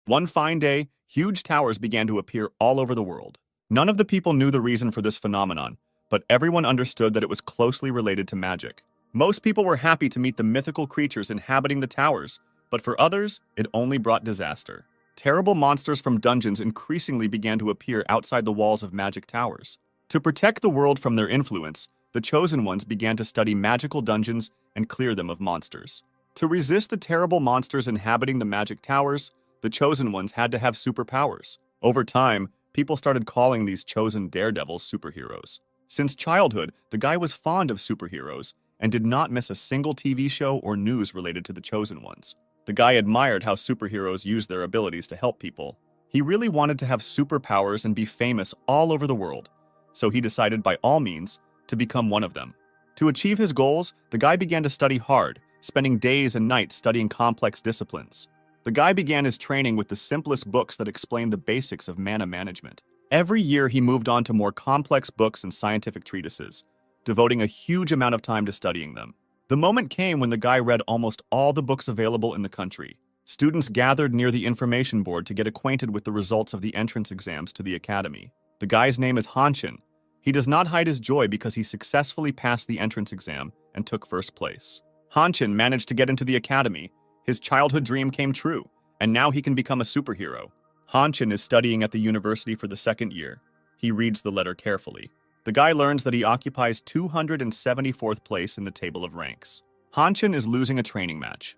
One fine day, huge towers began to appear all over the world. None of the people knew the reason for this phenomenon, but everyone understood that it was closely related to magic. Most people were happy to meet the mythical creatures inhabiting the towers, but for others, it only brought disaster. Terrible monsters from dungeons increasingly began to appear outside the walls of magic towers. To protect the world from their influence, the Chosen Ones began to study magical dungeons and clear them of monsters. To resist the terrible monsters inhabiting the magic towers, the Chosen Ones had to have superpowers. Over time, people started calling these chosen daredevils superheroes. Since childhood, the guy was fond of superheroes and did not miss a single TV show or news related to the Chosen Ones. The guy admired how superheroes used their abilities to help people. He really wanted to have superpowers and be famous all over the world, so he decided by all means to become one of them. To achieve his goals, the guy began to study hard, spending days and nights studying complex disciplines. The guy began his training with the simplest books that explained the basics of mana management. Every year he moved on to more complex books and scientific treatises, devoting a huge amount of time to studying them. The moment came when the guy read almost all the books available in the country. Students gathered near the information board to get acquainted with the results of the entrance exams to the academy. The guy's name is Hanshin. He does not hide his joy because he successfully passed the entrance exam and took first place. Hanshin managed to get into the academy. His childhood dream came true, and now he can become a superhero. Hanshin is studying at the university for the second year. He reads the letter carefully. The guy learns that he occupies 274th place in the table of ranks. Hanshin is losing a training match.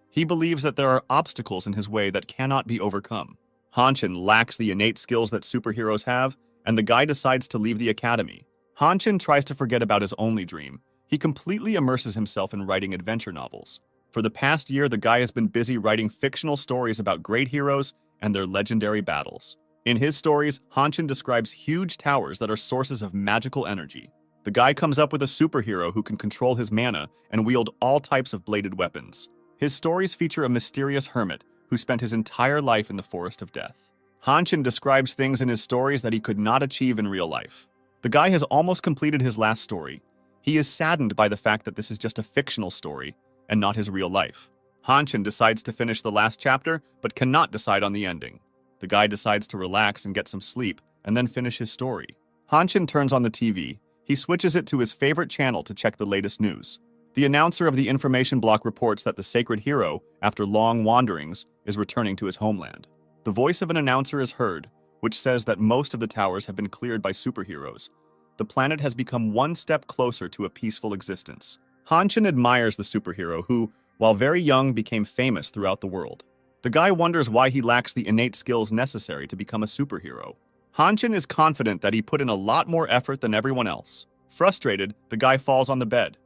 He believes that there are obstacles in his way that cannot be overcome. Hanshin lacks the innate skills that superheroes have, and the guy decides to leave the academy. Hanshin tries to forget about his only dream. He completely immerses himself in writing adventure novels. For the past year, the guy has been busy writing fictional stories about great heroes and their legendary battles. In his stories, Hanshin describes huge towers that are sources of magical energy. The guy comes up with a superhero who can control his mana and wield all types of bladed weapons. His stories feature a mysterious hermit who spent his entire life in the forest of death. Hanshin describes things in his stories that he could not achieve in real life. The guy has almost completed his last story. He is saddened by the fact that this is just a fictional story and not his real life. Hanshin decides to finish the last chapter, but cannot decide on the ending. The guy decides to relax and get some sleep, and then finish his story. Hanshin turns on the TV. He switches it to his favorite channel to check the latest news. The announcer of the information block reports that the sacred hero, after long wanderings, is returning to his homeland. The voice of an announcer is heard, which says that most of the towers have been cleared by superheroes. The planet has become one step closer to a peaceful existence. Hanshin admires the superhero who, while very young, became famous throughout the world. The guy wonders why he lacks the innate skills necessary to become a superhero. Hanshin is confident that he put in a lot more effort than everyone else. Frustrated, the guy falls on the bed.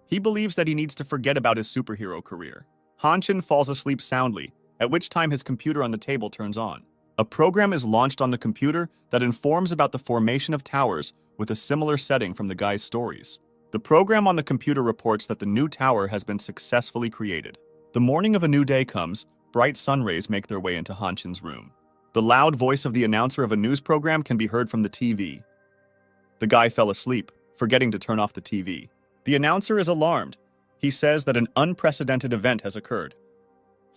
He believes that he needs to forget about his superhero career. Hanshin falls asleep soundly, at which time his computer on the table turns on. A program is launched on the computer that informs about the formation of towers with a similar setting from the guy's stories. The program on the computer reports that the new tower has been successfully created. The morning of a new day comes. Bright sun rays make their way into Hanshin's room. The loud voice of the announcer of a news program can be heard from the TV. The guy fell asleep, forgetting to turn off the TV. The announcer is alarmed. He says that an unprecedented event has occurred.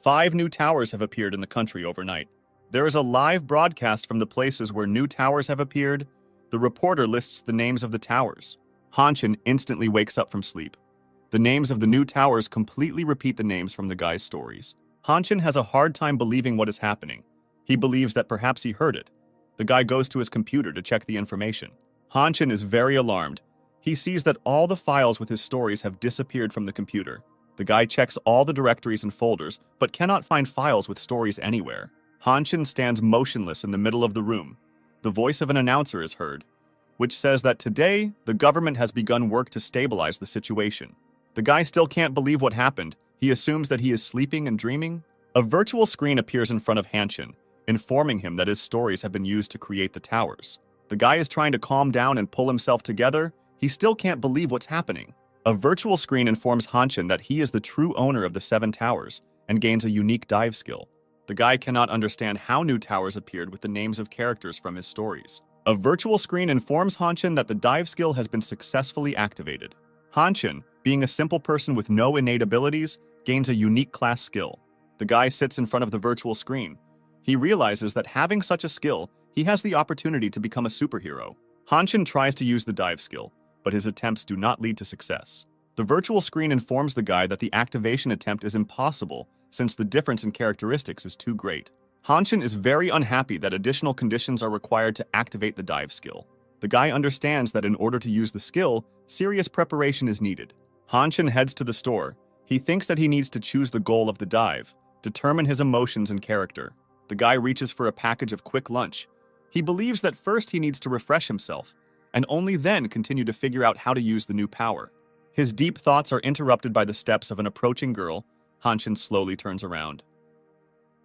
5 new towers have appeared in the country overnight. There is a live broadcast from the places where new towers have appeared. The reporter lists the names of the towers. Hanshin instantly wakes up from sleep. The names of the new towers completely repeat the names from the guy's stories. Hanshin has a hard time believing what is happening. He believes that perhaps he heard it. The guy goes to his computer to check the information. Hanshin is very alarmed. He sees that all the files with his stories have disappeared from the computer. The guy checks all the directories and folders, but cannot find files with stories anywhere. Hanshin stands motionless in the middle of the room. The voice of an announcer is heard, which says that today, the government has begun work to stabilize the situation. The guy still can't believe what happened. He assumes that he is sleeping and dreaming. A virtual screen appears in front of Hanshin, informing him that his stories have been used to create the towers. The guy is trying to calm down and pull himself together. He still can't believe what's happening. A virtual screen informs Hanshin that he is the true owner of the 7 towers and gains a unique dive skill. The guy cannot understand how new towers appeared with the names of characters from his stories. A virtual screen informs Hanshin that the dive skill has been successfully activated. Hanshin, being a simple person with no innate abilities, gains a unique class skill. The guy sits in front of the virtual screen, He realizes that having such a skill, he has the opportunity to become a superhero. Hanshin tries to use the dive skill, but his attempts do not lead to success. The virtual screen informs the guy that the activation attempt is impossible since the difference in characteristics is too great. Hanshin is very unhappy that additional conditions are required to activate the dive skill. The guy understands that in order to use the skill, serious preparation is needed. Hanshin heads to the store. He thinks that he needs to choose the goal of the dive, determine his emotions and character. The guy reaches for a package of quick lunch. He believes that first he needs to refresh himself, and only then continue to figure out how to use the new power. His deep thoughts are interrupted by the steps of an approaching girl. Hanshin slowly turns around.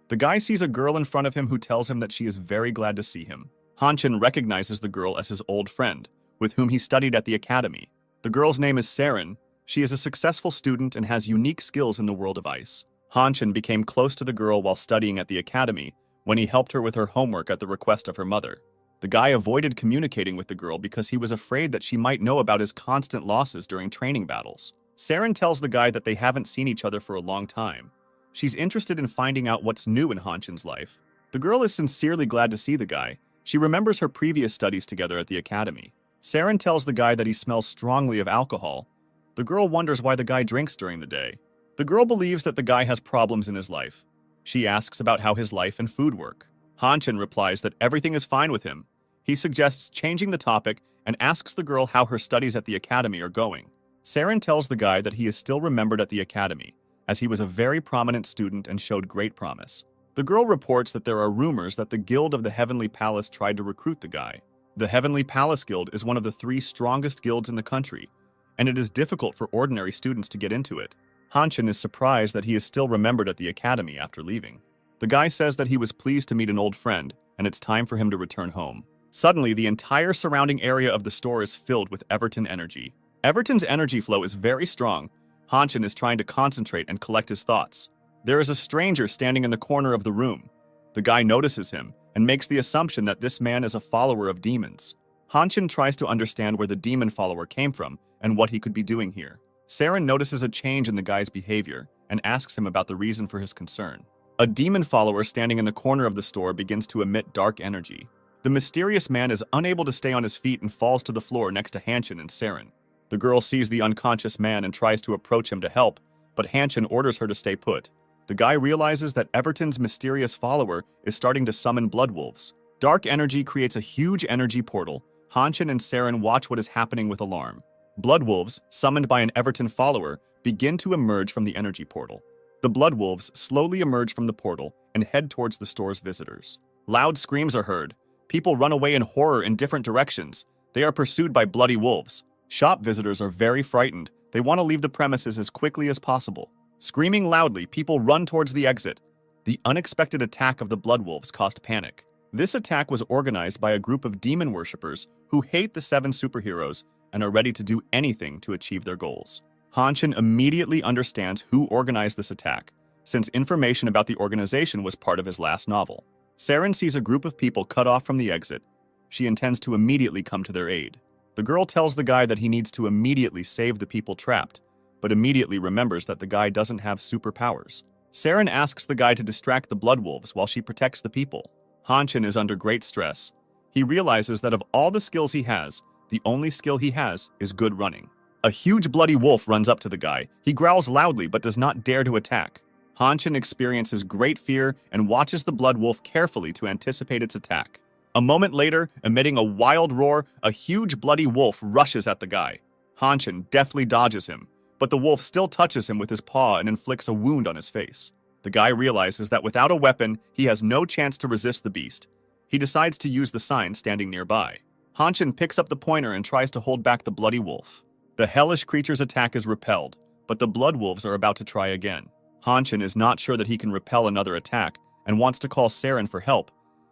The guy sees a girl in front of him who tells him that she is very glad to see him. Hanshin recognizes the girl as his old friend, with whom he studied at the academy. The girl's name is Saren. She is a successful student and has unique skills in the world of ice. Hanshin became close to the girl while studying at the academy when he helped her with her homework at the request of her mother. The guy avoided communicating with the girl because he was afraid that she might know about his constant losses during training battles. Saren tells the guy that they haven't seen each other for a long time. She's interested in finding out what's new in Hanshin's life. The girl is sincerely glad to see the guy. She remembers her previous studies together at the academy. Saren tells the guy that he smells strongly of alcohol. The girl wonders why the guy drinks during the day. The girl believes that the guy has problems in his life. She asks about how his life and food work. Hanshin replies that everything is fine with him. He suggests changing the topic and asks the girl how her studies at the academy are going. Saren tells the guy that he is still remembered at the academy, as he was a very prominent student and showed great promise. The girl reports that there are rumors that the Guild of the Heavenly Palace tried to recruit the guy. The Heavenly Palace Guild is one of the 3 strongest guilds in the country, and it is difficult for ordinary students to get into it. Hanshin is surprised that he is still remembered at the academy after leaving. The guy says that he was pleased to meet an old friend, and it's time for him to return home. Suddenly, the entire surrounding area of the store is filled with Everton energy. Everton's energy flow is very strong. Hanshin is trying to concentrate and collect his thoughts. There is a stranger standing in the corner of the room. The guy notices him and makes the assumption that this man is a follower of demons. Hanshin tries to understand where the demon follower came from and what he could be doing here. Saren notices a change in the guy's behavior and asks him about the reason for his concern. A demon follower standing in the corner of the store begins to emit dark energy. The mysterious man is unable to stay on his feet and falls to the floor next to Hanshin and Saren. The girl sees the unconscious man and tries to approach him to help, but Hanshin orders her to stay put. The guy realizes that Everton's mysterious follower is starting to summon blood wolves. Dark energy creates a huge energy portal. Hanshin and Saren watch what is happening with alarm. Blood wolves, summoned by an Everton follower, begin to emerge from the energy portal. The blood wolves slowly emerge from the portal and head towards the store's visitors. Loud screams are heard. People run away in horror in different directions. They are pursued by bloody wolves. Shop visitors are very frightened. They want to leave the premises as quickly as possible. Screaming loudly, people run towards the exit. The unexpected attack of the blood wolves caused panic. This attack was organized by a group of demon worshippers who hate the 7 superheroes and are ready to do anything to achieve their goals. Hanshin immediately understands who organized this attack, since information about the organization was part of his last novel. Saren sees a group of people cut off from the exit. She intends to immediately come to their aid. The girl tells the guy that he needs to immediately save the people trapped, but immediately remembers that the guy doesn't have superpowers. Saren asks the guy to distract the blood wolves while she protects the people. Hanshin is under great stress. He realizes that of all the skills he has, the only skill he has is good running. A huge bloody wolf runs up to the guy. He growls loudly but does not dare to attack. Hanshin experiences great fear and watches the blood wolf carefully to anticipate its attack. A moment later, emitting a wild roar, a huge bloody wolf rushes at the guy. Hanshin deftly dodges him, but the wolf still touches him with his paw and inflicts a wound on his face. The guy realizes that without a weapon, he has no chance to resist the beast. He decides to use the sign standing nearby. Hanshin picks up the pointer and tries to hold back the bloody wolf. The hellish creature's attack is repelled, but the blood wolves are about to try again. Hanshin is not sure that he can repel another attack and wants to call Saren for help.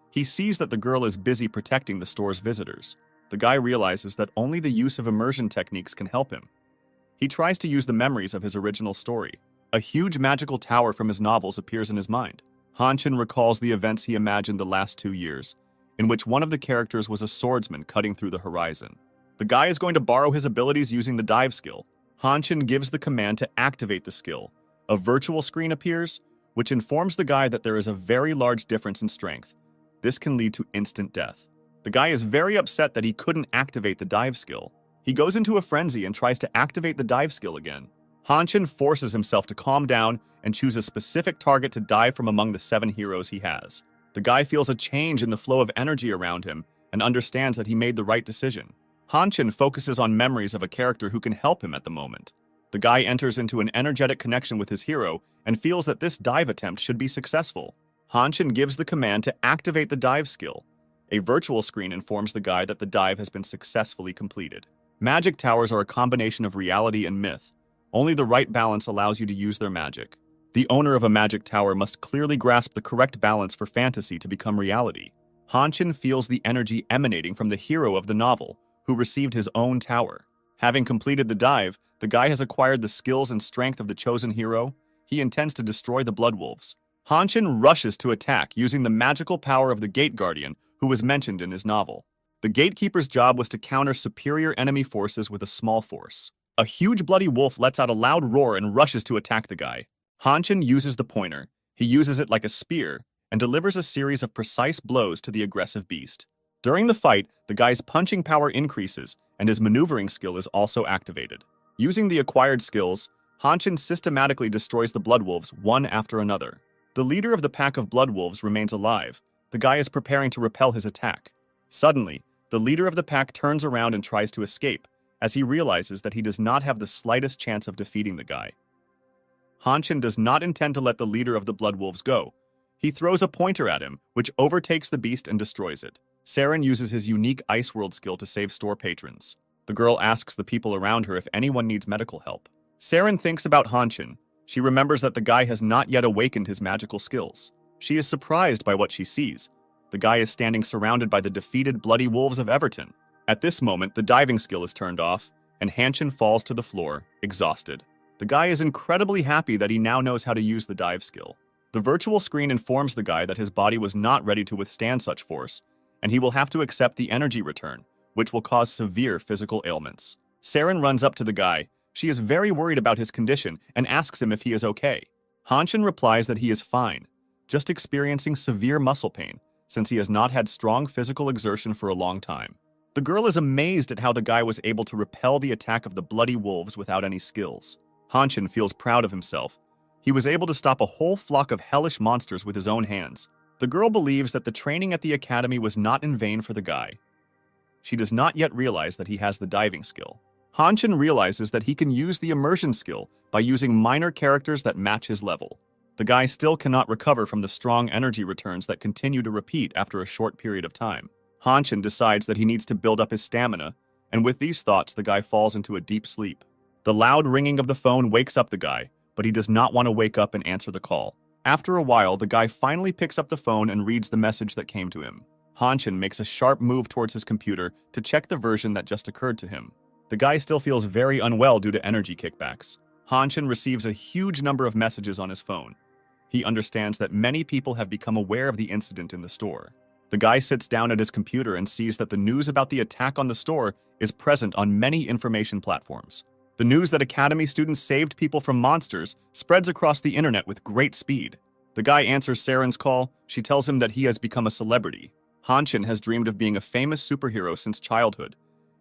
He sees that the girl is busy protecting the store's visitors. The guy realizes that only the use of immersion techniques can help him. He tries to use the memories of his original story. A huge magical tower from his novels appears in his mind. Hanshin recalls the events he imagined the last 2 years, in which one of the characters was a swordsman cutting through the horizon. The guy is going to borrow his abilities using the dive skill. Hanshin gives the command to activate the skill. A virtual screen appears. which informs the guy that there is a very large difference in strength. This can lead to instant death. The guy is very upset that he couldn't activate the dive skill. He goes into a frenzy and tries to activate the dive skill again. Hanshin forces himself to calm down and choose a specific target to dive from among the 7 heroes he has. The guy feels a change in the flow of energy around him and understands that he made the right decision. Hanshin focuses on memories of a character who can help him at the moment. The guy enters into an energetic connection with his hero and feels that this dive attempt should be successful. Hanshin gives the command to activate the dive skill. A virtual screen informs the guy that the dive has been successfully completed. Magic towers are a combination of reality and myth. Only the right balance allows you to use their magic. The owner of a magic tower must clearly grasp the correct balance for fantasy to become reality. Hanshin feels the energy emanating from the hero of the novel, who received his own tower. Having completed the dive, the guy has acquired the skills and strength of the chosen hero. He intends to destroy the Blood Wolves. Hanshin rushes to attack using the magical power of the Gate Guardian, who was mentioned in his novel. The Gatekeeper's job was to counter superior enemy forces with a small force. A huge bloody wolf lets out a loud roar and rushes to attack the guy. Hanshin uses the pointer. He uses it like a spear and delivers a series of precise blows to the aggressive beast. During the fight, the guy's punching power increases and his maneuvering skill is also activated. Using the acquired skills, Hanshin systematically destroys the Blood Wolves one after another. The leader of the pack of Blood Wolves remains alive. The guy is preparing to repel his attack. Suddenly, the leader of the pack turns around and tries to escape, as he realizes that he does not have the slightest chance of defeating the guy. Hanshin does not intend to let the leader of the Blood Wolves go. He throws a pointer at him, which overtakes the beast and destroys it. Saren uses his unique Ice World skill to save store patrons. The girl asks the people around her if anyone needs medical help. Saren thinks about Hanshin. She remembers that the guy has not yet awakened his magical skills. She is surprised by what she sees. The guy is standing surrounded by the defeated Bloody Wolves of Everton. At this moment, the diving skill is turned off, and Hanshin falls to the floor, exhausted. The guy is incredibly happy that he now knows how to use the dive skill. The virtual screen informs the guy that his body was not ready to withstand such force, and he will have to accept the energy return, which will cause severe physical ailments. Saren runs up to the guy. She is very worried about his condition and asks him if he is okay. Hanshin replies that he is fine, just experiencing severe muscle pain, since he has not had strong physical exertion for a long time. The girl is amazed at how the guy was able to repel the attack of the Bloody Wolves without any skills. Hanshin feels proud of himself. He was able to stop a whole flock of hellish monsters with his own hands. The girl believes that the training at the academy was not in vain for the guy. She does not yet realize that he has the diving skill. Hanshin realizes that he can use the immersion skill by using minor characters that match his level. The guy still cannot recover from the strong energy returns that continue to repeat after a short period of time. Hanshin decides that he needs to build up his stamina, and with these thoughts, the guy falls into a deep sleep. The loud ringing of the phone wakes up the guy, but he does not want to wake up and answer the call. After a while, the guy finally picks up the phone and reads the message that came to him. Hanshin makes a sharp move towards his computer to check the version that just occurred to him. The guy still feels very unwell due to energy kickbacks. Hanshin receives a huge number of messages on his phone. He understands that many people have become aware of the incident in the store. The guy sits down at his computer and sees that the news about the attack on the store is present on many information platforms. The news that Academy students saved people from monsters spreads across the internet with great speed. The guy answers Saren's call. She tells him that he has become a celebrity. Hanshin has dreamed of being a famous superhero since childhood,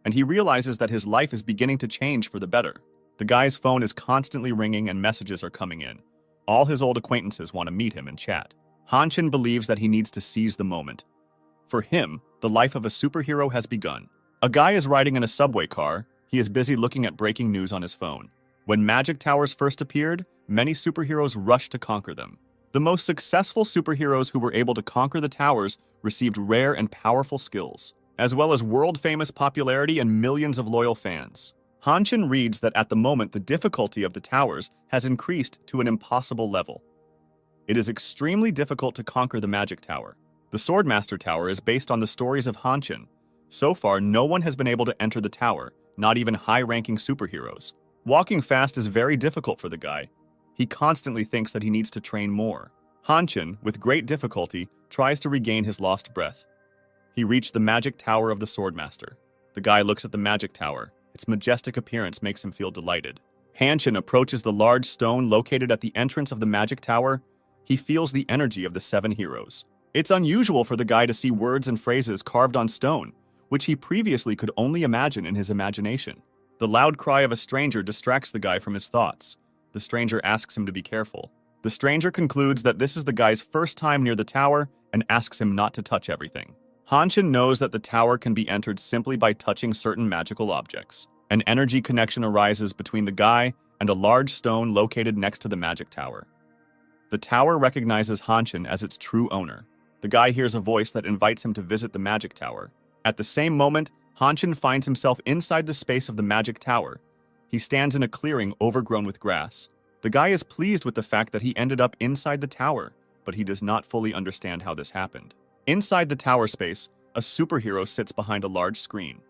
and he realizes that his life is beginning to change for the better. The guy's phone is constantly ringing and messages are coming in. All his old acquaintances want to meet him and chat. Hanshin believes that he needs to seize the moment. For him, the life of a superhero has begun. A guy is riding in a subway car. He is busy looking at breaking news on his phone. When magic towers first appeared, many superheroes rushed to conquer them. The most successful superheroes who were able to conquer the towers received rare and powerful skills, as well as world-famous popularity and millions of loyal fans. Hanshin reads that at the moment the difficulty of the towers has increased to an impossible level. It is extremely difficult to conquer the magic tower. The Swordmaster Tower is based on the stories of Hanshin. So far, no one has been able to enter the tower, not even high-ranking superheroes. Walking fast is very difficult for the guy. He constantly thinks that he needs to train more. Hanshin, with great difficulty, tries to regain his lost breath. He reached the magic tower of the Swordmaster. The guy looks at the magic tower. Its majestic appearance makes him feel delighted. Hanshin approaches the large stone located at the entrance of the magic tower. he feels the energy of the 7 heroes. It's unusual for the guy to see words and phrases carved on stone, which he previously could only imagine in his imagination. The loud cry of a stranger distracts the guy from his thoughts. The stranger asks him to be careful. The stranger concludes that this is the guy's first time near the tower and asks him not to touch everything. Hanshin knows that the tower can be entered simply by touching certain magical objects. An energy connection arises between the guy and a large stone located next to the magic tower. The tower recognizes Hanshin as its true owner. The guy hears a voice that invites him to visit the magic tower. At the same moment, Hanshin finds himself inside the space of the magic tower. He stands in a clearing overgrown with grass. The guy is pleased with the fact that he ended up inside the tower, but he does not fully understand how this happened. Inside the tower space, a superhero sits behind a large screen.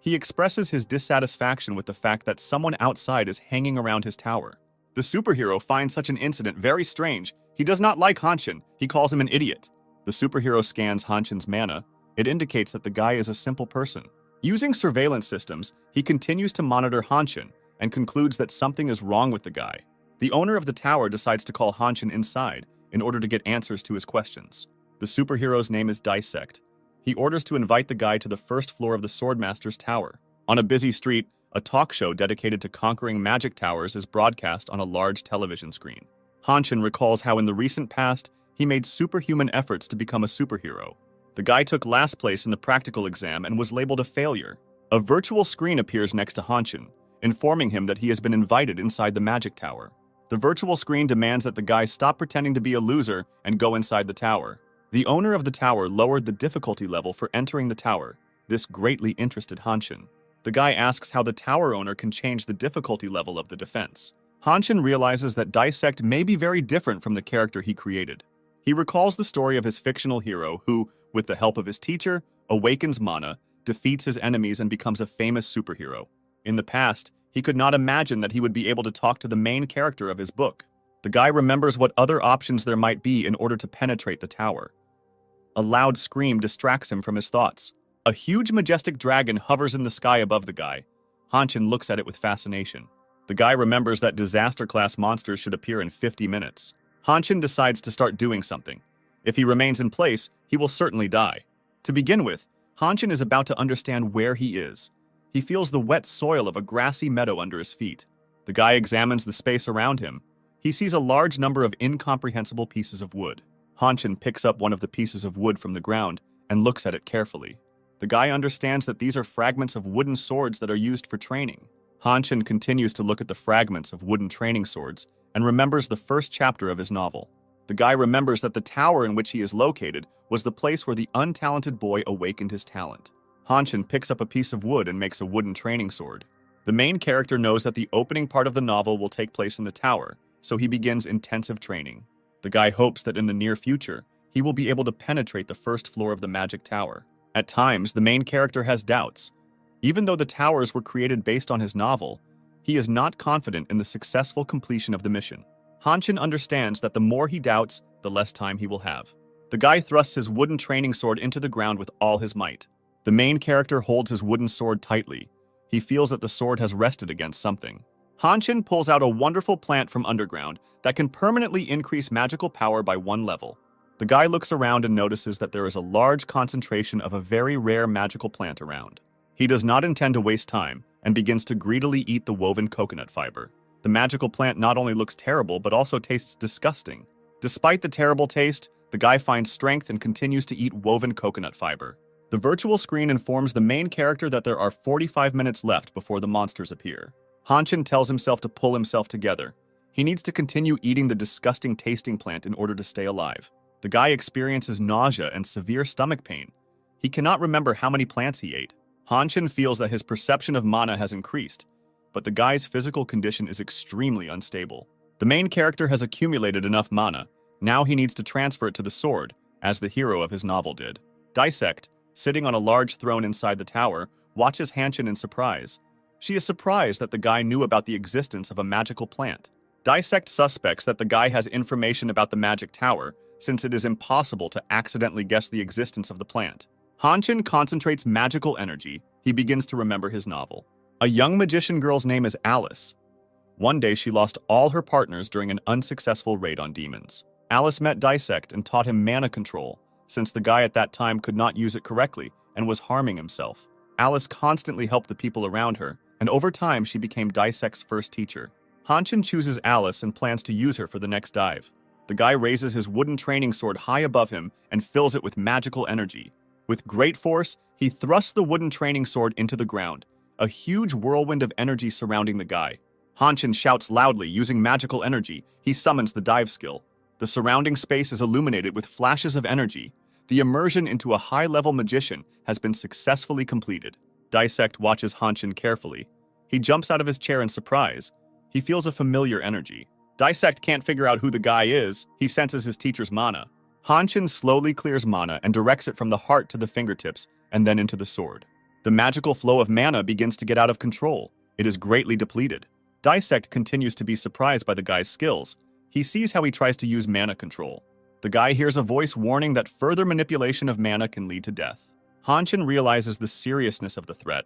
He expresses his dissatisfaction with the fact that someone outside is hanging around his tower. The superhero finds such an incident very strange. He does not like Hanshin. He calls him an idiot. The superhero scans Hanshin's mana. It indicates that the guy is a simple person. Using surveillance systems, he continues to monitor Hanshin and concludes that something is wrong with the guy. The owner of the tower decides to call Hanshin inside in order to get answers to his questions. The superhero's name is Dissect. He orders to invite the guy to the first floor of the Swordmaster's tower. On a busy street, a talk show dedicated to conquering magic towers is broadcast on a large television screen. Hanshin recalls how in the recent past, he made superhuman efforts to become a superhero. The guy took last place in the practical exam and was labeled a failure. A virtual screen appears next to Hanshin, informing him that he has been invited inside the magic tower. The virtual screen demands that the guy stop pretending to be a loser and go inside the tower. The owner of the tower lowered the difficulty level for entering the tower. This greatly interested Hanshin. The guy asks how the tower owner can change the difficulty level of the defense. Hanshin realizes that Dissect may be very different from the character he created. He recalls the story of his fictional hero who, with the help of his teacher, awakens mana, defeats his enemies, and becomes a famous superhero. In the past, he could not imagine that he would be able to talk to the main character of his book. The guy remembers what other options there might be in order to penetrate the tower. A loud scream distracts him from his thoughts. A huge majestic dragon hovers in the sky above the guy. Hanshin looks at it with fascination. The guy remembers that disaster-class monsters should appear in 50 minutes. Hanshin decides to start doing something. If he remains in place, he will certainly die. To begin with, Hanshin is about to understand where he is. He feels the wet soil of a grassy meadow under his feet. The guy examines the space around him. He sees a large number of incomprehensible pieces of wood. Hanshin picks up one of the pieces of wood from the ground and looks at it carefully. The guy understands that these are fragments of wooden swords that are used for training. Hanshin continues to look at the fragments of wooden training swords and remembers the first chapter of his novel. The guy remembers that the tower in which he is located was the place where the untalented boy awakened his talent. Hanshin picks up a piece of wood and makes a wooden training sword. The main character knows that the opening part of the novel will take place in the tower, so he begins intensive training. The guy hopes that in the near future, he will be able to penetrate the first floor of the magic tower. At times, the main character has doubts. Even though the towers were created based on his novel, he is not confident in the successful completion of the mission. Hanshin understands that the more he doubts, the less time he will have. The guy thrusts his wooden training sword into the ground with all his might. The main character holds his wooden sword tightly. He feels that the sword has rested against something. Hanshin pulls out a wonderful plant from underground that can permanently increase magical power by 1 level. The guy looks around and notices that there is a large concentration of a very rare magical plant around. He does not intend to waste time and begins to greedily eat the woven coconut fiber. The magical plant not only looks terrible but also tastes disgusting. Despite the terrible taste, the guy finds strength and continues to eat woven coconut fiber. The virtual screen informs the main character that there are 45 minutes left before the monsters appear. Hanshin tells himself to pull himself together. He needs to continue eating the disgusting tasting plant in order to stay alive. The guy experiences nausea and severe stomach pain. He cannot remember how many plants he ate. Hanshin feels that his perception of mana has increased, but the guy's physical condition is extremely unstable. The main character has accumulated enough mana. Now he needs to transfer it to the sword, as the hero of his novel did. Dissect, sitting on a large throne inside the tower, watches Hanshin in surprise. She is surprised that the guy knew about the existence of a magical plant. Dissect suspects that the guy has information about the magic tower, since it is impossible to accidentally guess the existence of the plant. Hanshin concentrates magical energy. He begins to remember his novel. A young magician girl's name is Alice. One day she lost all her partners during an unsuccessful raid on demons. Alice met Dissect and taught him mana control, since the guy at that time could not use it correctly and was harming himself. Alice constantly helped the people around her, and over time she became Dissect's first teacher. Hanshin chooses Alice and plans to use her for the next dive. The guy raises his wooden training sword high above him and fills it with magical energy. With great force, he thrusts the wooden training sword into the ground, a huge whirlwind of energy surrounding the guy. Hanshin shouts loudly, using magical energy. He summons the dive skill. The surrounding space is illuminated with flashes of energy. The immersion into a high-level magician has been successfully completed. Dissect watches Hanshin carefully. He jumps out of his chair in surprise. He feels a familiar energy. Dissect can't figure out who the guy is. He senses his teacher's mana. Hanshin slowly clears mana and directs it from the heart to the fingertips and then into the sword. The magical flow of mana begins to get out of control. It is greatly depleted. Dissect continues to be surprised by the guy's skills. He sees how he tries to use mana control. The guy hears a voice warning that further manipulation of mana can lead to death. Hanshin realizes the seriousness of the threat.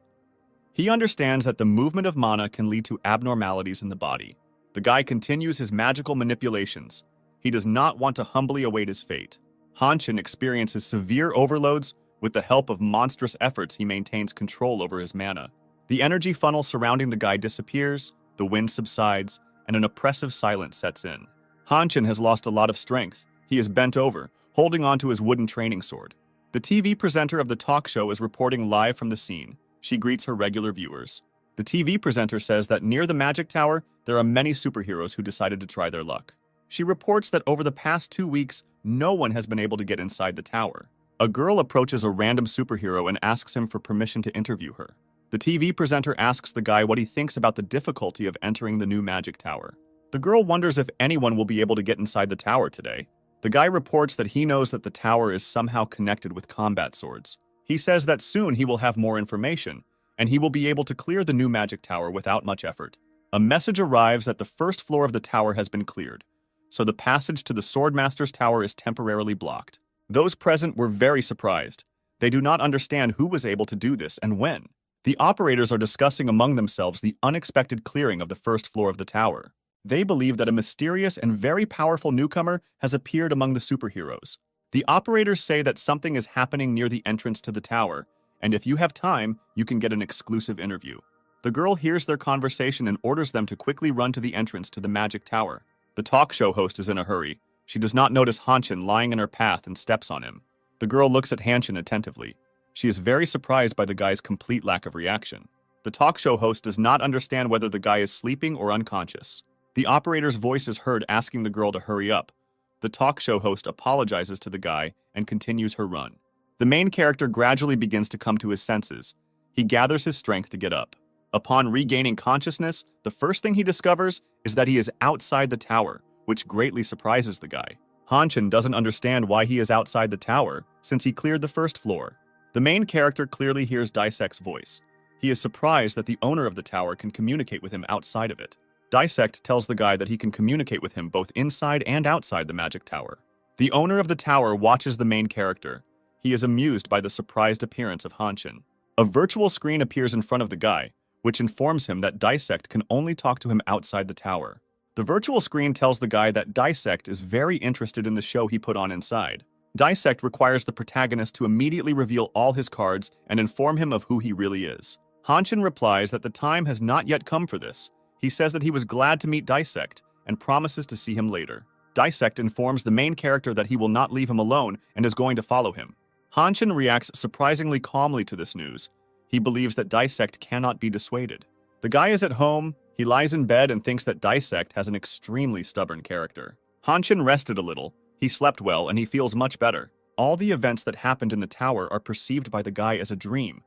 He understands that the movement of mana can lead to abnormalities in the body. The guy continues his magical manipulations. He does not want to humbly await his fate. Hanshin experiences severe overloads. With the help of monstrous efforts, he maintains control over his mana. The energy funnel surrounding the guy disappears, the wind subsides, and an oppressive silence sets in. Hanshin has lost a lot of strength. He is bent over, holding onto his wooden training sword. The TV presenter of the talk show is reporting live from the scene. She greets her regular viewers. The TV presenter says that near the Magic Tower, there are many superheroes who decided to try their luck. She reports that over the past 2 weeks, no one has been able to get inside the tower. A girl approaches a random superhero and asks him for permission to interview her. The TV presenter asks the guy what he thinks about the difficulty of entering the new Magic Tower. The girl wonders if anyone will be able to get inside the tower today. The guy reports that he knows that the tower is somehow connected with combat swords. He says that soon he will have more information, and he will be able to clear the new Magic Tower without much effort. A message arrives that the first floor of the tower has been cleared, so the passage to the Swordmaster's Tower is temporarily blocked. Those present were very surprised. They do not understand who was able to do this and when. The operators are discussing among themselves the unexpected clearing of the first floor of the tower. They believe that a mysterious and very powerful newcomer has appeared among the superheroes. The operators say that something is happening near the entrance to the tower, and if you have time, you can get an exclusive interview. The girl hears their conversation and orders them to quickly run to the entrance to the Magic Tower. The talk show host is in a hurry. She does not notice Hanshin lying in her path and steps on him. The girl looks at Hanshin attentively. She is very surprised by the guy's complete lack of reaction. The talk show host does not understand whether the guy is sleeping or unconscious. The operator's voice is heard asking the girl to hurry up. The talk show host apologizes to the guy and continues her run. The main character gradually begins to come to his senses. He gathers his strength to get up. Upon regaining consciousness, the first thing he discovers is that he is outside the tower, which greatly surprises the guy. Hanshin doesn't understand why he is outside the tower, since he cleared the first floor. The main character clearly hears Dissect's voice. He is surprised that the owner of the tower can communicate with him outside of it. Dissect tells the guy that he can communicate with him both inside and outside the Magic Tower. The owner of the tower watches the main character. He is amused by the surprised appearance of Hanshin. A virtual screen appears in front of the guy, which informs him that Dissect can only talk to him outside the tower. The virtual screen tells the guy that Dissect is very interested in the show he put on inside. Dissect requires the protagonist to immediately reveal all his cards and inform him of who he really is. Hanshin replies that the time has not yet come for this. He says that he was glad to meet Dissect and promises to see him later. Dissect informs the main character that he will not leave him alone and is going to follow him. Hanshin reacts surprisingly calmly to this news. He believes that Dissect cannot be dissuaded. The guy is at home. He lies in bed and thinks that Dissect has an extremely stubborn character. Hanshin rested a little. He slept well and he feels much better. All the events that happened in the tower are perceived by the guy as a dream.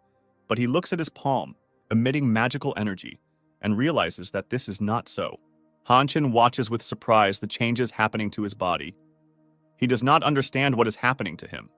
But he looks at his palm, emitting magical energy, and realizes that this is not so. Hanshin watches with surprise the changes happening to his body. He does not understand what is happening to him.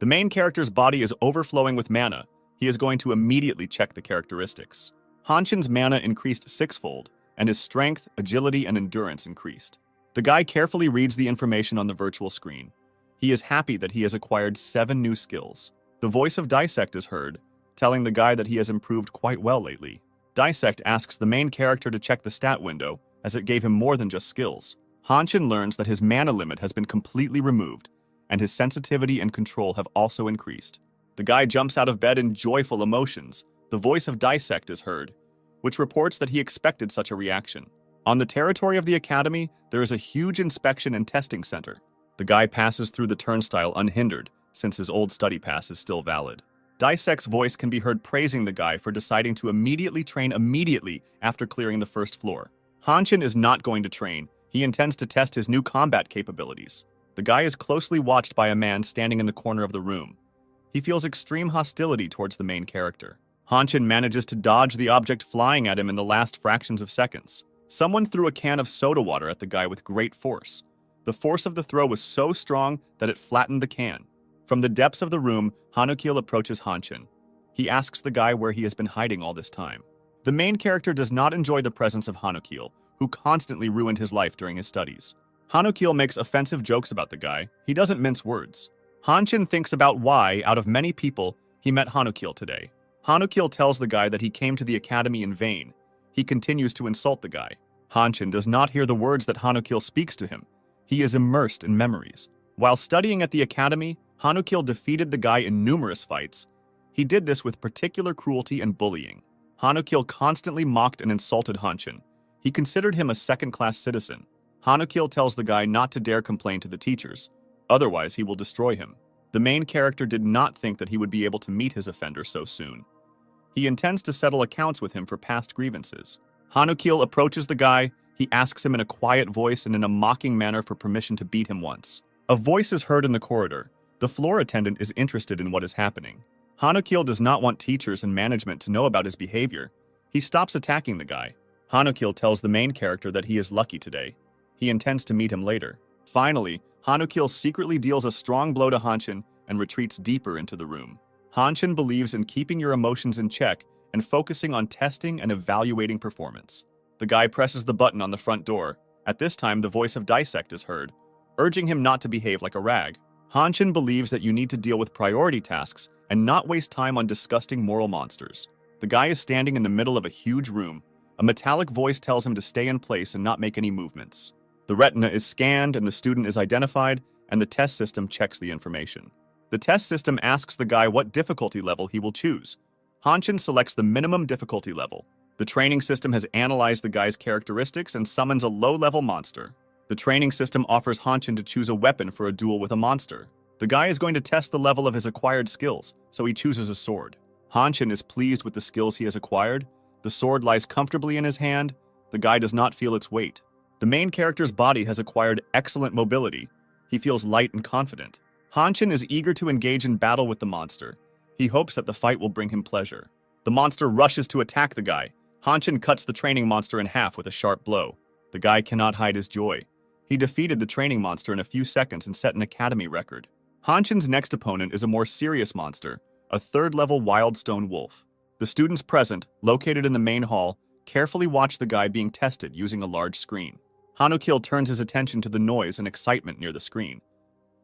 The main character's body is overflowing with mana. He is going to immediately check the characteristics. Hanshin's mana increased 6-fold, and his strength, agility, and endurance increased. The guy carefully reads the information on the virtual screen. He is happy that he has acquired 7 new skills. The voice of Dissect is heard, telling the guy that he has improved quite well lately. Dissect asks the main character to check the stat window, as it gave him more than just skills. Hanshin learns that his mana limit has been completely removed, and his sensitivity and control have also increased. The guy jumps out of bed in joyful emotions. The voice of Dissect is heard, which reports that he expected such a reaction. On the territory of the academy, there is a huge inspection and testing center. The guy passes through the turnstile unhindered, since his old study pass is still valid. Dissect's voice can be heard praising the guy for deciding to immediately train immediately after clearing the first floor. Hanshin is not going to train. He intends to test his new combat capabilities. The guy is closely watched by a man standing in the corner of the room. He feels extreme hostility towards the main character. Hanshin manages to dodge the object flying at him in the last fractions of seconds. Someone threw a can of soda water at the guy with great force. The force of the throw was so strong that it flattened the can. From the depths of the room, Hanukil approaches Hanshin. He asks the guy where he has been hiding all this time. The main character does not enjoy the presence of Hanukil, who constantly ruined his life during his studies. Hanukil makes offensive jokes about the guy. He doesn't mince words. Hanshin thinks about why, out of many people, he met Hanukil today. Hanukil tells the guy that he came to the academy in vain. He continues to insult the guy. Hanshin does not hear the words that Hanukil speaks to him. He is immersed in memories. While studying at the academy, Hanukil defeated the guy in numerous fights. He did this with particular cruelty and bullying. Hanukil constantly mocked and insulted Hanshin. He considered him a second-class citizen. Hanukil tells the guy not to dare complain to the teachers, otherwise he will destroy him. The main character did not think that he would be able to meet his offender so soon. He intends to settle accounts with him for past grievances. Hanukil approaches the guy. He asks him in a quiet voice and in a mocking manner for permission to beat him once. A voice is heard in the corridor. The floor attendant is interested in what is happening. Hanukil does not want teachers and management to know about his behavior. He stops attacking the guy. Hanukil tells the main character that he is lucky today. He intends to meet him later. Finally, Hanukil secretly deals a strong blow to Hanshin and retreats deeper into the room. Hanshin believes in keeping your emotions in check and focusing on testing and evaluating performance. The guy presses the button on the front door. At this time, the voice of Dissect is heard, urging him not to behave like a rag. Hanshin believes that you need to deal with priority tasks and not waste time on disgusting moral monsters. The guy is standing in the middle of a huge room. A metallic voice tells him to stay in place and not make any movements. The retina is scanned and the student is identified, and the test system checks the information. The test system asks the guy what difficulty level he will choose. Hanshin selects the minimum difficulty level. The training system has analyzed the guy's characteristics and summons a low-level monster. The training system offers Hanshin to choose a weapon for a duel with a monster. The guy is going to test the level of his acquired skills, so he chooses a sword. Hanshin is pleased with the skills he has acquired. The sword lies comfortably in his hand. The guy does not feel its weight. The main character's body has acquired excellent mobility. He feels light and confident. Hanshin is eager to engage in battle with the monster. He hopes that the fight will bring him pleasure. The monster rushes to attack the guy. Hanshin cuts the training monster in half with a sharp blow. The guy cannot hide his joy. He defeated the training monster in a few seconds and set an academy record. Hanshin's next opponent is a more serious monster, a third-level wild stone wolf. The students present, located in the main hall, carefully watch the guy being tested using a large screen. Hanukil turns his attention to the noise and excitement near the screen.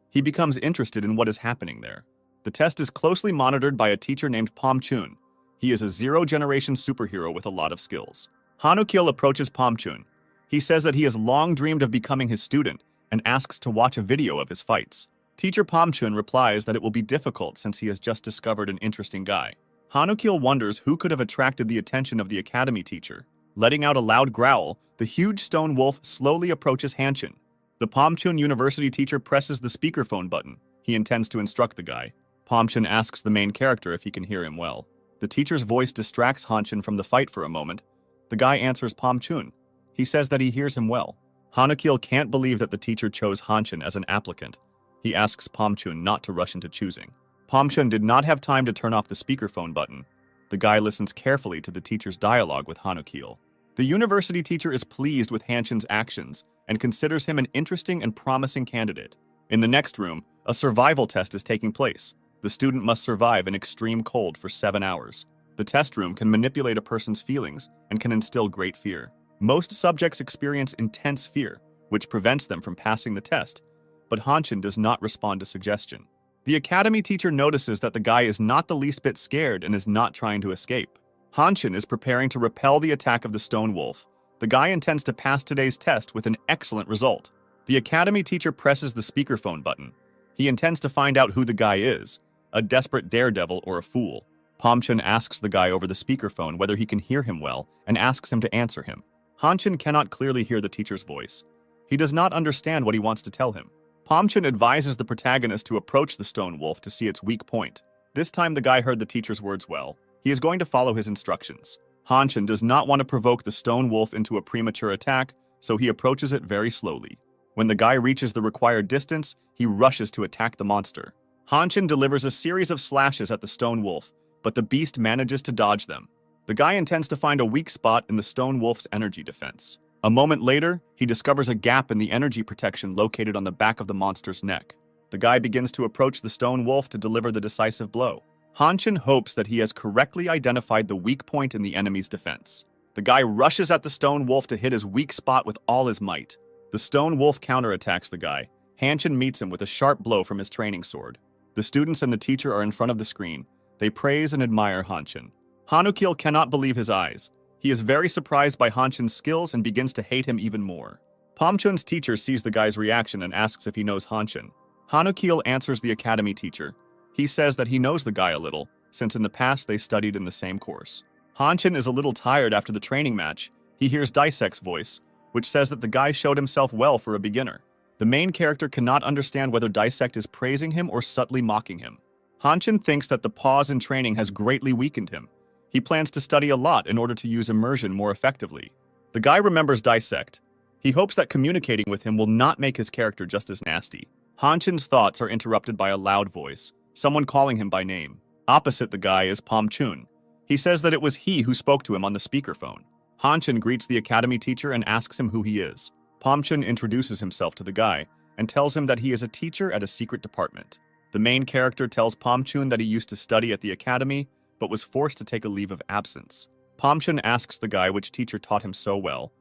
He becomes interested in what is happening there. The test is closely monitored by a teacher named Pomchun. He is a zero-generation superhero with a lot of skills. Hanukil approaches Pomchun. He says that he has long dreamed of becoming his student and asks to watch a video of his fights. Teacher Pomchun replies that it will be difficult since he has just discovered an interesting guy. Hanukil wonders who could have attracted the attention of the academy teacher. Letting out a loud growl, the huge stone wolf slowly approaches Hanshin. The Pomchun University teacher presses the speakerphone button. He intends to instruct the guy. Pomchun asks the main character if he can hear him well. The teacher's voice distracts Hanshin from the fight for a moment. The guy answers Pomchun. He says that he hears him well. Hanukil can't believe that the teacher chose Hanshin as an applicant. He asks Pomchun not to rush into choosing. Pomchun did not have time to turn off the speakerphone button. The guy listens carefully to the teacher's dialogue with Hanukil. The university teacher is pleased with Hanshin's actions and considers him an interesting and promising candidate. In the next room, a survival test is taking place. The student must survive in extreme cold for 7 hours. The test room can manipulate a person's feelings and can instill great fear. Most subjects experience intense fear, which prevents them from passing the test, but Hanshin does not respond to suggestion. The academy teacher notices that the guy is not the least bit scared and is not trying to escape. Hanshin is preparing to repel the attack of the stone wolf. The guy intends to pass today's test with an excellent result. The academy teacher presses the speakerphone button. He intends to find out who the guy is, a desperate daredevil or a fool. Pomchun asks the guy over the speakerphone whether he can hear him well and asks him to answer him. Hanshin cannot clearly hear the teacher's voice. He does not understand what he wants to tell him. Pomchun advises the protagonist to approach the stone wolf to see its weak point. This time the guy heard the teacher's words well. He is going to follow his instructions. Hanshin does not want to provoke the stone wolf into a premature attack, so he approaches it very slowly. When the guy reaches the required distance, he rushes to attack the monster. Hanshin delivers a series of slashes at the stone wolf, but the beast manages to dodge them. The guy intends to find a weak spot in the stone wolf's energy defense. A moment later, he discovers a gap in the energy protection located on the back of the monster's neck. The guy begins to approach the stone wolf to deliver the decisive blow. Hanshin hopes that he has correctly identified the weak point in the enemy's defense. The guy rushes at the stone wolf to hit his weak spot with all his might. The stone wolf counterattacks the guy. Hanshin meets him with a sharp blow from his training sword. The students and the teacher are in front of the screen. They praise and admire Hanshin. Hanukil cannot believe his eyes. He is very surprised by Hanshin's skills and begins to hate him even more. Pomchun's teacher sees the guy's reaction and asks if he knows Hanshin. Hanukil answers the academy teacher. He says that he knows the guy a little, since in the past they studied in the same course. Hanshin is a little tired after the training match. He hears Daisek's voice, which says that the guy showed himself well for a beginner. The main character cannot understand whether Daisek is praising him or subtly mocking him. Hanshin thinks that the pause in training has greatly weakened him. He plans to study a lot in order to use immersion more effectively. The guy remembers Dissect. He hopes that communicating with him will not make his character just as nasty. Hanshin's thoughts are interrupted by a loud voice, someone calling him by name. Opposite the guy is Pomchun. He says that it was he who spoke to him on the speakerphone. Hanshin greets the academy teacher and asks him who he is. Pomchun introduces himself to the guy and tells him that he is a teacher at a secret department. The main character tells Pomchun that he used to study at the academy, but was forced to take a leave of absence. Pomchun asks the guy which teacher taught him so well.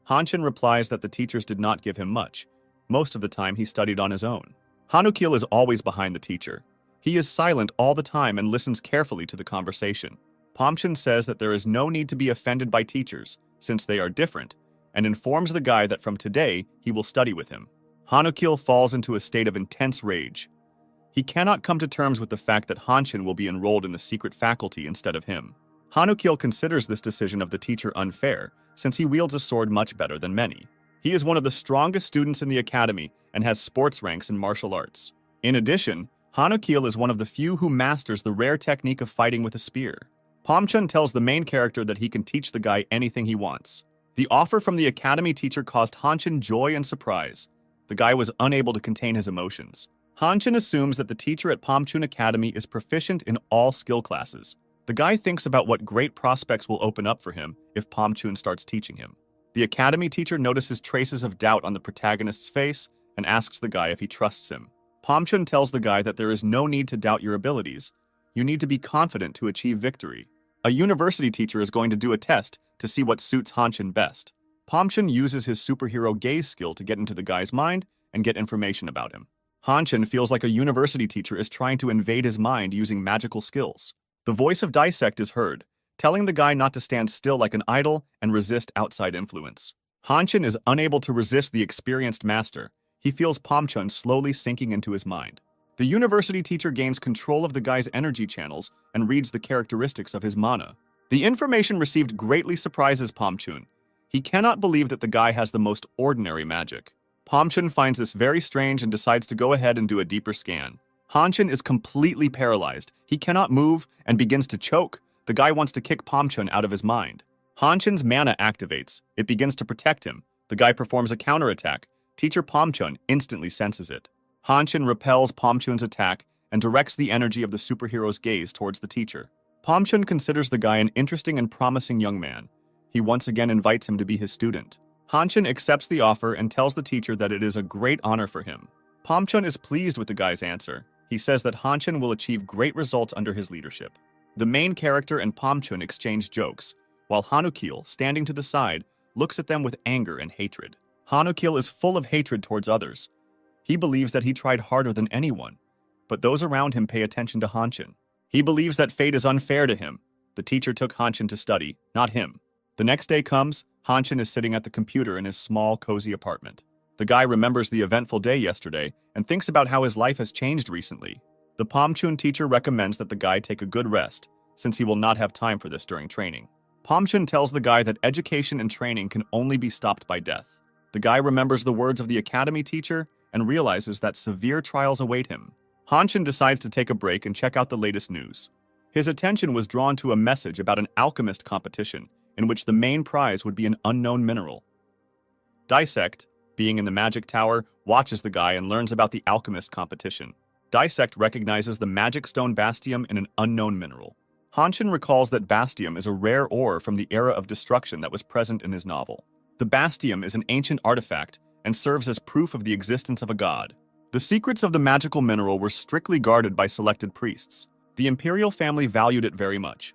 Hanshin replies that the teachers did not give him much. Most of the time he studied on his own. Hanukil is always behind the teacher. He is silent all the time and listens carefully to the conversation. Pomchun says that there is no need to be offended by teachers, since they are different, and informs the guy that from today he will study with him. Hanukil falls into a state of intense rage. He cannot come to terms with the fact that Hanshin will be enrolled in the secret faculty instead of him. Hanukil considers this decision of the teacher unfair, since he wields a sword much better than many. He is one of the strongest students in the academy and has sports ranks in martial arts. In addition, Hanukil is one of the few who masters the rare technique of fighting with a spear. Pomchun tells the main character that he can teach the guy anything he wants. The offer from the academy teacher caused Hanshin joy and surprise. The guy was unable to contain his emotions. Hanshin assumes that the teacher at Pomchun Academy is proficient in all skill classes. The guy thinks about what great prospects will open up for him if Pomchun starts teaching him. The academy teacher notices traces of doubt on the protagonist's face and asks the guy if he trusts him. Pomchun tells the guy that there is no need to doubt your abilities. You need to be confident to achieve victory. A university teacher is going to do a test to see what suits Hanshin best. Pomchun uses his superhero gaze skill to get into the guy's mind and get information about him. Hanshin feels like a university teacher is trying to invade his mind using magical skills. The voice of Dissect is heard, telling the guy not to stand still like an idol and resist outside influence. Hanshin is unable to resist the experienced master. He feels Pomchun slowly sinking into his mind. The university teacher gains control of the guy's energy channels and reads the characteristics of his mana. The information received greatly surprises Pomchun. He cannot believe that the guy has the most ordinary magic. Pomchun finds this very strange and decides to go ahead and do a deeper scan. Hanshin is completely paralyzed. He cannot move and begins to choke. The guy wants to kick Pomchun out of his mind. Hanshin's mana activates. It begins to protect him. The guy performs a counterattack. Teacher Pomchun instantly senses it. Hanshin repels Pomchun's attack and directs the energy of the superhero's gaze towards the teacher. Pomchun considers the guy an interesting and promising young man. He once again invites him to be his student. Hanshin accepts the offer and tells the teacher that it is a great honor for him. Pomchun is pleased with the guy's answer. He says that Hanshin will achieve great results under his leadership. The main character and Pomchun exchange jokes, while Hanukil, standing to the side, looks at them with anger and hatred. Hanukil is full of hatred towards others. He believes that he tried harder than anyone, but those around him pay attention to Hanshin. He believes that fate is unfair to him. The teacher took Hanshin to study, not him. The next day comes, Hanshin is sitting at the computer in his small, cozy apartment. The guy remembers the eventful day yesterday and thinks about how his life has changed recently. The Pomchun teacher recommends that the guy take a good rest, since he will not have time for this during training. Pomchun tells the guy that education and training can only be stopped by death. The guy remembers the words of the academy teacher and realizes that severe trials await him. Hanshin decides to take a break and check out the latest news. His attention was drawn to a message about an alchemist competition in which the main prize would be an unknown mineral. Dissect, being in the magic tower, watches the guy and learns about the alchemist competition. Dissect recognizes the magic stone bastium in an unknown mineral. Hanshin recalls that bastium is a rare ore from the era of destruction that was present in his novel. The bastium is an ancient artifact and serves as proof of the existence of a god. The secrets of the magical mineral were strictly guarded by selected priests. The imperial family valued it very much.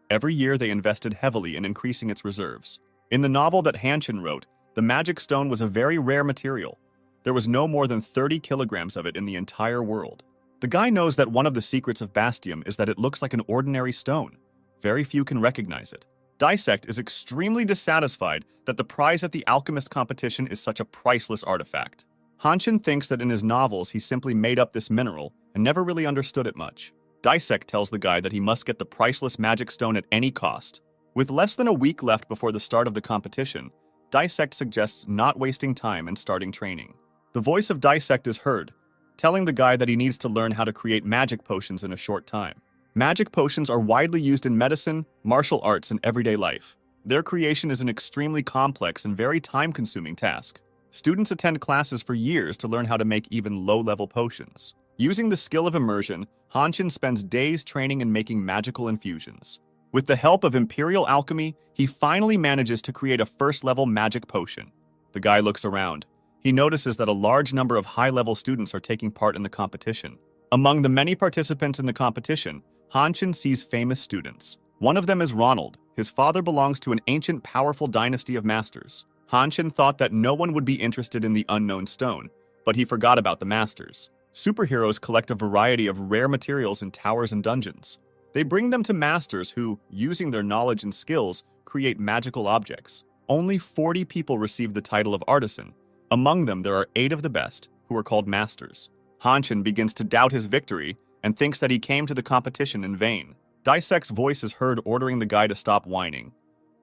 Every year they invested heavily in increasing its reserves. In the novel that Hanshin wrote, the magic stone was a very rare material. There was no more than 30 kilograms of it in the entire world. The guy knows that one of the secrets of bastium is that it looks like an ordinary stone. Very few can recognize it. Dissect is extremely dissatisfied that the prize at the alchemist competition is such a priceless artifact. Hanshin thinks that in his novels he simply made up this mineral and never really understood it much. Dissect tells the guy that he must get the priceless magic stone at any cost. With less than a week left before the start of the competition, Dissect suggests not wasting time and starting training. The voice of Dissect is heard, telling the guy that he needs to learn how to create magic potions in a short time. Magic potions are widely used in medicine, martial arts, and everyday life. Their creation is an extremely complex and very time-consuming task. Students attend classes for years to learn how to make even low-level potions. Using the skill of immersion, Hanshin spends days training and making magical infusions. With the help of Imperial Alchemy, he finally manages to create a first-level magic potion. The guy looks around. He notices that a large number of high-level students are taking part in the competition. Among the many participants in the competition, Hanshin sees famous students. One of them is Ronald. His father belongs to an ancient, powerful dynasty of masters. Hanshin thought that no one would be interested in the unknown stone, but he forgot about the masters. Superheroes collect a variety of rare materials in towers and dungeons. They bring them to masters who, using their knowledge and skills, create magical objects. Only 40 people receive the title of artisan. Among them, there are 8 of the best, who are called masters. Hanshin begins to doubt his victory and thinks that he came to the competition in vain. Dissect's voice is heard ordering the guy to stop whining.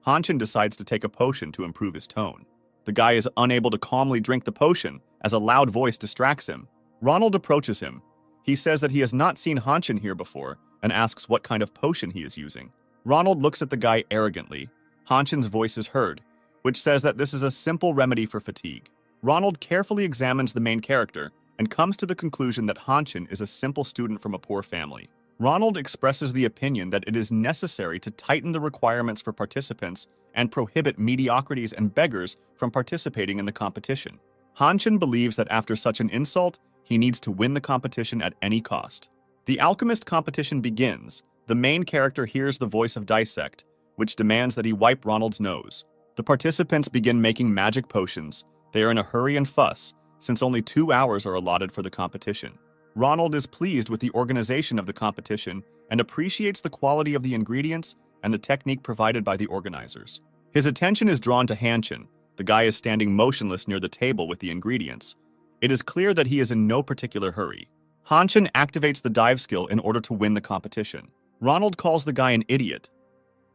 Hanshin decides to take a potion to improve his tone. The guy is unable to calmly drink the potion as a loud voice distracts him. Ronald approaches him. He says that he has not seen Hanshin here before and asks what kind of potion he is using. Ronald looks at the guy arrogantly. Hanshin's voice is heard, which says that this is a simple remedy for fatigue. Ronald carefully examines the main character and comes to the conclusion that Hanshin is a simple student from a poor family. Ronald expresses the opinion that it is necessary to tighten the requirements for participants and prohibit mediocrities and beggars from participating in the competition. Hanshin believes that after such an insult, he needs to win the competition at any cost. The alchemist competition begins. The main character hears the voice of Dissect, which demands that he wipe Ronald's nose. The participants begin making magic potions. They are in a hurry and fuss, since only 2 hours are allotted for the competition. Ronald is pleased with the organization of the competition and appreciates the quality of the ingredients and the technique provided by the organizers. His attention is drawn to Hanshin. The guy is standing motionless near the table with the ingredients. It is clear that he is in no particular hurry. Hanshin activates the dive skill in order to win the competition. Ronald calls the guy an idiot.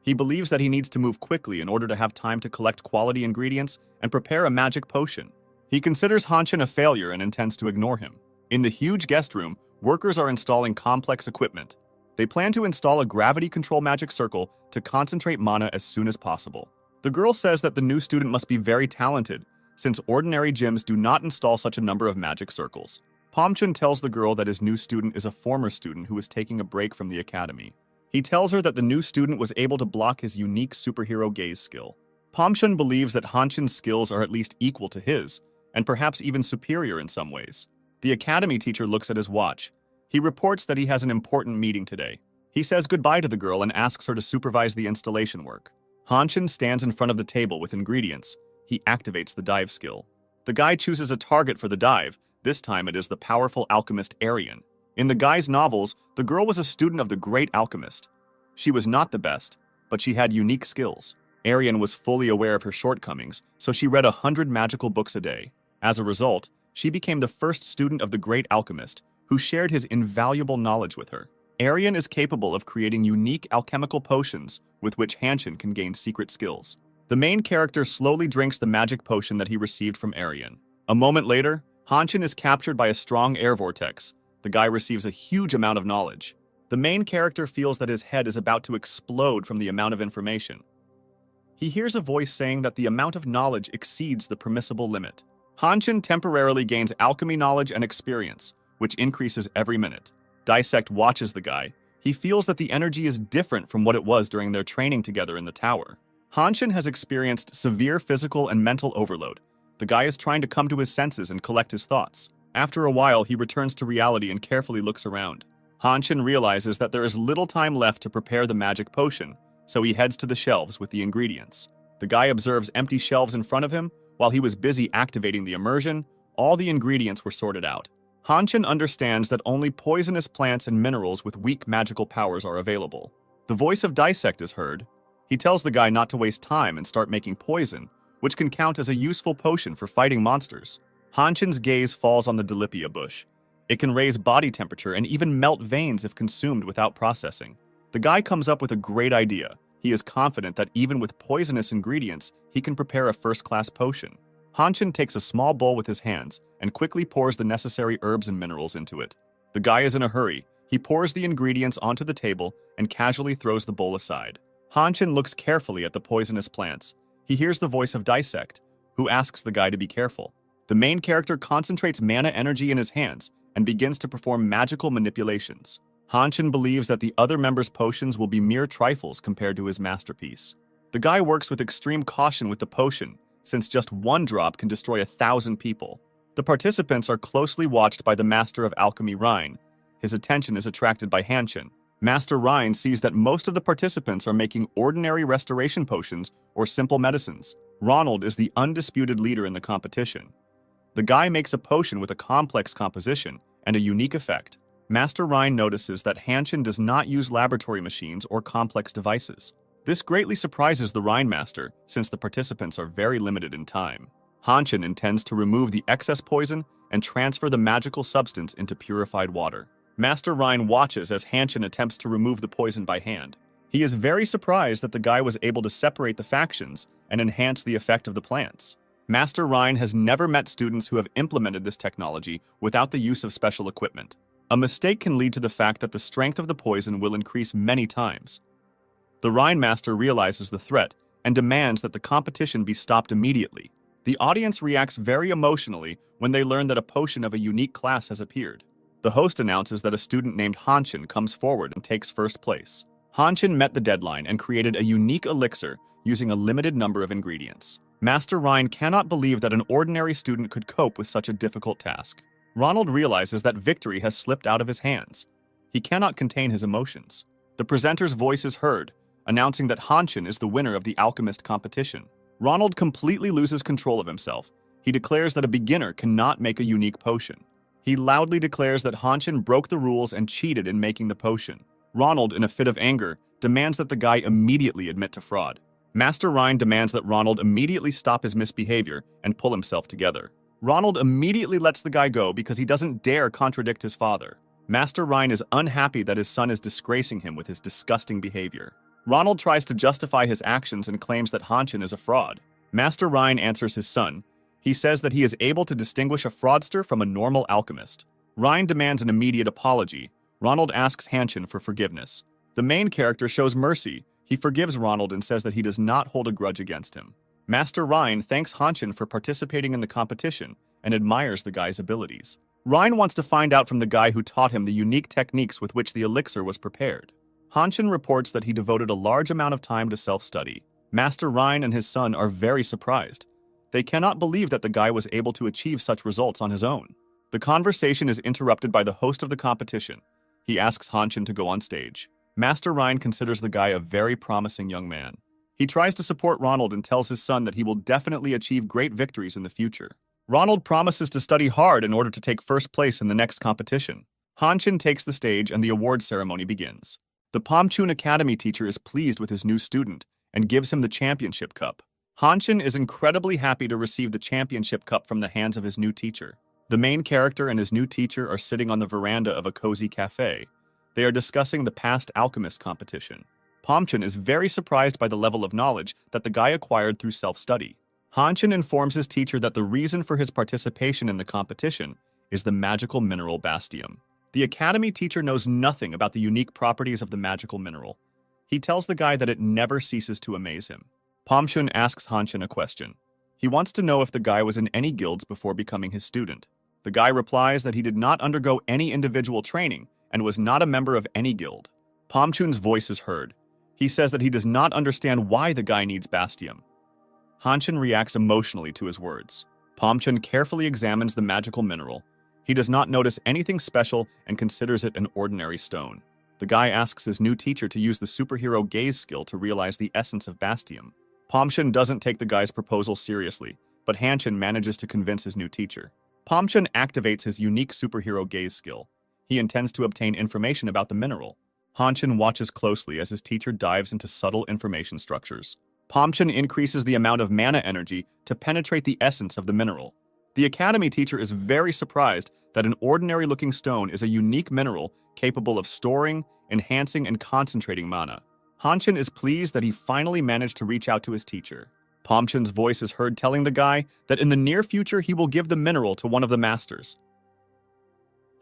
He believes that he needs to move quickly in order to have time to collect quality ingredients and prepare a magic potion. He considers Hanshin a failure and intends to ignore him. In the huge guest room, workers are installing complex equipment. They plan to install a gravity control magic circle to concentrate mana as soon as possible. The girl says that the new student must be very talented, since ordinary gyms do not install such a number of magic circles. Pomchun tells the girl that his new student is a former student who is taking a break from the academy. He tells her that the new student was able to block his unique superhero gaze skill. Pomchun believes that Hanshin's skills are at least equal to his, and perhaps even superior in some ways. The academy teacher looks at his watch. He reports that he has an important meeting today. He says goodbye to the girl and asks her to supervise the installation work. Hanshin stands in front of the table with ingredients. He activates the dive skill. The guy chooses a target for the dive. This time it is the powerful alchemist Arian. In the guy's novels, the girl was a student of the great alchemist. She was not the best, but she had unique skills. Arian was fully aware of her shortcomings, so she read 100 magical books a day. As a result, she became the first student of the great alchemist, who shared his invaluable knowledge with her. Arian is capable of creating unique alchemical potions with which Hanshin can gain secret skills. The main character slowly drinks the magic potion that he received from Arian. A moment later, Hanshin is captured by a strong air vortex. The guy receives a huge amount of knowledge. The main character feels that his head is about to explode from the amount of information. He hears a voice saying that the amount of knowledge exceeds the permissible limit. Hanshin temporarily gains alchemy knowledge and experience, which increases every minute. Dissect watches the guy. He feels that the energy is different from what it was during their training together in the tower. Hanshin has experienced severe physical and mental overload. The guy is trying to come to his senses and collect his thoughts. After a while, he returns to reality and carefully looks around. Hanshin realizes that there is little time left to prepare the magic potion, so he heads to the shelves with the ingredients. The guy observes empty shelves in front of him. While he was busy activating the immersion, all the ingredients were sorted out. Hanshin understands that only poisonous plants and minerals with weak magical powers are available. The voice of Dissect is heard. He tells the guy not to waste time and start making poison, which can count as a useful potion for fighting monsters. Hanshin's gaze falls on the Dilipia bush. It can raise body temperature and even melt veins if consumed without processing. The guy comes up with a great idea. He is confident that even with poisonous ingredients, he can prepare a first-class potion. Hanshin takes a small bowl with his hands and quickly pours the necessary herbs and minerals into it. The guy is in a hurry. He pours the ingredients onto the table and casually throws the bowl aside. Hanshin looks carefully at the poisonous plants. He hears the voice of Dissect, who asks the guy to be careful. The main character concentrates mana energy in his hands and begins to perform magical manipulations. Hanshin believes that the other members' potions will be mere trifles compared to his masterpiece. The guy works with extreme caution with the potion, since just one drop can destroy 1,000 people. The participants are closely watched by the Master of Alchemy Rhine. His attention is attracted by Hanshin. Master Rhine sees that most of the participants are making ordinary restoration potions or simple medicines. Ronald is the undisputed leader in the competition. The guy makes a potion with a complex composition and a unique effect. Master Rhine notices that Hanshin does not use laboratory machines or complex devices. This greatly surprises the Rhine Master, since the participants are very limited in time. Hanshin intends to remove the excess poison and transfer the magical substance into purified water. Master Rhine watches as Hanshin attempts to remove the poison by hand. He is very surprised that the guy was able to separate the factions and enhance the effect of the plants. Master Rhine has never met students who have implemented this technology without the use of special equipment. A mistake can lead to the fact that the strength of the poison will increase many times. The Rhine Master realizes the threat and demands that the competition be stopped immediately. The audience reacts very emotionally when they learn that a potion of a unique class has appeared. The host announces that a student named Hanshin comes forward and takes first place. Hanshin met the deadline and created a unique elixir using a limited number of ingredients. Master Rhine cannot believe that an ordinary student could cope with such a difficult task. Ronald realizes that victory has slipped out of his hands. He cannot contain his emotions. The presenter's voice is heard, announcing that Hanshin is the winner of the alchemist competition. Ronald completely loses control of himself. He declares that a beginner cannot make a unique potion. He loudly declares that Hanshin broke the rules and cheated in making the potion. Ronald, in a fit of anger, demands that the guy immediately admit to fraud. Master Rhine demands that Ronald immediately stop his misbehavior and pull himself together. Ronald immediately lets the guy go because he doesn't dare contradict his father. Master Rhine is unhappy that his son is disgracing him with his disgusting behavior. Ronald tries to justify his actions and claims that Hanshin is a fraud. Master Rhine answers his son. He says that he is able to distinguish a fraudster from a normal alchemist. Rhine demands an immediate apology. Ronald asks Hanshin for forgiveness. The main character shows mercy. He forgives Ronald and says that he does not hold a grudge against him. Master Rhine thanks Hanshin for participating in the competition and admires the guy's abilities. Rhine wants to find out from the guy who taught him the unique techniques with which the elixir was prepared. Hanshin reports that he devoted a large amount of time to self-study. Master Rhine and his son are very surprised. They cannot believe that the guy was able to achieve such results on his own. The conversation is interrupted by the host of the competition. He asks Hanshin to go on stage. Master Rhine considers the guy a very promising young man. He tries to support Ronald and tells his son that he will definitely achieve great victories in the future. Ronald promises to study hard in order to take first place in the next competition. Hanshin takes the stage and the award ceremony begins. The Pomchun Academy teacher is pleased with his new student and gives him the championship cup. Hanshin is incredibly happy to receive the championship cup from the hands of his new teacher. The main character and his new teacher are sitting on the veranda of a cozy cafe. They are discussing the past alchemist competition. Pomchin is very surprised by the level of knowledge that the guy acquired through self-study. Hanshin informs his teacher that the reason for his participation in the competition is the magical mineral Bastium. The academy teacher knows nothing about the unique properties of the magical mineral. He tells the guy that it never ceases to amaze him. Pomchun asks Hanshin a question. He wants to know if the guy was in any guilds before becoming his student. The guy replies that he did not undergo any individual training and was not a member of any guild. Pomchun's voice is heard. He says that he does not understand why the guy needs Bastium. Hanshin reacts emotionally to his words. Pomchun carefully examines the magical mineral. He does not notice anything special and considers it an ordinary stone. The guy asks his new teacher to use the superhero gaze skill to realize the essence of Bastium. Pomchun doesn't take the guy's proposal seriously, but Hanshin manages to convince his new teacher. Pomchun activates his unique superhero gaze skill. He intends to obtain information about the mineral. Hanshin watches closely as his teacher dives into subtle information structures. Pomchun increases the amount of mana energy to penetrate the essence of the mineral. The academy teacher is very surprised that an ordinary-looking stone is a unique mineral capable of storing, enhancing, and concentrating mana. Hanshin is pleased that he finally managed to reach out to his teacher. Pomchun's voice is heard telling the guy that in the near future he will give the mineral to one of the masters.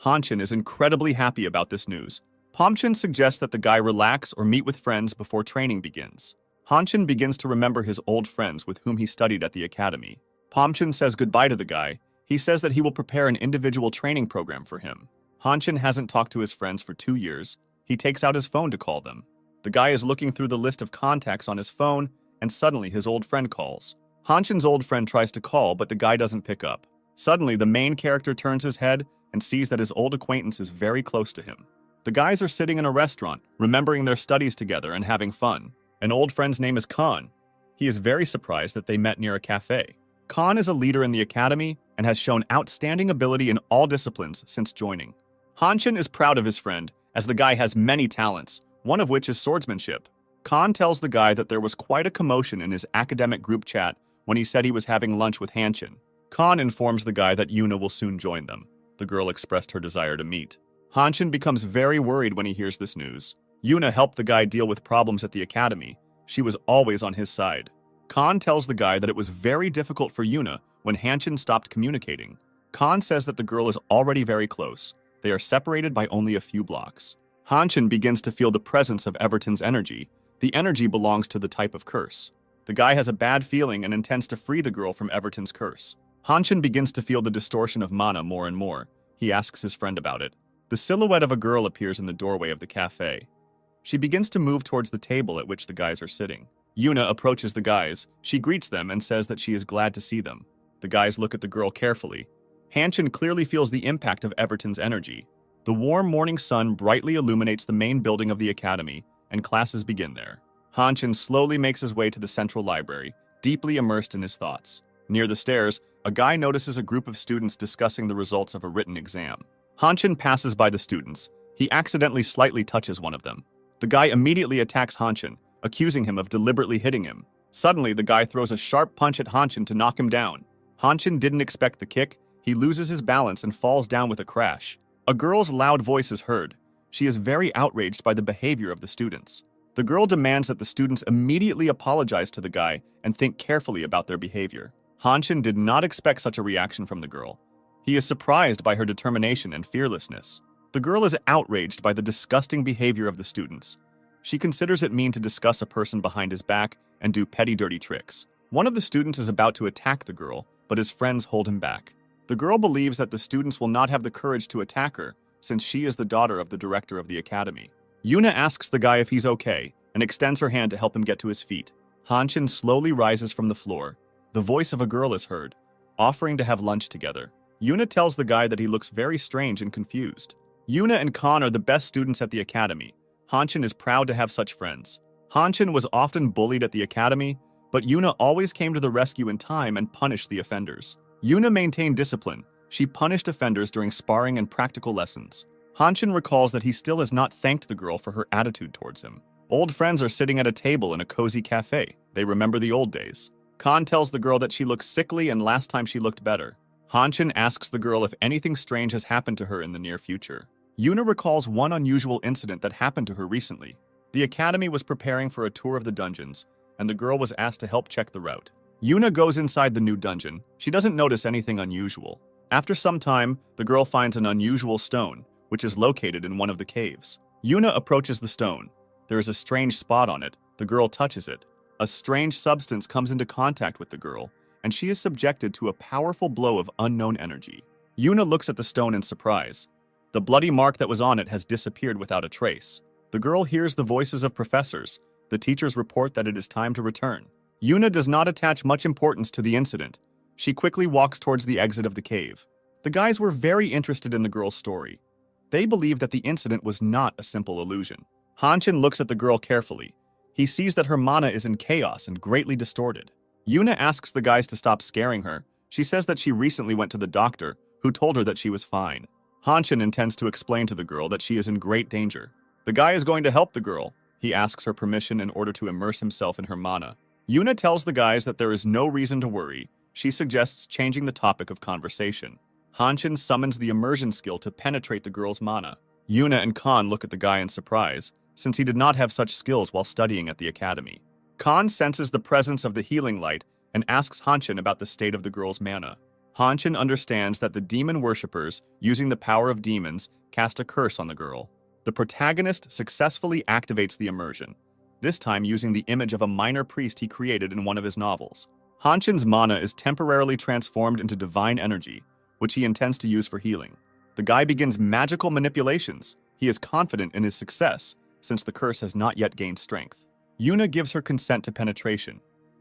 Hanshin is incredibly happy about this news. Pomchun suggests that the guy relax or meet with friends before training begins. Hanshin begins to remember his old friends with whom he studied at the academy. Pomchun says goodbye to the guy. He says that he will prepare an individual training program for him. Hanshin hasn't talked to his friends for 2 years. He takes out his phone to call them. The guy is looking through the list of contacts on his phone, and suddenly his old friend calls. Hanshin's old friend tries to call, but the guy doesn't pick up. Suddenly, the main character turns his head and sees that his old acquaintance is very close to him. The guys are sitting in a restaurant, remembering their studies together and having fun. An old friend's name is Khan. He is very surprised that they met near a cafe. Khan is a leader in the academy and has shown outstanding ability in all disciplines since joining. Hanshin is proud of his friend, as the guy has many talents, one of which is swordsmanship. Khan tells the guy that there was quite a commotion in his academic group chat when he said he was having lunch with Hanshin. Khan informs the guy that Yuna will soon join them. The girl expressed her desire to meet. Hanshin becomes very worried when he hears this news. Yuna helped the guy deal with problems at the academy. She was always on his side. Khan tells the guy that it was very difficult for Yuna when Hanshin stopped communicating. Khan says that the girl is already very close. They are separated by only a few blocks. Hanshin begins to feel the presence of Everton's energy. The energy belongs to the type of curse. The guy has a bad feeling and intends to free the girl from Everton's curse. Hanshin begins to feel the distortion of mana more and more. He asks his friend about it. The silhouette of a girl appears in the doorway of the cafe. She begins to move towards the table at which the guys are sitting. Yuna approaches the guys. She greets them and says that she is glad to see them. The guys look at the girl carefully. Hanshin clearly feels the impact of Everton's energy. The warm morning sun brightly illuminates the main building of the academy, and classes begin there. Hanshin slowly makes his way to the central library, deeply immersed in his thoughts. Near the stairs, a guy notices a group of students discussing the results of a written exam. Hanshin passes by the students. He accidentally slightly touches one of them. The guy immediately attacks Hanshin, accusing him of deliberately hitting him. Suddenly, the guy throws a sharp punch at Hanshin to knock him down. Hanshin didn't expect the kick. He loses his balance and falls down with a crash. A girl's loud voice is heard. She is very outraged by the behavior of the students. The girl demands that the students immediately apologize to the guy and think carefully about their behavior. Hanshin did not expect such a reaction from the girl. He is surprised by her determination and fearlessness. The girl is outraged by the disgusting behavior of the students. She considers it mean to discuss a person behind his back and do petty dirty tricks. One of the students is about to attack the girl, but his friends hold him back. The girl believes that the students will not have the courage to attack her, since she is the daughter of the director of the academy. Yuna asks the guy if he's okay, and extends her hand to help him get to his feet. Hanshin slowly rises from the floor. The voice of a girl is heard, offering to have lunch together. Yuna tells the guy that he looks very strange and confused. Yuna and Khan are the best students at the academy. Hanshin is proud to have such friends. Hanshin was often bullied at the academy, but Yuna always came to the rescue in time and punished the offenders. Yuna maintained discipline. She punished offenders during sparring and practical lessons. Hanshin recalls that he still has not thanked the girl for her attitude towards him. Old friends are sitting at a table in a cozy cafe. They remember the old days. Kan tells the girl that she looks sickly and last time she looked better. Hanshin asks the girl if anything strange has happened to her in the near future. Yuna recalls one unusual incident that happened to her recently. The academy was preparing for a tour of the dungeons, and the girl was asked to help check the route. Yuna goes inside the new dungeon. She doesn't notice anything unusual. After some time, the girl finds an unusual stone, which is located in one of the caves. Yuna approaches the stone. There is a strange spot on it. The girl touches it. A strange substance comes into contact with the girl, and she is subjected to a powerful blow of unknown energy. Yuna looks at the stone in surprise. The bloody mark that was on it has disappeared without a trace. The girl hears the voices of professors. The teachers report that it is time to return. Yuna does not attach much importance to the incident. She quickly walks towards the exit of the cave. The guys were very interested in the girl's story. They believe that the incident was not a simple illusion. Hanshin looks at the girl carefully. He sees that her mana is in chaos and greatly distorted. Yuna asks the guys to stop scaring her. She says that she recently went to the doctor, who told her that she was fine. Hanshin intends to explain to the girl that she is in great danger. The guy is going to help the girl. He asks her permission in order to immerse himself in her mana. Yuna tells the guys that there is no reason to worry. She suggests changing the topic of conversation. Hanshin summons the immersion skill to penetrate the girl's mana. Yuna and Kan look at the guy in surprise, since he did not have such skills while studying at the academy. Kan senses the presence of the healing light and asks Hanshin about the state of the girl's mana. Hanshin understands that the demon worshippers, using the power of demons, cast a curse on the girl. The protagonist successfully activates the immersion, this time using the image of a minor priest he created in one of his novels. Hanshin's mana is temporarily transformed into divine energy, which he intends to use for healing. The guy begins magical manipulations. He is confident in his success, since the curse has not yet gained strength. Yuna gives her consent to penetration.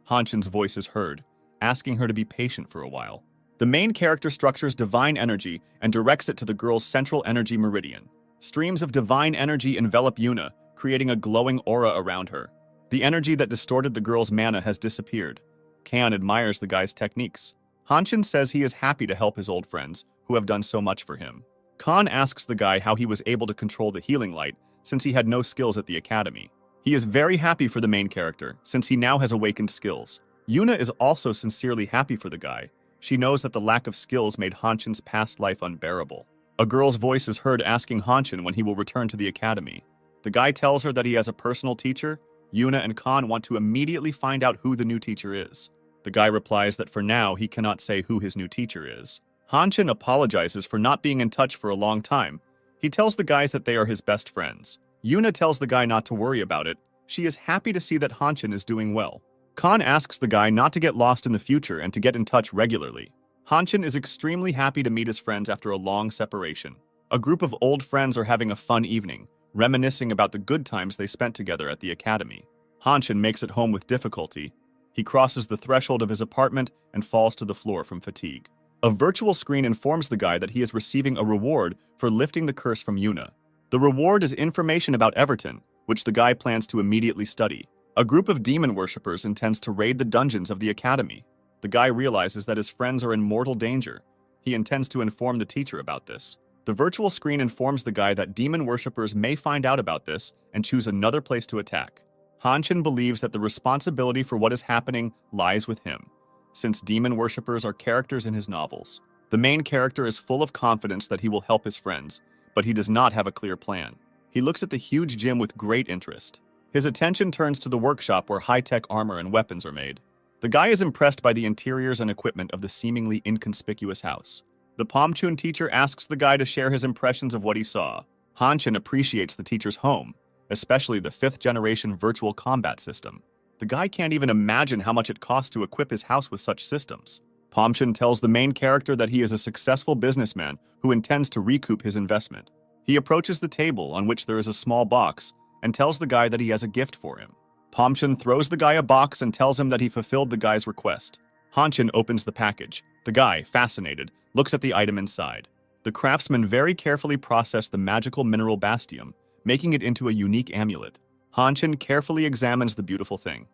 Hanshin's voice is heard, asking her to be patient for a while. The main character structures divine energy and directs it to the girl's central energy meridian. Streams of divine energy envelop Yuna, creating a glowing aura around her. The energy that distorted the girl's mana has disappeared. Kan admires the guy's techniques. Hanshin says he is happy to help his old friends, who have done so much for him. Kan asks the guy how he was able to control the healing light, since he had no skills at the academy. He is very happy for the main character, since he now has awakened skills. Yuna is also sincerely happy for the guy. She knows that the lack of skills made Hanshin's past life unbearable. A girl's voice is heard asking Hanshin when he will return to the academy. The guy tells her that he has a personal teacher. Yuna and Kan want to immediately find out who the new teacher is. The guy replies that for now he cannot say who his new teacher is. Hanshin apologizes for not being in touch for a long time. He tells the guys that they are his best friends. Yuna tells the guy not to worry about it. She is happy to see that Hanshin is doing well. Kan asks the guy not to get lost in the future and to get in touch regularly. Hanshin is extremely happy to meet his friends after a long separation. A group of old friends are having a fun evening, reminiscing about the good times they spent together at the academy. Hanshin makes it home with difficulty. He crosses the threshold of his apartment and falls to the floor from fatigue. A virtual screen informs the guy that he is receiving a reward for lifting the curse from Yuna. The reward is information about Everton, which the guy plans to immediately study. A group of demon worshippers intends to raid the dungeons of the academy. The guy realizes that his friends are in mortal danger. He intends to inform the teacher about this. The virtual screen informs the guy that demon worshippers may find out about this and choose another place to attack. Hanshin believes that the responsibility for what is happening lies with him, since demon worshippers are characters in his novels. The main character is full of confidence that he will help his friends, but he does not have a clear plan. He looks at the huge gym with great interest. His attention turns to the workshop where high-tech armor and weapons are made. The guy is impressed by the interiors and equipment of the seemingly inconspicuous house. The Pomchun teacher asks the guy to share his impressions of what he saw. Hanshin appreciates the teacher's home, especially the 5th-generation virtual combat system. The guy can't even imagine how much it costs to equip his house with such systems. Pomchun tells the main character that he is a successful businessman who intends to recoup his investment. He approaches the table on which there is a small box and tells the guy that he has a gift for him. Pomchun throws the guy a box and tells him that he fulfilled the guy's request. Hanshin opens the package. The guy, fascinated, looks at the item inside. The craftsman very carefully processed the magical mineral bastium, making it into a unique amulet. Hanshin carefully examines the beautiful thing.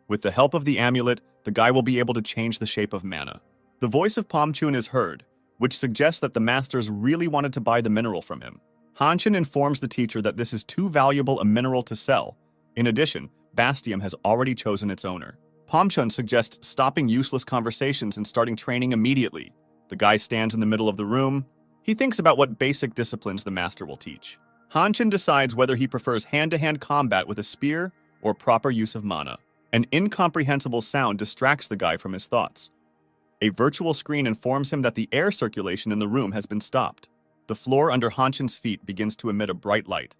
With the help of the amulet, the guy will be able to change the shape of mana. The voice of Pomchun is heard, which suggests that the masters really wanted to buy the mineral from him. Hanshin informs the teacher that this is too valuable a mineral to sell, In addition, Bastium has already chosen its owner. Pomchun suggests stopping useless conversations and starting training immediately. The guy stands in the middle of the room. He thinks about what basic disciplines the master will teach. Hanchen decides whether he prefers hand-to-hand combat with a spear or proper use of mana. An incomprehensible sound distracts the guy from his thoughts. A virtual screen informs him that the air circulation in the room has been stopped. The floor under Hanchen's feet begins to emit a bright light.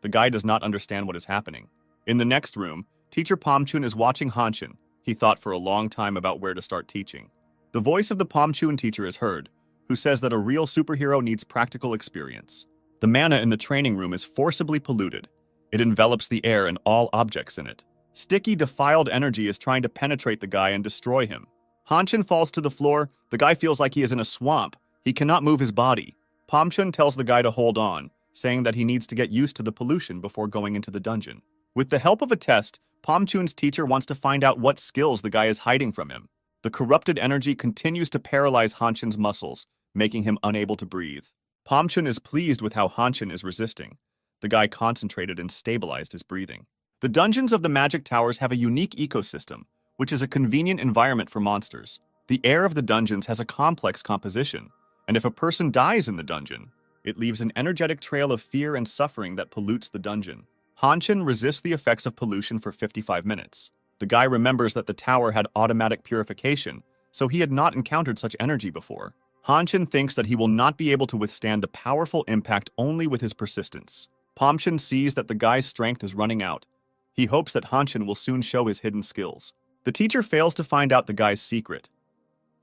The guy does not understand what is happening. In the next room, teacher Pomchun is watching Hanchen. He thought for a long time about where to start teaching. The voice of the Pomchun teacher is heard, who says that a real superhero needs practical experience. The mana in the training room is forcibly polluted. It envelops the air and all objects in it. Sticky, defiled energy is trying to penetrate the guy and destroy him. Hanchen falls to the floor. The guy feels like he is in a swamp. He cannot move his body. Pomchun tells the guy to hold on, saying that he needs to get used to the pollution before going into the dungeon. With the help of a test, Pomchun's teacher wants to find out what skills the guy is hiding from him. The corrupted energy continues to paralyze Hanchen's muscles, making him unable to breathe. Pomchun is pleased with how Hanchen is resisting. The guy concentrated and stabilized his breathing. The dungeons of the magic towers have a unique ecosystem, which is a convenient environment for monsters. The air of the dungeons has a complex composition, and if a person dies in the dungeon, it leaves an energetic trail of fear and suffering that pollutes the dungeon. Hanchen resists the effects of pollution for 55 minutes. The guy remembers that the tower had automatic purification, so he had not encountered such energy before. Hanchen thinks that he will not be able to withstand the powerful impact only with his persistence. Pomchun sees that the guy's strength is running out. He hopes that Hanchen will soon show his hidden skills. The teacher fails to find out the guy's secret.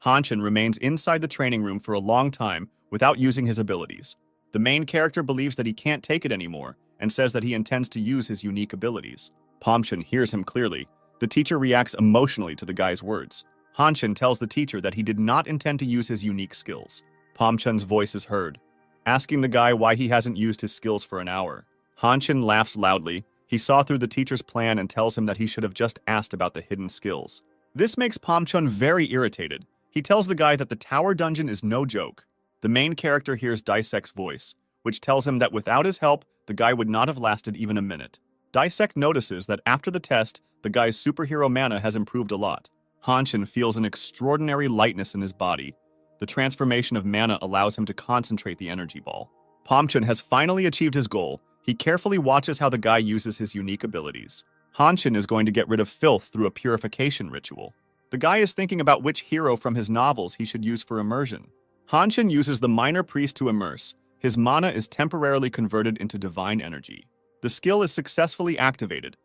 Hanchen remains inside the training room for a long time without using his abilities. The main character believes that he can't take it anymore and says that he intends to use his unique abilities. Pomchun hears him clearly. The teacher reacts emotionally to the guy's words. Hanchen tells the teacher that he did not intend to use his unique skills. Pomchun's voice is heard, asking the guy why he hasn't used his skills for an hour. Hanchen laughs loudly. He saw through the teacher's plan and tells him that he should have just asked about the hidden skills. This makes Pomchun very irritated. He tells the guy that the tower dungeon is no joke. The main character hears Daisek's voice, which tells him that without his help, the guy would not have lasted even a minute. Daisek notices that after the test, the guy's superhero mana has improved a lot. Hanchen feels an extraordinary lightness in his body. The transformation of mana allows him to concentrate the energy ball. Pomchun has finally achieved his goal. He carefully watches how the guy uses his unique abilities. Hanchen is going to get rid of filth through a purification ritual. The guy is thinking about which hero from his novels he should use for immersion. Hanchen uses the minor priest to immerse. His mana is temporarily converted into divine energy. The skill is successfully activated.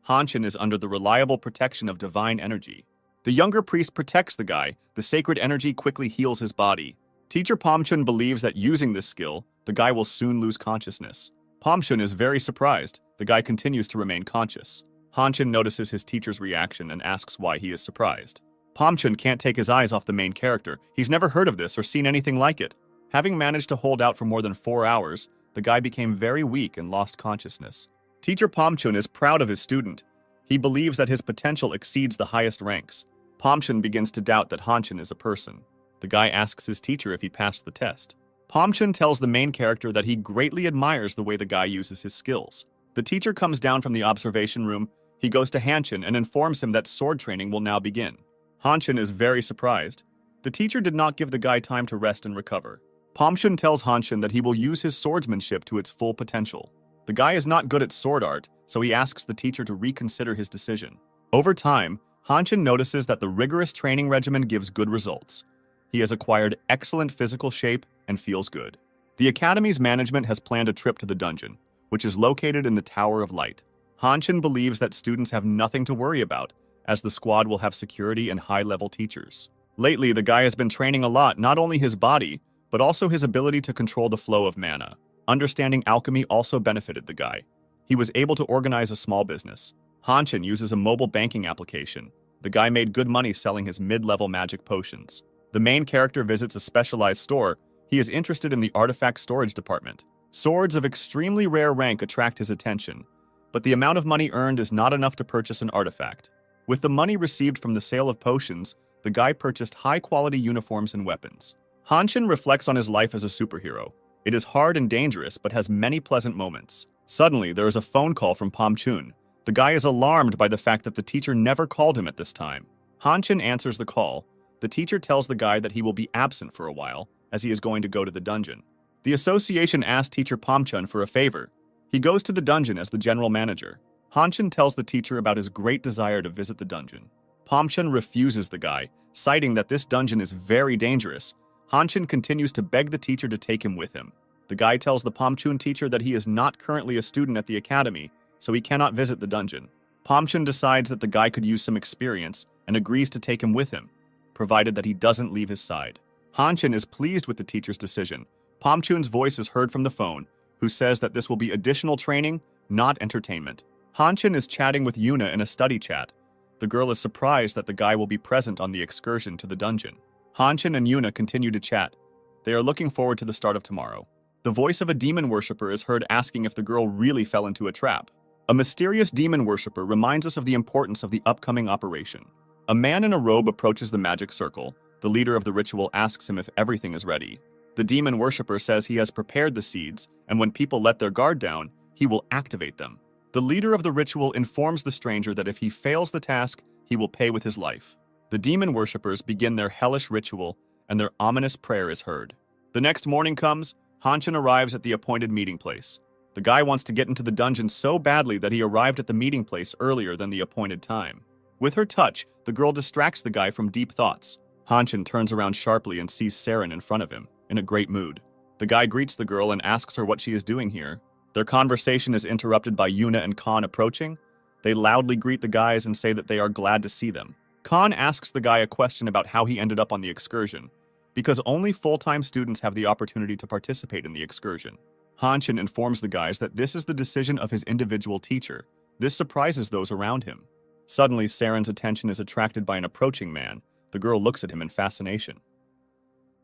Hanchen is under the reliable protection of divine energy. The younger priest protects the guy. The sacred energy quickly heals his body. Teacher Pomchun believes that using this skill, the guy will soon lose consciousness. Pomchun is very surprised. The guy continues to remain conscious. Hanchen notices his teacher's reaction and asks why he is surprised. Pomchun can't take his eyes off the main character. He's never heard of this or seen anything like it. Having managed to hold out for more than 4 hours, the guy became very weak and lost consciousness. Teacher Pomchun is proud of his student. He believes that his potential exceeds the highest ranks. Pomchun begins to doubt that Hanchen is a person. The guy asks his teacher if he passed the test. Pomchun tells the main character that he greatly admires the way the guy uses his skills. The teacher comes down from the observation room. He goes to Hanchen and informs him that sword training will now begin. Hanchen is very surprised. The teacher did not give the guy time to rest and recover. Pomchun tells Hanchen that he will use his swordsmanship to its full potential. The guy is not good at sword art, so he asks the teacher to reconsider his decision. Over time, Hanchen notices that the rigorous training regimen gives good results. He has acquired excellent physical shape and feels good. The academy's management has planned a trip to the dungeon, which is located in the Tower of Light. Hanchen believes that students have nothing to worry about, as the squad will have security and high-level teachers. Lately, the guy has been training a lot, not only his body, but also his ability to control the flow of mana. Understanding alchemy also benefited the guy. He was able to organize a small business. Hanchen uses a mobile banking application. The guy made good money selling his mid-level magic potions. The main character visits a specialized store. He is interested in the artifact storage department. Swords of extremely rare rank attract his attention, but the amount of money earned is not enough to purchase an artifact. With the money received from the sale of potions, the guy purchased high-quality uniforms and weapons. Hanchen reflects on his life as a superhero. It is hard and dangerous, but has many pleasant moments. Suddenly, there is a phone call from Pomchun. The guy is alarmed by the fact that the teacher never called him at this time. Hanshin answers the call. The teacher tells the guy that he will be absent for a while, as he is going to go to the dungeon. The association asks teacher Pomchun for a favor. He goes to the dungeon as the general manager. Hanshin tells the teacher about his great desire to visit the dungeon. Pomchun refuses the guy, citing that this dungeon is very dangerous. Hanshin continues to beg the teacher to take him with him. The guy tells the Pomchun teacher that he is not currently a student at the academy, so he cannot visit the dungeon. Pomchun decides that the guy could use some experience and agrees to take him with him, provided that he doesn't leave his side. Hanshin is pleased with the teacher's decision. Pomchun's voice is heard from the phone, who says that this will be additional training, not entertainment. Hanshin is chatting with Yuna in a study chat. The girl is surprised that the guy will be present on the excursion to the dungeon. Hanshin and Yuna continue to chat. They are looking forward to the start of tomorrow. The voice of a demon worshipper is heard asking if the girl really fell into a trap. A mysterious demon worshipper reminds us of the importance of the upcoming operation. A man in a robe approaches the magic circle. The leader of the ritual asks him if everything is ready. The demon worshipper says he has prepared the seeds, and when people let their guard down, he will activate them. The leader of the ritual informs the stranger that if he fails the task, he will pay with his life. The demon worshippers begin their hellish ritual, and their ominous prayer is heard. The next morning comes. Hanshin arrives at the appointed meeting place. The guy wants to get into the dungeon so badly that he arrived at the meeting place earlier than the appointed time. With her touch, the girl distracts the guy from deep thoughts. Hanshin turns around sharply and sees Saren in front of him, in a great mood. The guy greets the girl and asks her what she is doing here. Their conversation is interrupted by Yuna and Khan approaching. They loudly greet the guys and say that they are glad to see them. Khan asks the guy a question about how he ended up on the excursion, because only full-time students have the opportunity to participate in the excursion. Hanshin informs the guys that this is the decision of his individual teacher. This surprises those around him. Suddenly, Saren's attention is attracted by an approaching man. The girl looks at him in fascination.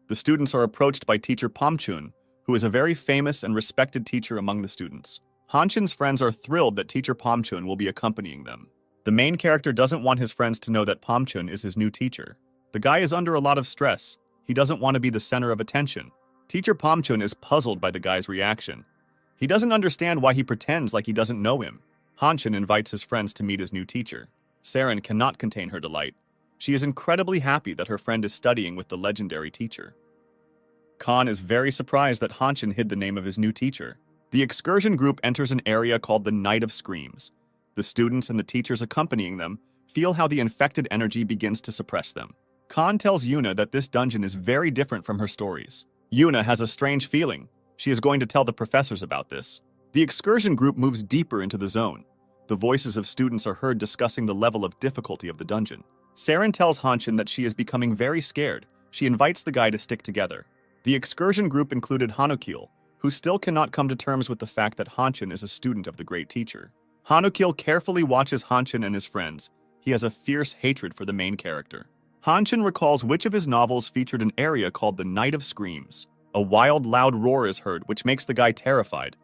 The students are approached by teacher Pomchun, who is a very famous and respected teacher among the students. Hanshin's friends are thrilled that teacher Pomchun will be accompanying them. The main character doesn't want his friends to know that Pomchun is his new teacher. The guy is under a lot of stress. He doesn't want to be the center of attention. Teacher Pomchun is puzzled by the guy's reaction. He doesn't understand why he pretends like he doesn't know him. Hanshin invites his friends to meet his new teacher. Saren cannot contain her delight. She is incredibly happy that her friend is studying with the legendary teacher. Khan is very surprised that Hanshin hid the name of his new teacher. The excursion group enters an area called the Night of Screams. The students and the teachers accompanying them feel how the infected energy begins to suppress them. Khan tells Yuna that this dungeon is very different from her stories. Yuna has a strange feeling. She is going to tell the professors about this. The excursion group moves deeper into the zone. The voices of students are heard discussing the level of difficulty of the dungeon. Saren tells Hanshin that she is becoming very scared. She invites the guy to stick together. The excursion group included Hanukil, who still cannot come to terms with the fact that Hanshin is a student of the great teacher. Hanukil carefully watches Hanshin and his friends. He has a fierce hatred for the main character. Hanshin recalls which of his novels featured an area called the Night of Screams. A wild, loud roar is heard, which makes the guy terrified.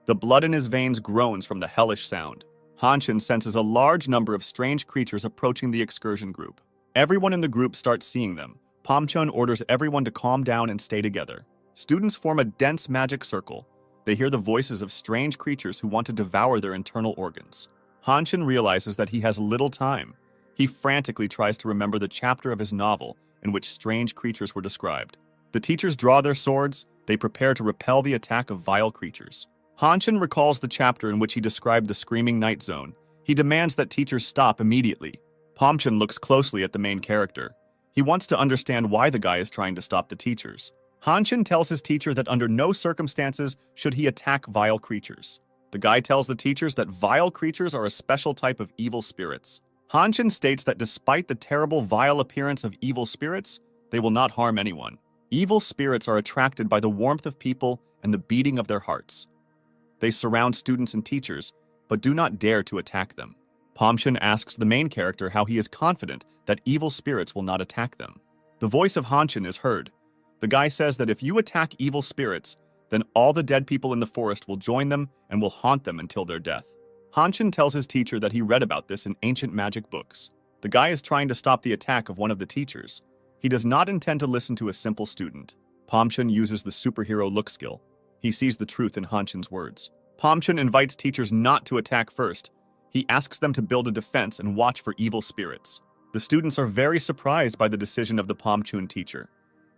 The blood in his veins groans from the hellish sound. Hanshin senses a large number of strange creatures approaching the excursion group. Everyone in the group starts seeing them. Pomchun orders everyone to calm down and stay together. Students form a dense magic circle. They hear the voices of strange creatures who want to devour their internal organs. Hanshin realizes that he has little time. He frantically tries to remember the chapter of his novel in which strange creatures were described. The teachers draw their swords. They prepare to repel the attack of vile creatures. Hanshin recalls the chapter in which he described the Screaming Night Zone. He demands that teachers stop immediately. Pomchun looks closely at the main character. He wants to understand why the guy is trying to stop the teachers. Hanshin tells his teacher that under no circumstances should he attack vile creatures. The guy tells the teachers that vile creatures are a special type of evil spirits. Hanshin states that despite the terrible vile appearance of evil spirits, they will not harm anyone. Evil spirits are attracted by the warmth of people and the beating of their hearts. They surround students and teachers, but do not dare to attack them. Pomchun asks the main character how he is confident that evil spirits will not attack them. The voice of Hanshin is heard. The guy says that if you attack evil spirits, then all the dead people in the forest will join them and will haunt them until their death. Hanshin tells his teacher that he read about this in ancient magic books. The guy is trying to stop the attack of one of the teachers. He does not intend to listen to a simple student. Pomchun uses the superhero look skill. He sees the truth in Hanshin's words. Pomchun invites teachers not to attack first. He asks them to build a defense and watch for evil spirits. The students are very surprised by the decision of the Pomchun teacher.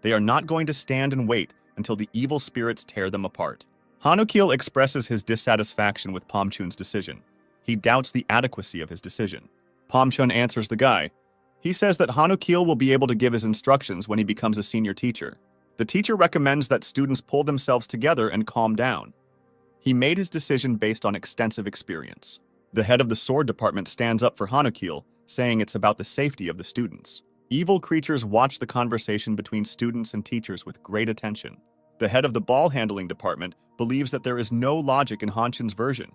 They are not going to stand and wait until the evil spirits tear them apart. Hanukil expresses his dissatisfaction with Pomchun's decision. He doubts the adequacy of his decision. Pomchun answers the guy. He says that Hanukil will be able to give his instructions when he becomes a senior teacher. The teacher recommends that students pull themselves together and calm down. He made his decision based on extensive experience. The head of the sword department stands up for Hanukil, saying it's about the safety of the students. Evil creatures watch the conversation between students and teachers with great attention. The head of the ball handling department believes that there is no logic in Hanchun's version.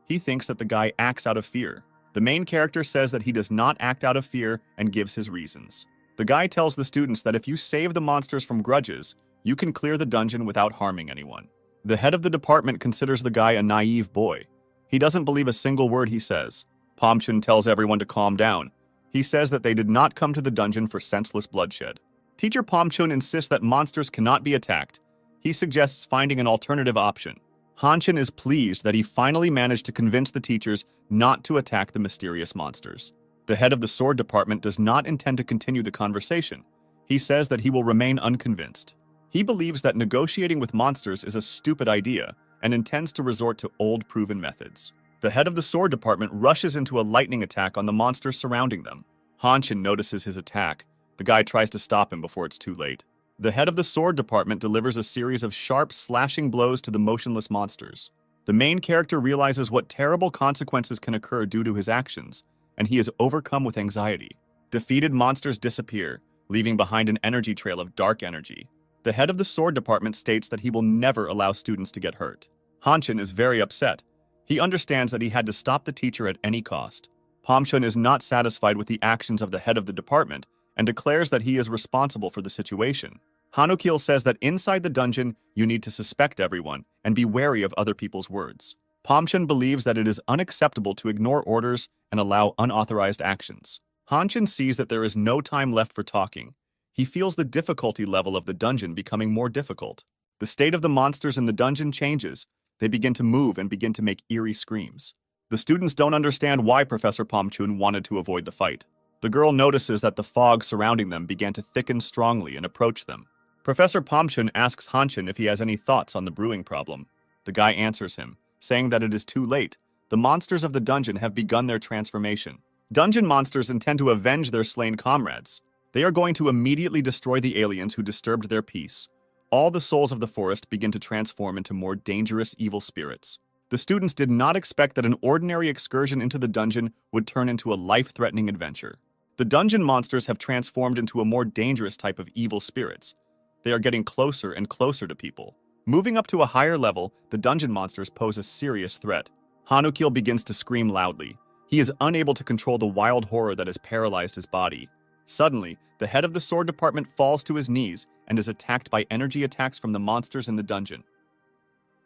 He thinks that the guy acts out of fear. The main character says that he does not act out of fear and gives his reasons. The guy tells the students that if you save the monsters from grudges, you can clear the dungeon without harming anyone. The head of the department considers the guy a naive boy. He doesn't believe a single word he says. Pomchun tells everyone to calm down. He says that they did not come to the dungeon for senseless bloodshed. Teacher Pomchun insists that monsters cannot be attacked. He suggests finding an alternative option. Hanchun is pleased that he finally managed to convince the teachers not to attack the mysterious monsters. The head of the sword department does not intend to continue the conversation. He says that he will remain unconvinced. He believes that negotiating with monsters is a stupid idea and intends to resort to old proven methods. The head of the sword department rushes into a lightning attack on the monsters surrounding them. Hanchun notices his attack. The guy tries to stop him before it's too late. The head of the sword department delivers a series of sharp, slashing blows to the motionless monsters. The main character realizes what terrible consequences can occur due to his actions, and he is overcome with anxiety. Defeated monsters disappear, leaving behind an energy trail of dark energy. The head of the sword department states that he will never allow students to get hurt. Hanchun is very upset. He understands that he had to stop the teacher at any cost. Pomchun is not satisfied with the actions of the head of the department and declares that he is responsible for the situation. Hanukil says that inside the dungeon, you need to suspect everyone and be wary of other people's words. Pomchun believes that it is unacceptable to ignore orders and allow unauthorized actions. Hanchun sees that there is no time left for talking. He feels the difficulty level of the dungeon becoming more difficult. The state of the monsters in the dungeon changes. They begin to move and begin to make eerie screams. The students don't understand why Professor Pomchun wanted to avoid the fight. The girl notices that the fog surrounding them began to thicken strongly and approach them. Professor Pomchun asks Hanchun if he has any thoughts on the brewing problem. The guy answers him, saying that it is too late. The monsters of the dungeon have begun their transformation. Dungeon monsters intend to avenge their slain comrades. They are going to immediately destroy the aliens who disturbed their peace. All the souls of the forest begin to transform into more dangerous evil spirits. The students did not expect that an ordinary excursion into the dungeon would turn into a life-threatening adventure. The dungeon monsters have transformed into a more dangerous type of evil spirits. They are getting closer and closer to people. Moving up to a higher level, the dungeon monsters pose a serious threat. Hanukil begins to scream loudly. He is unable to control the wild horror that has paralyzed his body. Suddenly, the head of the sword department falls to his knees and is attacked by energy attacks from the monsters in the dungeon.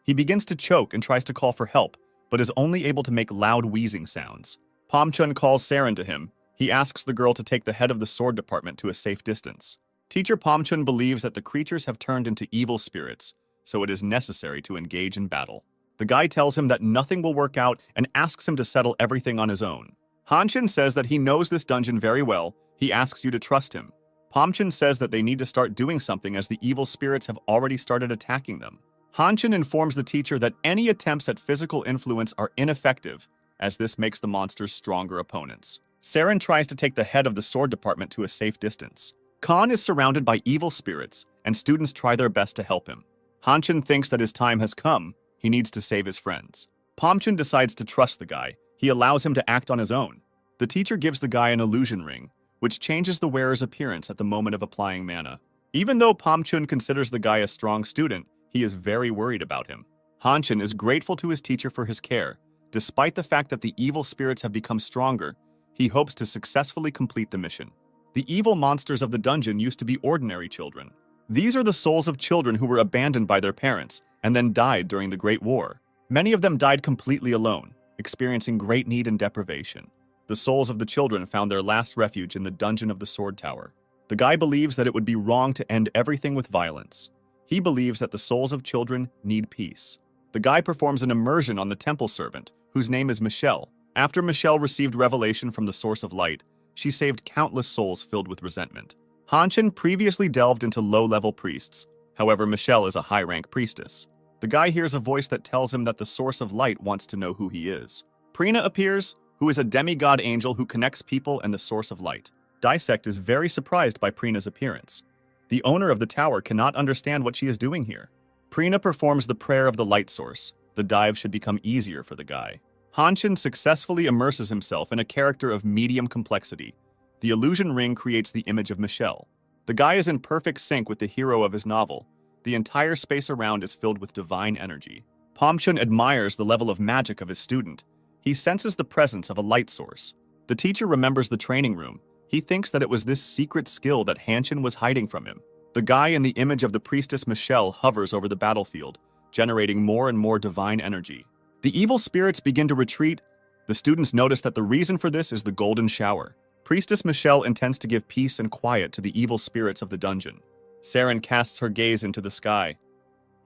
He begins to choke and tries to call for help, but is only able to make loud wheezing sounds. Pomchun calls Saren to him. He asks the girl to take the head of the sword department to a safe distance. Teacher Pomchun believes that the creatures have turned into evil spirits, so it is necessary to engage in battle. The guy tells him that nothing will work out and asks him to settle everything on his own. Hanchun says that he knows this dungeon very well. He asks you to trust him. Pomchun says that they need to start doing something as the evil spirits have already started attacking them. Hanchun informs the teacher that any attempts at physical influence are ineffective, as this makes the monsters stronger opponents. Saren tries to take the head of the sword department to a safe distance. Khan is surrounded by evil spirits, and students try their best to help him. Hanchun thinks that his time has come. He needs to save his friends. Pomchun decides to trust the guy. He allows him to act on his own. The teacher gives the guy an illusion ring, which changes the wearer's appearance at the moment of applying mana. Even though Pomchun considers the guy a strong student, he is very worried about him. Hanchun is grateful to his teacher for his care. Despite the fact that the evil spirits have become stronger, he hopes to successfully complete the mission. The evil monsters of the dungeon used to be ordinary children. These are the souls of children who were abandoned by their parents and then died during the Great War. Many of them died completely alone, experiencing great need and deprivation. The souls of the children found their last refuge in the dungeon of the Sword Tower. The guy believes that it would be wrong to end everything with violence. He believes that the souls of children need peace. The guy performs an immersion on the temple servant, whose name is Michelle. After Michelle received revelation from the source of light, she saved countless souls filled with resentment. Hanshin previously delved into low-level priests. However, Michelle is a high-rank priestess. The guy hears a voice that tells him that the source of light wants to know who he is. Prina appears, who is a demigod angel who connects people and the source of light. Dissect is very surprised by Prina's appearance. The owner of the tower cannot understand what she is doing here. Prina performs the prayer of the light source. The dive should become easier for the guy. Hanshin successfully immerses himself in a character of medium complexity. The illusion ring creates the image of Michelle. The guy is in perfect sync with the hero of his novel. The entire space around is filled with divine energy. Pomchun admires the level of magic of his student. He senses the presence of a light source. The teacher remembers the training room. He thinks that it was this secret skill that Hanshin was hiding from him. The guy in the image of the priestess Michelle hovers over the battlefield, generating more and more divine energy. The evil spirits begin to retreat. The students notice that the reason for this is the golden shower. Priestess Michelle intends to give peace and quiet to the evil spirits of the dungeon. Saren casts her gaze into the sky.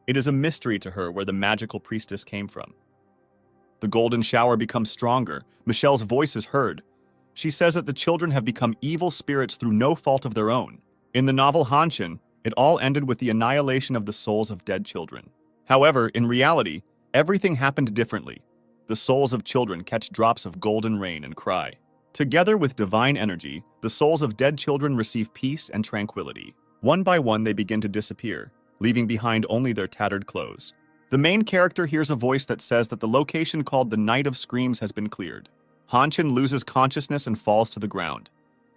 It is a mystery to her where the magical priestess came from. The golden shower becomes stronger. Michelle's voice is heard. She says that the children have become evil spirits through no fault of their own. In the novel Hanshin, it all ended with the annihilation of the souls of dead children. However, in reality, everything happened differently. The souls of children catch drops of golden rain and cry. Together with divine energy, the souls of dead children receive peace and tranquility. One by one, they begin to disappear, leaving behind only their tattered clothes. The main character hears a voice that says that the location called the Night of Screams has been cleared. Hanshin loses consciousness and falls to the ground.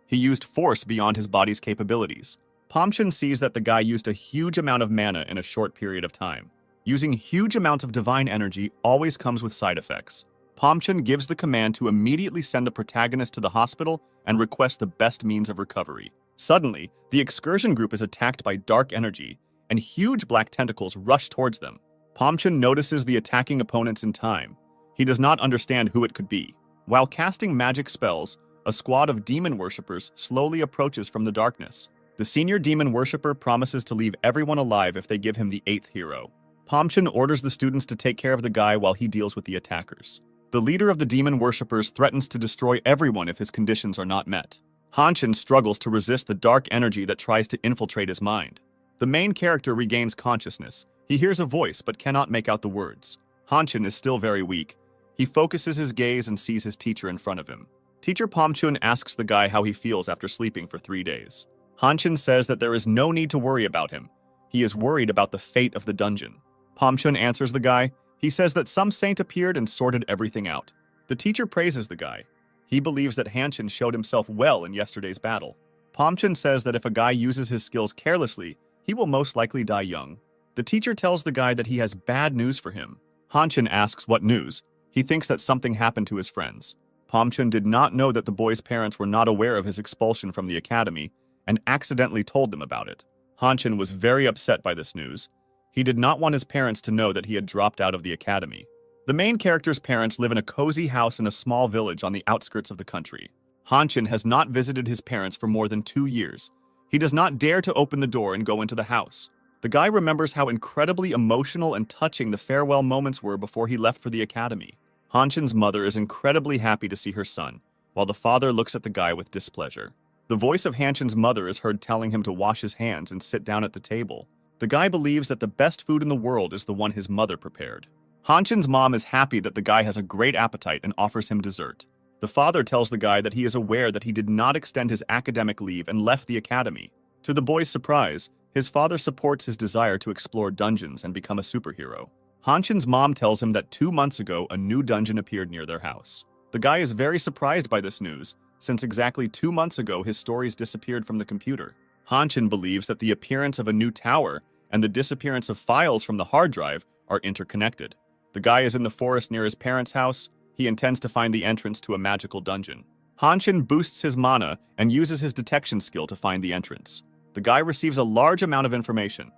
He used force beyond his body's capabilities. Pomchun sees that the guy used a huge amount of mana in a short period of time. Using huge amounts of divine energy always comes with side effects. Pomchun gives the command to immediately send the protagonist to the hospital and request the best means of recovery. Suddenly, the excursion group is attacked by dark energy, and huge black tentacles rush towards them. Pomchun notices the attacking opponents in time. He does not understand who it could be. While casting magic spells, a squad of demon worshippers slowly approaches from the darkness. The senior demon worshipper promises to leave everyone alive if they give him the 8th hero. Pomchun orders the students to take care of the guy while he deals with the attackers. The leader of the demon worshippers threatens to destroy everyone if his conditions are not met. Hanshin struggles to resist the dark energy that tries to infiltrate his mind. The main character regains consciousness. He hears a voice but cannot make out the words. Hanshin is still very weak. He focuses his gaze and sees his teacher in front of him. Teacher Pomchun asks the guy how he feels after sleeping for 3 days. Hanshin says that there is no need to worry about him. He is worried about the fate of the dungeon. Pomchun answers the guy. He says that some saint appeared and sorted everything out. The teacher praises the guy. He believes that Hanshin showed himself well in yesterday's battle. Pomchun says that if a guy uses his skills carelessly, he will most likely die young. The teacher tells the guy that he has bad news for him. Hanshin asks what news. He thinks that something happened to his friends. Pomchun did not know that the boy's parents were not aware of his expulsion from the academy and accidentally told them about it. Hanshin was very upset by this news. He did not want his parents to know that he had dropped out of the academy. The main character's parents live in a cozy house in a small village on the outskirts of the country. Hanshin has not visited his parents for more than 2 years. He does not dare to open the door and go into the house. The guy remembers how incredibly emotional and touching the farewell moments were before he left for the academy. Hanshin's mother is incredibly happy to see her son, while the father looks at the guy with displeasure. The voice of Hanshin's mother is heard telling him to wash his hands and sit down at the table. The guy believes that the best food in the world is the one his mother prepared. Hanshin's mom is happy that the guy has a great appetite and offers him dessert. The father tells the guy that he is aware that he did not extend his academic leave and left the academy. To the boy's surprise, his father supports his desire to explore dungeons and become a superhero. Hanshin's mom tells him that 2 months ago a new dungeon appeared near their house. The guy is very surprised by this news, since exactly 2 months ago his stories disappeared from the computer. Hanshin believes that the appearance of a new tower and the disappearance of files from the hard drive are interconnected. The guy is in the forest near his parents' house. He intends to find the entrance to a magical dungeon. Hanshin boosts his mana and uses his detection skill to find the entrance. The guy receives a large amount of information.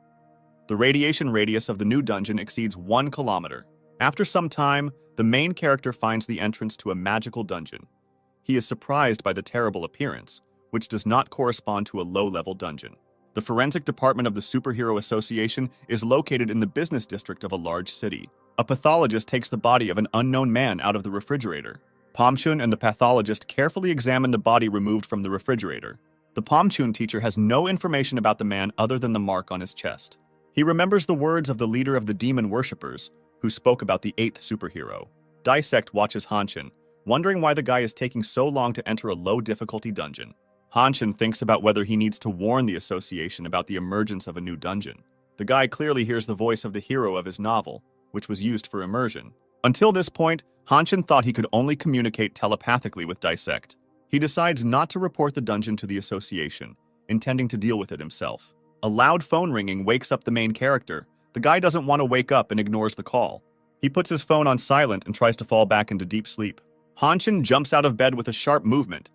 The radiation radius of the new dungeon exceeds 1 kilometer. After some time, the main character finds the entrance to a magical dungeon. He is surprised by the terrible appearance, which does not correspond to a low-level dungeon. The forensic department of the Superhero Association is located in the business district of a large city. A pathologist takes the body of an unknown man out of the refrigerator. Pomchun and the pathologist carefully examine the body removed from the refrigerator. The Pomchun teacher has no information about the man other than the mark on his chest. He remembers the words of the leader of the demon worshippers, who spoke about the 8th superhero. Dissect watches Hanshin, wondering why the guy is taking so long to enter a low-difficulty dungeon. Hanshin thinks about whether he needs to warn the association about the emergence of a new dungeon. The guy clearly hears the voice of the hero of his novel, which was used for immersion. Until this point, Hanshin thought he could only communicate telepathically with Dissect. He decides not to report the dungeon to the association, intending to deal with it himself. A loud phone ringing wakes up the main character. The guy doesn't want to wake up and ignores the call. He puts his phone on silent and tries to fall back into deep sleep. Hanshin jumps out of bed with a sharp movement.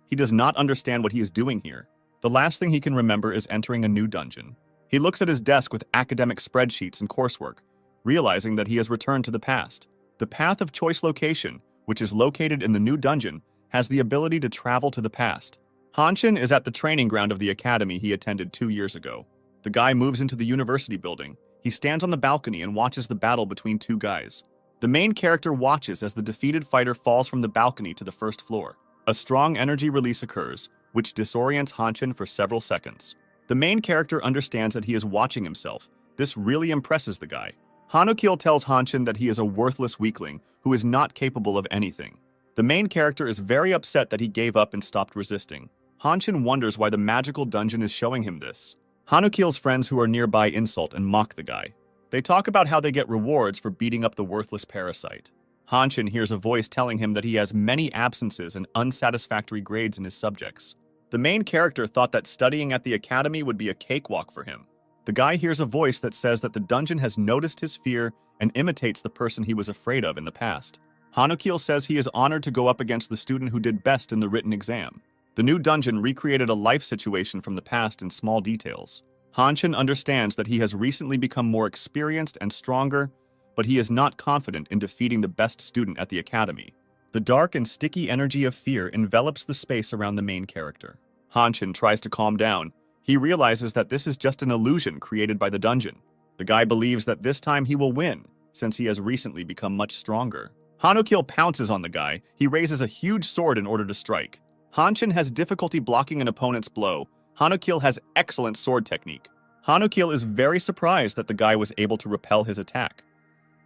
He does not understand what he is doing here. The last thing he can remember is entering a new dungeon. He looks at his desk with academic spreadsheets and coursework, realizing that he has returned to the past. The Path of Choice location, which is located in the new dungeon, has the ability to travel to the past. Hanshin is at the training ground of the academy he attended 2 years ago. The guy moves into the university building. He stands on the balcony and watches the battle between two guys. The main character watches as the defeated fighter falls from the balcony to the first floor. A strong energy release occurs, which disorients Hanshin for several seconds. The main character understands that he is watching himself. This really impresses the guy. Hanukil tells Hanshin that he is a worthless weakling who is not capable of anything. The main character is very upset that he gave up and stopped resisting. Hanshin wonders why the magical dungeon is showing him this. Hanukil's friends who are nearby insult and mock the guy. They talk about how they get rewards for beating up the worthless parasite. Hanshin hears a voice telling him that he has many absences and unsatisfactory grades in his subjects. The main character thought that studying at the academy would be a cakewalk for him. The guy hears a voice that says that the dungeon has noticed his fear and imitates the person he was afraid of in the past. Hanukil says he is honored to go up against the student who did best in the written exam. The new dungeon recreated a life situation from the past in small details. Hanshin understands that he has recently become more experienced and stronger, but he is not confident in defeating the best student at the academy. The dark and sticky energy of fear envelops the space around the main character. Hanshin tries to calm down. He realizes that this is just an illusion created by the dungeon. The guy believes that this time he will win, since he has recently become much stronger. Hanukil pounces on the guy. He raises a huge sword in order to strike. Hanshin has difficulty blocking an opponent's blow. Hanukil has excellent sword technique. Hanukil is very surprised that the guy was able to repel his attack.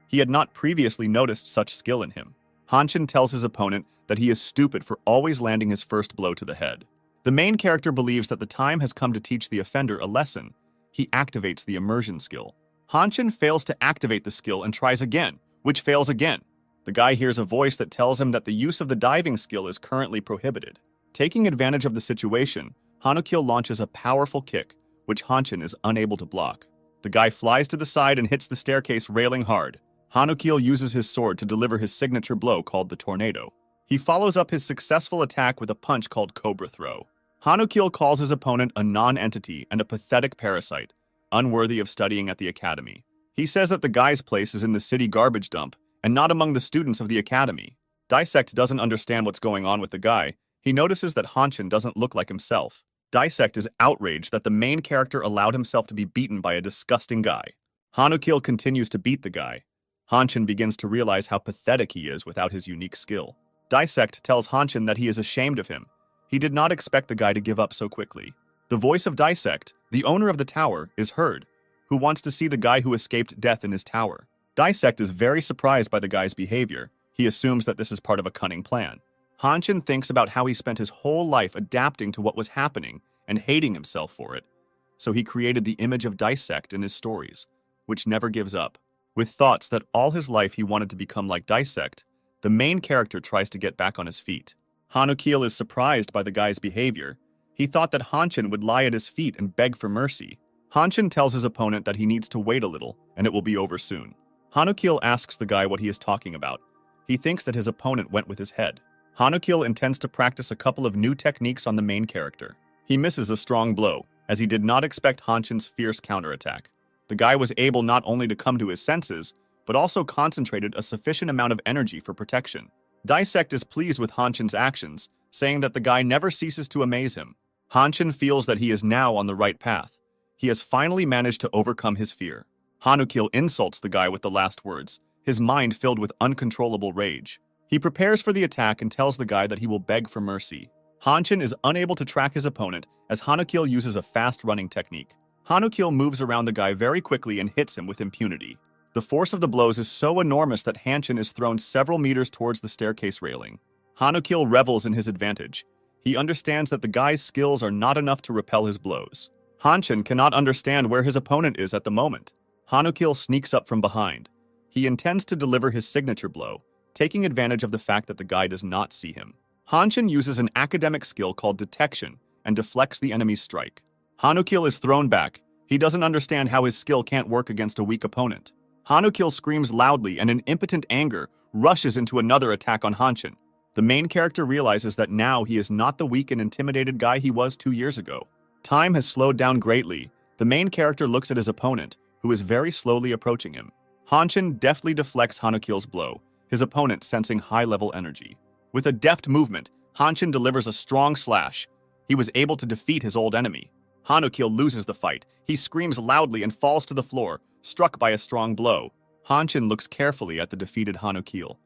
He had not previously noticed such skill in him. Hanshin tells his opponent that he is stupid for always landing his first blow to the head. The main character believes that the time has come to teach the offender a lesson. He activates the immersion skill. Hanshin fails to activate the skill and tries again, which fails again. The guy hears a voice that tells him that the use of the diving skill is currently prohibited. Taking advantage of the situation, Hanukil launches a powerful kick, which Hanshin is unable to block. The guy flies to the side and hits the staircase railing hard. Hanukil uses his sword to deliver his signature blow called the tornado. He follows up his successful attack with a punch called Cobra Throw. Hanukil calls his opponent a non-entity and a pathetic parasite, unworthy of studying at the academy. He says that the guy's place is in the city garbage dump and not among the students of the academy. Dissect doesn't understand what's going on with the guy. He notices that Hanshin doesn't look like himself. Dissect is outraged that the main character allowed himself to be beaten by a disgusting guy. Hanukil continues to beat the guy. Hanshin begins to realize how pathetic he is without his unique skill. Dissect tells Hanshin that he is ashamed of him. He did not expect the guy to give up so quickly. The voice of Dissect, the owner of the tower, is heard, who wants to see the guy who escaped death in his tower. Dissect is very surprised by the guy's behavior. He assumes that this is part of a cunning plan. Hanshin thinks about how he spent his whole life adapting to what was happening and hating himself for it. So he created the image of Dissect in his stories, which never gives up. With thoughts that all his life he wanted to become like Dissect, the main character tries to get back on his feet. Hanukil is surprised by the guy's behavior. He thought that Hanshin would lie at his feet and beg for mercy. Hanshin tells his opponent that he needs to wait a little and it will be over soon. Hanukil asks the guy what he is talking about. He thinks that his opponent went with his head. Hanukil intends to practice a couple of new techniques on the main character. He misses a strong blow, as he did not expect Hanshin's fierce counterattack. The guy was able not only to come to his senses, but also concentrated a sufficient amount of energy for protection. Dissect is pleased with Hanshin's actions, saying that the guy never ceases to amaze him. Hanshin feels that he is now on the right path. He has finally managed to overcome his fear. Hanukil insults the guy with the last words, his mind filled with uncontrollable rage. He prepares for the attack and tells the guy that he will beg for mercy. Hanshin is unable to track his opponent as Hanukil uses a fast-running technique. Hanukil moves around the guy very quickly and hits him with impunity. The force of the blows is so enormous that Hanshin is thrown several meters towards the staircase railing. Hanukil revels in his advantage. He understands that the guy's skills are not enough to repel his blows. Hanshin cannot understand where his opponent is at the moment. Hanukil sneaks up from behind. He intends to deliver his signature blow, taking advantage of the fact that the guy does not see him. Hanshin uses an academic skill called detection and deflects the enemy's strike. Hanukil is thrown back. He doesn't understand how his skill can't work against a weak opponent. Hanukil screams loudly and in impotent anger rushes into another attack on Hanshin. The main character realizes that now he is not the weak and intimidated guy he was 2 years ago. Time has slowed down greatly. The main character looks at his opponent, who is very slowly approaching him. Hanshin deftly deflects Hanukil's blow, his opponent sensing high-level energy. With a deft movement, Hanshin delivers a strong slash. He was able to defeat his old enemy. Hanukil loses the fight. He screams loudly and falls to the floor, struck by a strong blow. Hanshin looks carefully at the defeated Hanukil.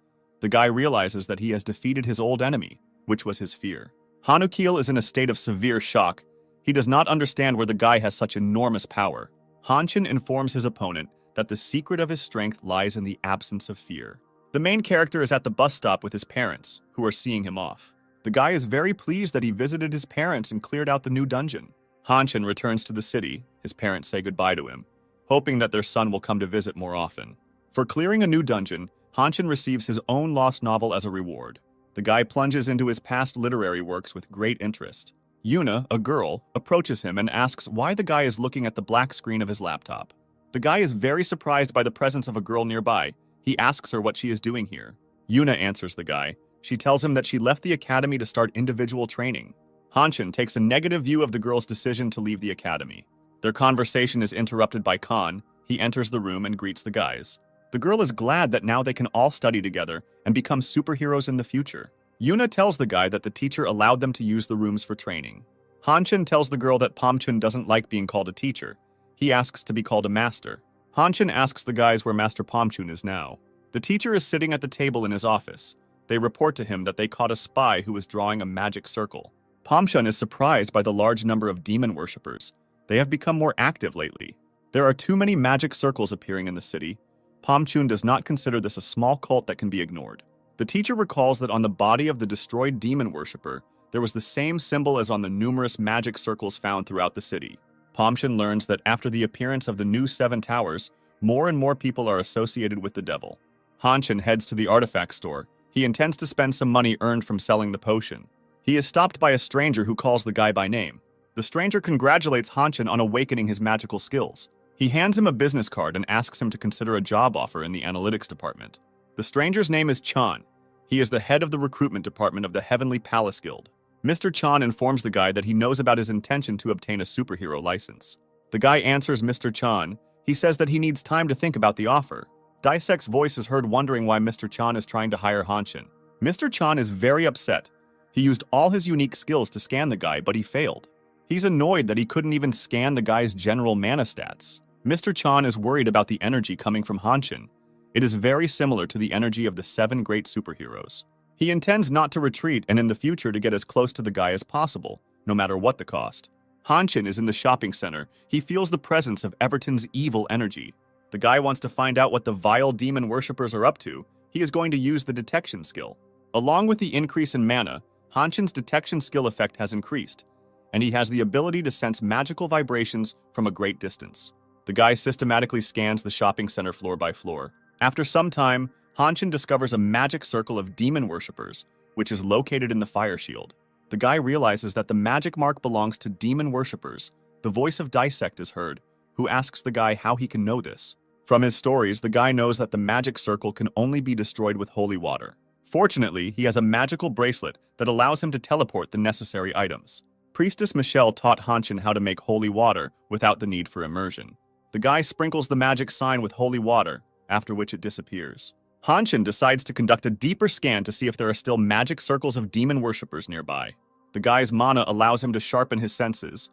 The guy realizes that he has defeated his old enemy, which was his fear. Hanukil is in a state of severe shock. He does not understand where the guy has such enormous power. Hanshin informs his opponent that the secret of his strength lies in the absence of fear. The main character is at the bus stop with his parents, who are seeing him off. The guy is very pleased that he visited his parents and cleared out the new dungeon. Hanshin returns to the city. His parents say goodbye to him, hoping that their son will come to visit more often. For clearing a new dungeon, Hanshin receives his own lost novel as a reward. The guy plunges into his past literary works with great interest. Yuna, a girl, approaches him and asks why the guy is looking at the black screen of his laptop. The guy is very surprised by the presence of a girl nearby. He asks her what she is doing here. Yuna answers the guy. She tells him that she left the academy to start individual training. Hanshin takes a negative view of the girl's decision to leave the academy. Their conversation is interrupted by Khan. He enters the room and greets the guys. The girl is glad that now they can all study together and become superheroes in the future. Yuna tells the guy that the teacher allowed them to use the rooms for training. Hanshin tells the girl that Pomchun doesn't like being called a teacher. He asks to be called a master. Hanshin asks the guys where Master Pomchun is now. The teacher is sitting at the table in his office. They report to him that they caught a spy who was drawing a magic circle. Pomchun is surprised by the large number of demon worshippers. They have become more active lately. There are too many magic circles appearing in the city. Pomchun does not consider this a small cult that can be ignored. The teacher recalls that on the body of the destroyed demon worshipper, there was the same symbol as on the numerous magic circles found throughout the city. Pomchun learns that after the appearance of the new 7 towers, more and more people are associated with the devil. Hanshin heads to the artifact store. He intends to spend some money earned from selling the potion. He is stopped by a stranger who calls the guy by name. The stranger congratulates Hanshin on awakening his magical skills. He hands him a business card and asks him to consider a job offer in the analytics department. The stranger's name is Chan. He is the head of the recruitment department of the Heavenly Palace Guild. Mr. Chan informs the guy that he knows about his intention to obtain a superhero license. The guy answers Mr. Chan. He says that he needs time to think about the offer. Daisek's voice is heard wondering why Mr. Chan is trying to hire Hanshin. Mr. Chan is very upset. He used all his unique skills to scan the guy, but he failed. He's annoyed that he couldn't even scan the guy's general mana stats. Mr. Chan is worried about the energy coming from Hanshin. It is very similar to the energy of the 7 great superheroes. He intends not to retreat and in the future to get as close to the guy as possible, no matter what the cost. Hanshin is in the shopping center. He feels the presence of Everton's evil energy. The guy wants to find out what the vile demon worshippers are up to. He is going to use the detection skill. Along with the increase in mana, Hanshin's detection skill effect has increased, and he has the ability to sense magical vibrations from a great distance. The guy systematically scans the shopping center floor by floor. After some time, Hanshin discovers a magic circle of demon worshippers, which is located in the fire shield. The guy realizes that the magic mark belongs to demon worshippers. The voice of Dissect is heard, who asks the guy how he can know this. From his stories, the guy knows that the magic circle can only be destroyed with holy water. Fortunately, he has a magical bracelet that allows him to teleport the necessary items. Priestess Michelle taught Hanshin how to make holy water without the need for immersion. The guy sprinkles the magic sign with holy water, after which it disappears. Hanshin decides to conduct a deeper scan to see if there are still magic circles of demon worshippers nearby. The guy's mana allows him to sharpen his senses.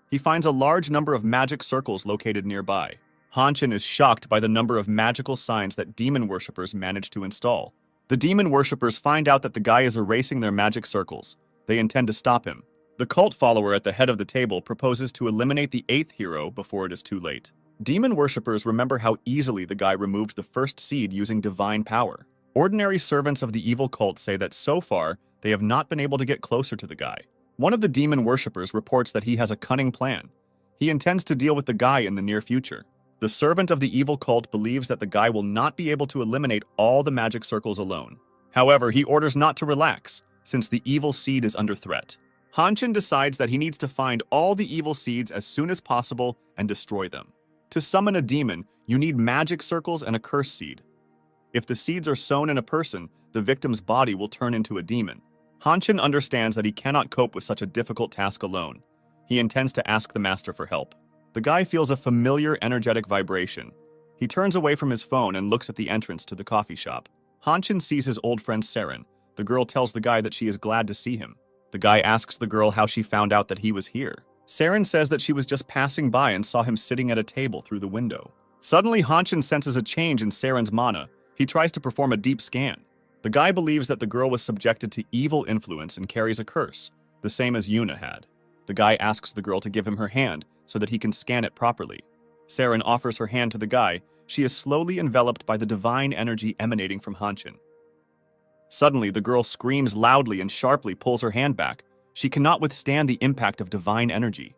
He finds a large number of magic circles located nearby. Hanshin is shocked by the number of magical signs that demon worshippers manage to install. The demon worshippers find out that the guy is erasing their magic circles. They intend to stop him. The cult follower at the head of the table proposes to eliminate the 8th hero before it is too late. Demon worshippers remember how easily the guy removed the first seed using divine power. Ordinary servants of the evil cult say that so far, they have not been able to get closer to the guy. One of the demon worshippers reports that he has a cunning plan. He intends to deal with the guy in the near future. The servant of the evil cult believes that the guy will not be able to eliminate all the magic circles alone. However, he orders not to relax, since the evil seed is under threat. Hanshin decides that he needs to find all the evil seeds as soon as possible and destroy them. To summon a demon, you need magic circles and a curse seed. If the seeds are sown in a person, the victim's body will turn into a demon. Hanshin understands that he cannot cope with such a difficult task alone. He intends to ask the master for help. The guy feels a familiar, energetic vibration. He turns away from his phone and looks at the entrance to the coffee shop. Hanshin sees his old friend Saren. The girl tells the guy that she is glad to see him. The guy asks the girl how she found out that he was here. Saren says that she was just passing by and saw him sitting at a table through the window. Suddenly, Hanshin senses a change in Saren's mana. He tries to perform a deep scan. The guy believes that the girl was subjected to evil influence and carries a curse, the same as Yuna had. The guy asks the girl to give him her hand so that he can scan it properly. Saren offers her hand to the guy. She is slowly enveloped by the divine energy emanating from Hanshin. Suddenly, the girl screams loudly and sharply pulls her hand back. She cannot withstand the impact of divine energy.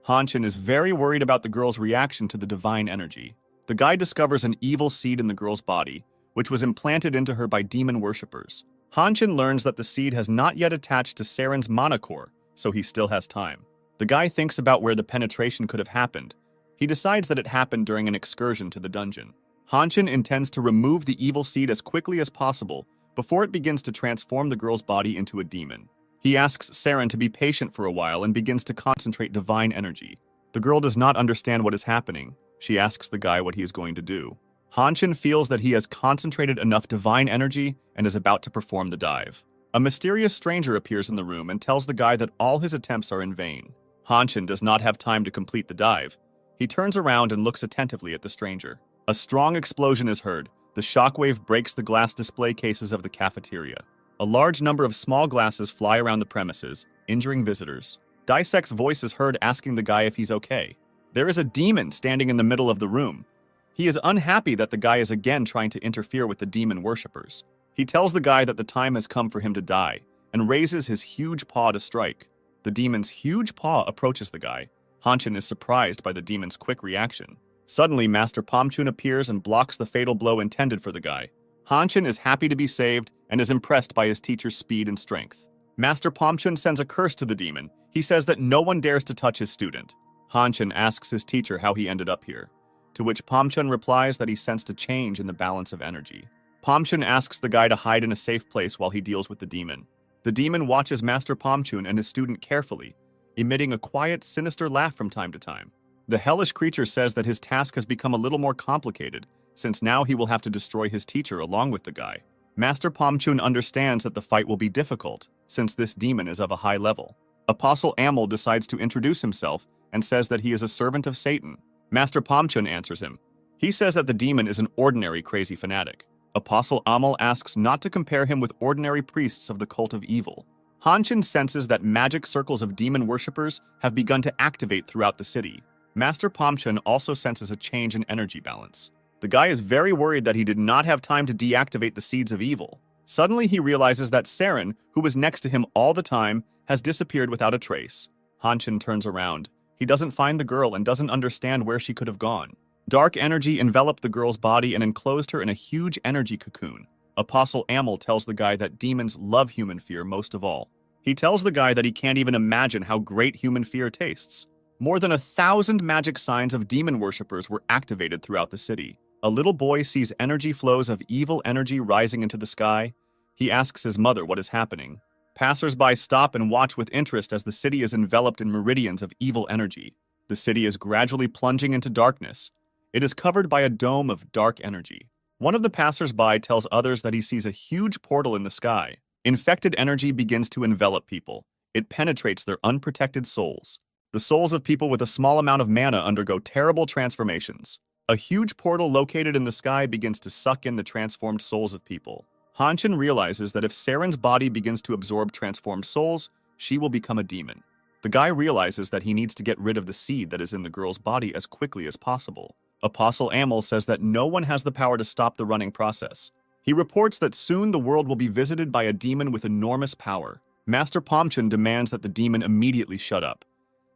Hanshin is very worried about the girl's reaction to the divine energy. The guy discovers an evil seed in the girl's body, which was implanted into her by demon worshippers. Hanshin learns that the seed has not yet attached to Saren's mana core, so he still has time. The guy thinks about where the penetration could have happened. He decides that it happened during an excursion to the dungeon. Hanshin intends to remove the evil seed as quickly as possible before it begins to transform the girl's body into a demon. He asks Saren to be patient for a while and begins to concentrate divine energy. The girl does not understand what is happening. She asks the guy what he is going to do. Hanshin feels that he has concentrated enough divine energy and is about to perform the dive. A mysterious stranger appears in the room and tells the guy that all his attempts are in vain. Hanshin does not have time to complete the dive. He turns around and looks attentively at the stranger. A strong explosion is heard. The shockwave breaks the glass display cases of the cafeteria. A large number of small glasses fly around the premises, injuring visitors. Dissect's voice is heard asking the guy if he's okay. There is a demon standing in the middle of the room. He is unhappy that the guy is again trying to interfere with the demon worshippers. He tells the guy that the time has come for him to die and raises his huge paw to strike. The demon's huge paw approaches the guy. Hanshin is surprised by the demon's quick reaction. Suddenly, Master Pomchun appears and blocks the fatal blow intended for the guy. Hanshin is happy to be saved and is impressed by his teacher's speed and strength. Master Pomchun sends a curse to the demon. He says that no one dares to touch his student. Hanshin asks his teacher how he ended up here, to which Pomchun replies that he sensed a change in the balance of energy. Pomchun asks the guy to hide in a safe place while he deals with the demon. The demon watches Master Pomchun and his student carefully, emitting a quiet, sinister laugh from time to time. The hellish creature says that his task has become a little more complicated, since now he will have to destroy his teacher along with the guy. Master Pomchun understands that the fight will be difficult, since this demon is of a high level. Apostle Amel decides to introduce himself and says that he is a servant of Satan. Master Pomchun answers him. He says that the demon is an ordinary crazy fanatic. Apostle Amel asks not to compare him with ordinary priests of the cult of evil. Hanshin senses that magic circles of demon worshippers have begun to activate throughout the city. Master Pomchun also senses a change in energy balance. The guy is very worried that he did not have time to deactivate the seeds of evil. Suddenly he realizes that Saren, who was next to him all the time, has disappeared without a trace. Hanshin turns around. He doesn't find the girl and doesn't understand where she could have gone. Dark energy enveloped the girl's body and enclosed her in a huge energy cocoon. Apostle Amel tells the guy that demons love human fear most of all. He tells the guy that he can't even imagine how great human fear tastes. More than 1,000 magic signs of demon worshippers were activated throughout the city. A little boy sees energy flows of evil energy rising into the sky. He asks his mother what is happening. Passers-by stop and watch with interest as the city is enveloped in meridians of evil energy. The city is gradually plunging into darkness. It is covered by a dome of dark energy. One of the passers-by tells others that he sees a huge portal in the sky. Infected energy begins to envelop people. It penetrates their unprotected souls. The souls of people with a small amount of mana undergo terrible transformations. A huge portal located in the sky begins to suck in the transformed souls of people. Hanshin realizes that if Seren's body begins to absorb transformed souls, she will become a demon. The guy realizes that he needs to get rid of the seed that is in the girl's body as quickly as possible. Apostle Amel says that no one has the power to stop the running process. He reports that soon the world will be visited by a demon with enormous power. Master Pomchun demands that the demon immediately shut up.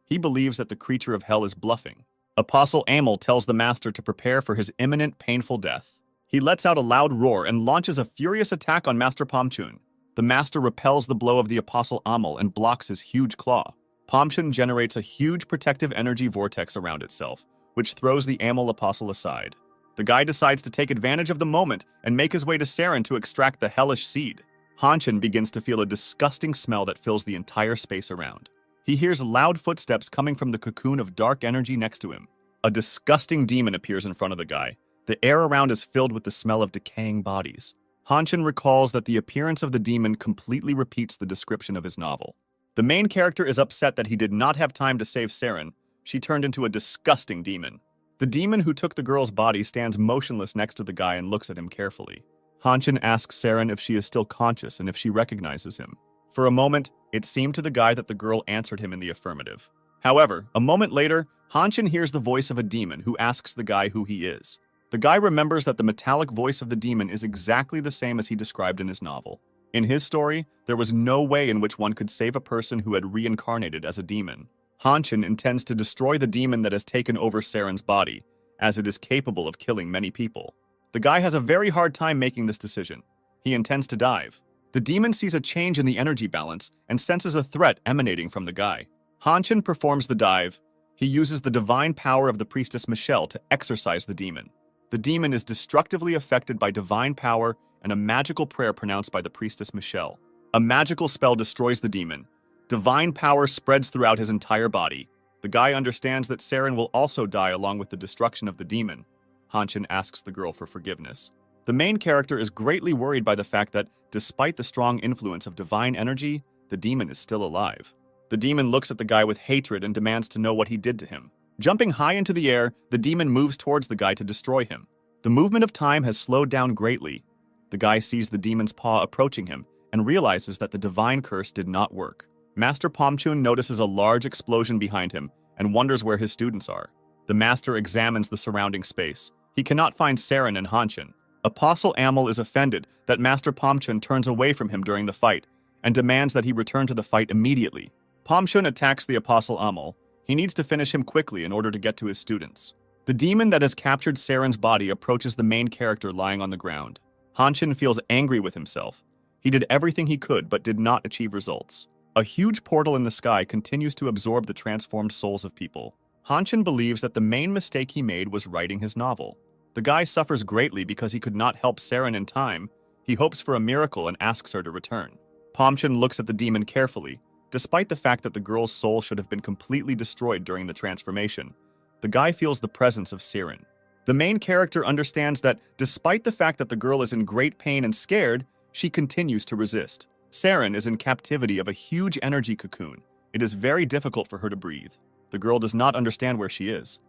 He believes that the creature of hell is bluffing. Apostle Amel tells the master to prepare for his imminent painful death. He lets out a loud roar and launches a furious attack on Master Pomchun. The master repels the blow of the Apostle Amel and blocks his huge claw. Pomchun generates a huge protective energy vortex around itself, which throws the Amel Apostle aside. The guy decides to take advantage of the moment and make his way to Seren to extract the hellish seed. Hanshin begins to feel a disgusting smell that fills the entire space around. He hears loud footsteps coming from the cocoon of dark energy next to him. A disgusting demon appears in front of the guy. The air around is filled with the smell of decaying bodies. Hanshin recalls that the appearance of the demon completely repeats the description of his novel. The main character is upset that he did not have time to save Seren. She turned into a disgusting demon. The demon who took the girl's body stands motionless next to the guy and looks at him carefully. Hanshin asks Seren if she is still conscious and if she recognizes him. For a moment, it seemed to the guy that the girl answered him in the affirmative. However, a moment later, Hanshin hears the voice of a demon who asks the guy who he is. The guy remembers that the metallic voice of the demon is exactly the same as he described in his novel. In his story, there was no way in which one could save a person who had reincarnated as a demon. Hanshin intends to destroy the demon that has taken over Seren's body, as it is capable of killing many people. The guy has a very hard time making this decision. He intends to dive. The demon sees a change in the energy balance and senses a threat emanating from the guy. Hanshin performs the dive. He uses the divine power of the priestess Michelle to exorcise the demon. The demon is destructively affected by divine power and a magical prayer pronounced by the priestess Michelle. A magical spell destroys the demon. Divine power spreads throughout his entire body. The guy understands that Seren will also die along with the destruction of the demon. Hanshin asks the girl for forgiveness. The main character is greatly worried by the fact that, despite the strong influence of divine energy, the demon is still alive. The demon looks at the guy with hatred and demands to know what he did to him. Jumping high into the air, the demon moves towards the guy to destroy him. The movement of time has slowed down greatly. The guy sees the demon's paw approaching him and realizes that the divine curse did not work. Master Pomchun notices a large explosion behind him and wonders where his students are. The master examines the surrounding space. He cannot find Seren and Hanshin. Apostle Amel is offended that Master Pomchun turns away from him during the fight and demands that he return to the fight immediately. Pomchun attacks the Apostle Amel. He needs to finish him quickly in order to get to his students. The demon that has captured Seren's body approaches the main character lying on the ground. Hanshin feels angry with himself. He did everything he could but did not achieve results. A huge portal in the sky continues to absorb the transformed souls of people. Hanshin believes that the main mistake he made was writing his novel. The guy suffers greatly because he could not help Seren in time. He hopes for a miracle and asks her to return. Pomchun looks at the demon carefully. Despite the fact that the girl's soul should have been completely destroyed during the transformation, the guy feels the presence of Seren. The main character understands that, despite the fact that the girl is in great pain and scared, she continues to resist. Seren is in captivity of a huge energy cocoon. It is very difficult for her to breathe. The girl does not understand where she is.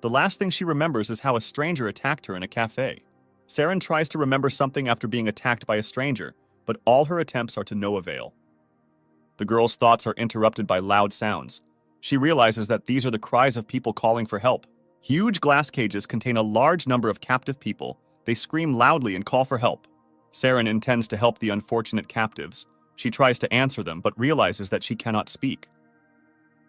The last thing she remembers is how a stranger attacked her in a cafe. Seren tries to remember something after being attacked by a stranger, but all her attempts are to no avail. The girl's thoughts are interrupted by loud sounds. She realizes that these are the cries of people calling for help. Huge glass cages contain a large number of captive people. They scream loudly and call for help. Seren intends to help the unfortunate captives. She tries to answer them, but realizes that she cannot speak.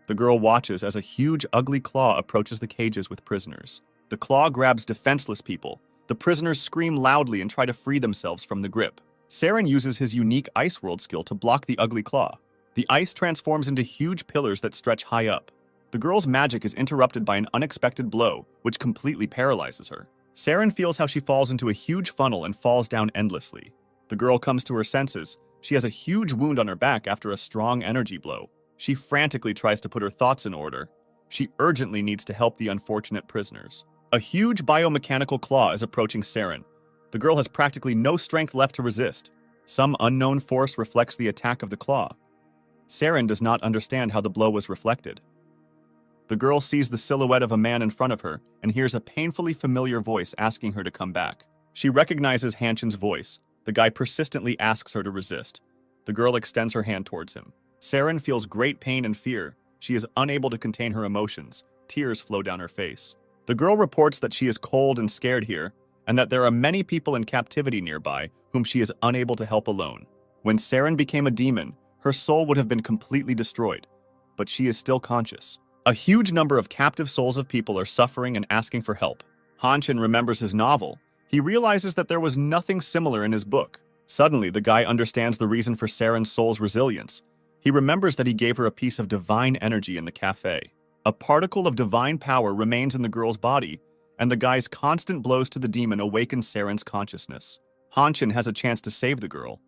The girl watches as a huge, ugly claw approaches the cages with prisoners. The claw grabs defenseless people. The prisoners scream loudly and try to free themselves from the grip. Seren uses his unique Ice World skill to block the ugly claw. The ice transforms into huge pillars that stretch high up. The girl's magic is interrupted by an unexpected blow, which completely paralyzes her. Seren feels how she falls into a huge funnel and falls down endlessly. The girl comes to her senses. She has a huge wound on her back after a strong energy blow. She frantically tries to put her thoughts in order. She urgently needs to help the unfortunate prisoners. A huge biomechanical claw is approaching Seren. The girl has practically no strength left to resist. Some unknown force reflects the attack of the claw. Seren does not understand how the blow was reflected. The girl sees the silhouette of a man in front of her and hears a painfully familiar voice asking her to come back. She recognizes Hanshin's voice. The guy persistently asks her to resist. The girl extends her hand towards him. Saren feels great pain and fear. She is unable to contain her emotions. Tears flow down her face. The girl reports that she is cold and scared here, and that there are many people in captivity nearby whom she is unable to help alone. When Saren became a demon, her soul would have been completely destroyed, but she is still conscious. A huge number of captive souls of people are suffering and asking for help. Hanshin remembers his novel. He realizes that there was nothing similar in his book. Suddenly, the guy understands the reason for Saren's soul's resilience. He remembers that he gave her a piece of divine energy in the cafe. A particle of divine power remains in the girl's body, and the guy's constant blows to the demon awaken Saren's consciousness. Hanshin has a chance to save the girl.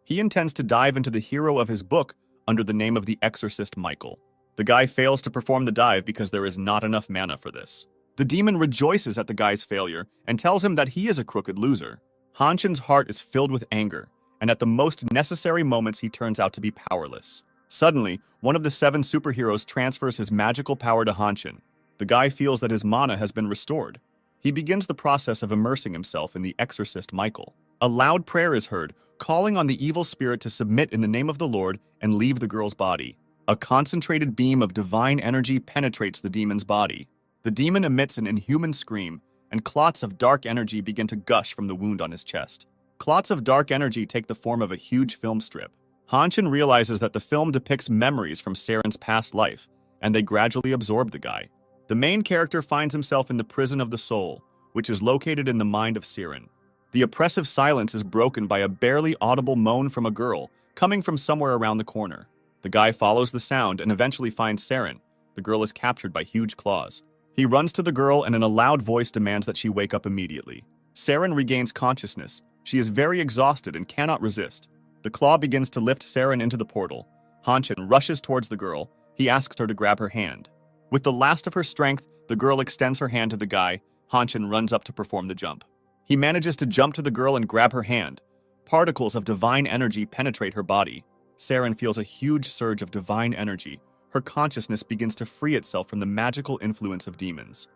He intends to dive into the hero of his book under the name of the exorcist Michael. The guy fails to perform the dive because there is not enough mana for this. The demon rejoices at the guy's failure and tells him that he is a crooked loser. Hanshin's heart is filled with anger, and at the most necessary moments he turns out to be powerless. Suddenly, one of the 7 superheroes transfers his magical power to Hanshin. The guy feels that his mana has been restored. He begins the process of immersing himself in the exorcist Michael. A loud prayer is heard, calling on the evil spirit to submit in the name of the Lord and leave the girl's body. A concentrated beam of divine energy penetrates the demon's body. The demon emits an inhuman scream, and clots of dark energy begin to gush from the wound on his chest. Clots of dark energy take the form of a huge film strip. Hanshin realizes that the film depicts memories from Saren's past life, and they gradually absorb the guy. The main character finds himself in the prison of the soul, which is located in the mind of Saren. The oppressive silence is broken by a barely audible moan from a girl, coming from somewhere around the corner. The guy follows the sound and eventually finds Saren. The girl is captured by huge claws. He runs to the girl and in a loud voice demands that she wake up immediately. Saren regains consciousness. She is very exhausted and cannot resist. The claw begins to lift Saren into the portal. Hanshin rushes towards the girl. He asks her to grab her hand. With the last of her strength, the girl extends her hand to the guy. Hanshin runs up to perform the jump. He manages to jump to the girl and grab her hand. Particles of divine energy penetrate her body. Saren feels a huge surge of divine energy. Her consciousness begins to free itself from the magical influence of demons.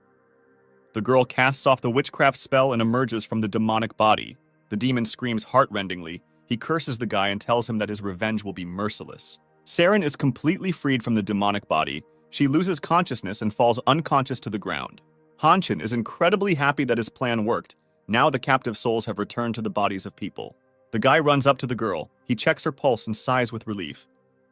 The girl casts off the witchcraft spell and emerges from the demonic body. The demon screams heart-rendingly. He curses the guy and tells him that his revenge will be merciless. Saren is completely freed from the demonic body. She loses consciousness and falls unconscious to the ground. Hanshin is incredibly happy that his plan worked. Now the captive souls have returned to the bodies of people. The guy runs up to the girl. He checks her pulse and sighs with relief.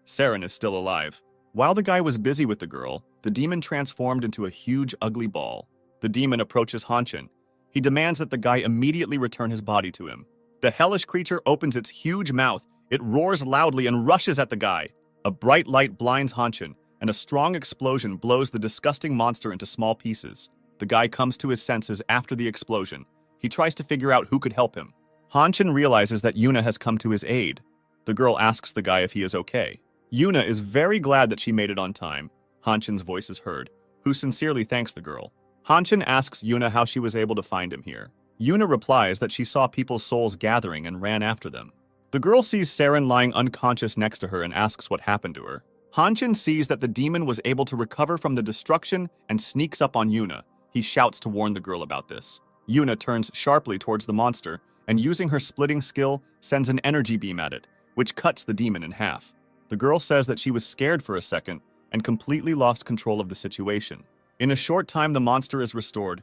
Saren is still alive. While the guy was busy with the girl, the demon transformed into a huge, ugly ball. The demon approaches Hanshin. He demands that the guy immediately return his body to him. The hellish creature opens its huge mouth. It roars loudly and rushes at the guy. A bright light blinds Hanshin, and a strong explosion blows the disgusting monster into small pieces. The guy comes to his senses after the explosion. He tries to figure out who could help him. Hanshin realizes that Yuna has come to his aid. The girl asks the guy if he is okay. Yuna is very glad that she made it on time. Hanshin's voice is heard, who sincerely thanks the girl. Hanshin asks Yuna how she was able to find him here. Yuna replies that she saw people's souls gathering and ran after them. The girl sees Saren lying unconscious next to her and asks what happened to her. Hanshin sees that the demon was able to recover from the destruction and sneaks up on Yuna. He shouts to warn the girl about this. Yuna turns sharply towards the monster and using her splitting skill sends an energy beam at it, which cuts the demon in half. The girl says that she was scared for a second and completely lost control of the situation. In a short time, the monster is restored.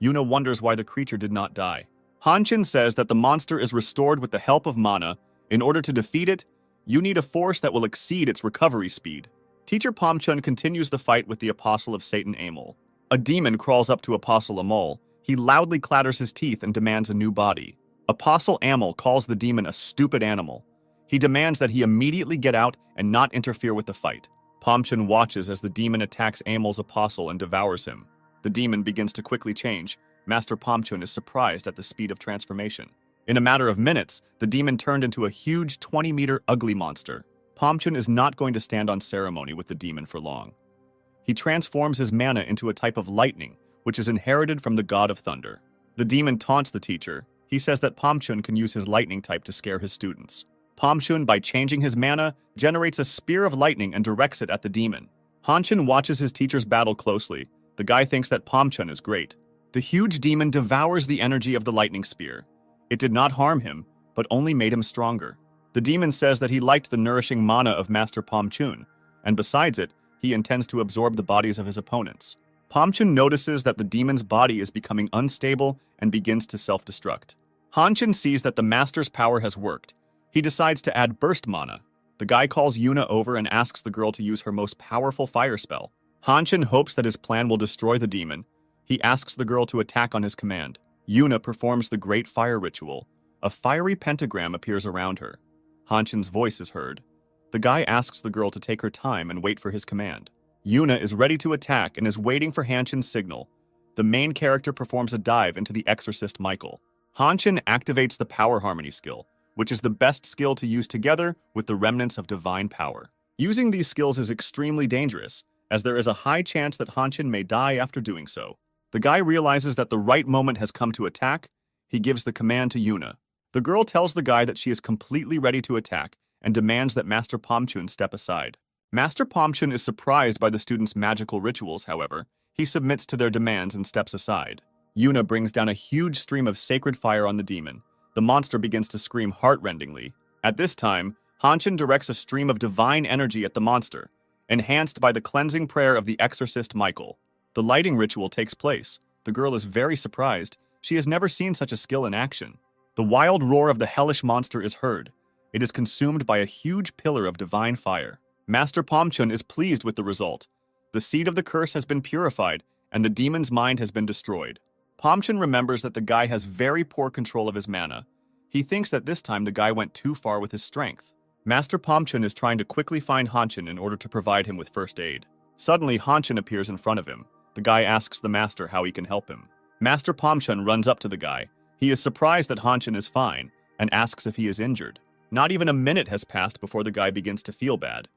Yuna wonders why the creature did not die. Hanshin says that the monster is restored with the help of mana. In order to defeat it, you need a force that will exceed its recovery speed. Teacher Pomchun continues the fight with the Apostle of Satan Amol. A demon crawls up to Apostle Amol. He loudly clatters his teeth and demands a new body. Apostle Amol calls the demon a stupid animal. He demands that he immediately get out and not interfere with the fight. Pomchun watches as the demon attacks Amol's apostle and devours him. The demon begins to quickly change. Master Pomchun is surprised at the speed of transformation. In a matter of minutes, the demon turned into a huge 20-meter ugly monster. Pomchun is not going to stand on ceremony with the demon for long. He transforms his mana into a type of lightning, which is inherited from the god of thunder. The demon taunts the teacher. He says that Pomchun can use his lightning type to scare his students. Pomchun, by changing his mana, generates a spear of lightning and directs it at the demon. Hanshin watches his teacher's battle closely. The guy thinks that Pomchun is great. The huge demon devours the energy of the lightning spear. It did not harm him, but only made him stronger. The demon says that he liked the nourishing mana of Master Pomchun, and besides it, he intends to absorb the bodies of his opponents. Pomchun notices that the demon's body is becoming unstable and begins to self-destruct. Hanshin sees that the master's power has worked. He decides to add burst mana. The guy calls Yuna over and asks the girl to use her most powerful fire spell. Hanshin hopes that his plan will destroy the demon. He asks the girl to attack on his command. Yuna performs the great fire ritual. A fiery pentagram appears around her. Hanshin's voice is heard. The guy asks the girl to take her time and wait for his command. Yuna is ready to attack and is waiting for Hanshin's signal. The main character performs a dive into the exorcist Michael. Hanshin activates the power harmony skill, which is the best skill to use together with the remnants of divine power. Using these skills is extremely dangerous, as there is a high chance that Hanshin may die after doing so. The guy realizes that the right moment has come to attack. He gives the command to Yuna. The girl tells the guy that she is completely ready to attack and demands that Master Pomchun step aside. Master Pomchun is surprised by the students' magical rituals, however. He submits to their demands and steps aside. Yuna brings down a huge stream of sacred fire on the demon. The monster begins to scream heart-rendingly. At this time, Hanshin directs a stream of divine energy at the monster, enhanced by the cleansing prayer of the exorcist Michael. The lighting ritual takes place. The girl is very surprised. She has never seen such a skill in action. The wild roar of the hellish monster is heard. It is consumed by a huge pillar of divine fire. Master Pomchun is pleased with the result. The seed of the curse has been purified, and the demon's mind has been destroyed. Pomchun remembers that the guy has very poor control of his mana. He thinks that this time the guy went too far with his strength. Master Pomchun is trying to quickly find Hanshin in order to provide him with first aid. Suddenly, Hanshin appears in front of him. The guy asks the master how he can help him. Master Pomchun runs up to the guy. He is surprised that Hanshin is fine and asks if he is injured. Not even a minute has passed before the guy begins to feel bad.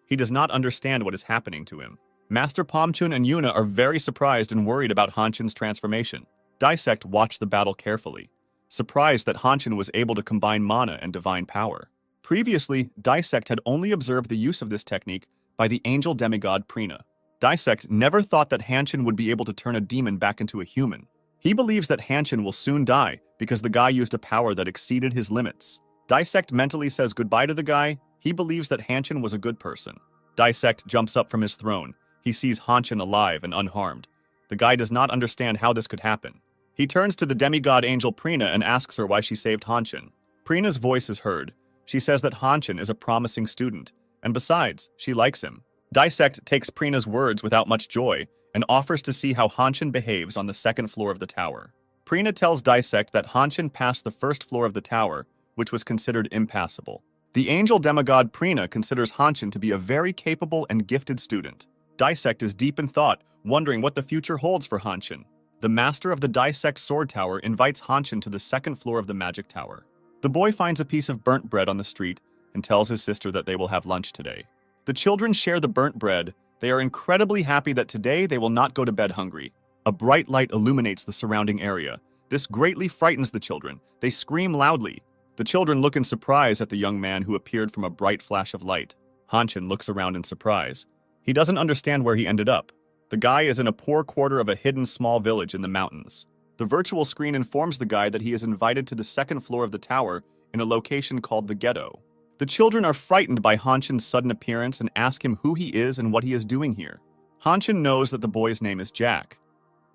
He does not understand what is happening to him. Master Pomchun and Yuna are very surprised and worried about Hanshin's transformation. Dissect watched the battle carefully, surprised that Hanshin was able to combine mana and divine power. Previously, Dissect had only observed the use of this technique by the angel demigod Prina. Dissect never thought that Hanshin would be able to turn a demon back into a human. He believes that Hanshin will soon die because the guy used a power that exceeded his limits. Dissect mentally says goodbye to the guy. He believes that Hanshin was a good person. Dissect jumps up from his throne. He sees Hanshin alive and unharmed. The guy does not understand how this could happen. He turns to the demigod angel Prina and asks her why she saved Hanshin. Prina's voice is heard. She says that Hanshin is a promising student, and besides, she likes him. Dissect takes Prina's words without much joy and offers to see how Hanshin behaves on the second floor of the tower. Prina tells Dissect that Hanshin passed the first floor of the tower, which was considered impassable. The angel demigod Prina considers Hanshin to be a very capable and gifted student. Dissect is deep in thought, wondering what the future holds for Hanshin. The master of the Dissect Sword Tower invites Hanshin to the second floor of the magic tower. The boy finds a piece of burnt bread on the street and tells his sister that they will have lunch today. The children share the burnt bread. They are incredibly happy that today they will not go to bed hungry. A bright light illuminates the surrounding area. This greatly frightens the children. They scream loudly. The children look in surprise at the young man who appeared from a bright flash of light. Hanshin looks around in surprise. He doesn't understand where he ended up. The guy is in a poor quarter of a hidden small village in the mountains. The virtual screen informs the guy that he is invited to the second floor of the tower in a location called the ghetto. The children are frightened by Hanshin's sudden appearance and ask him who he is and what he is doing here. Hanshin knows that the boy's name is Jack.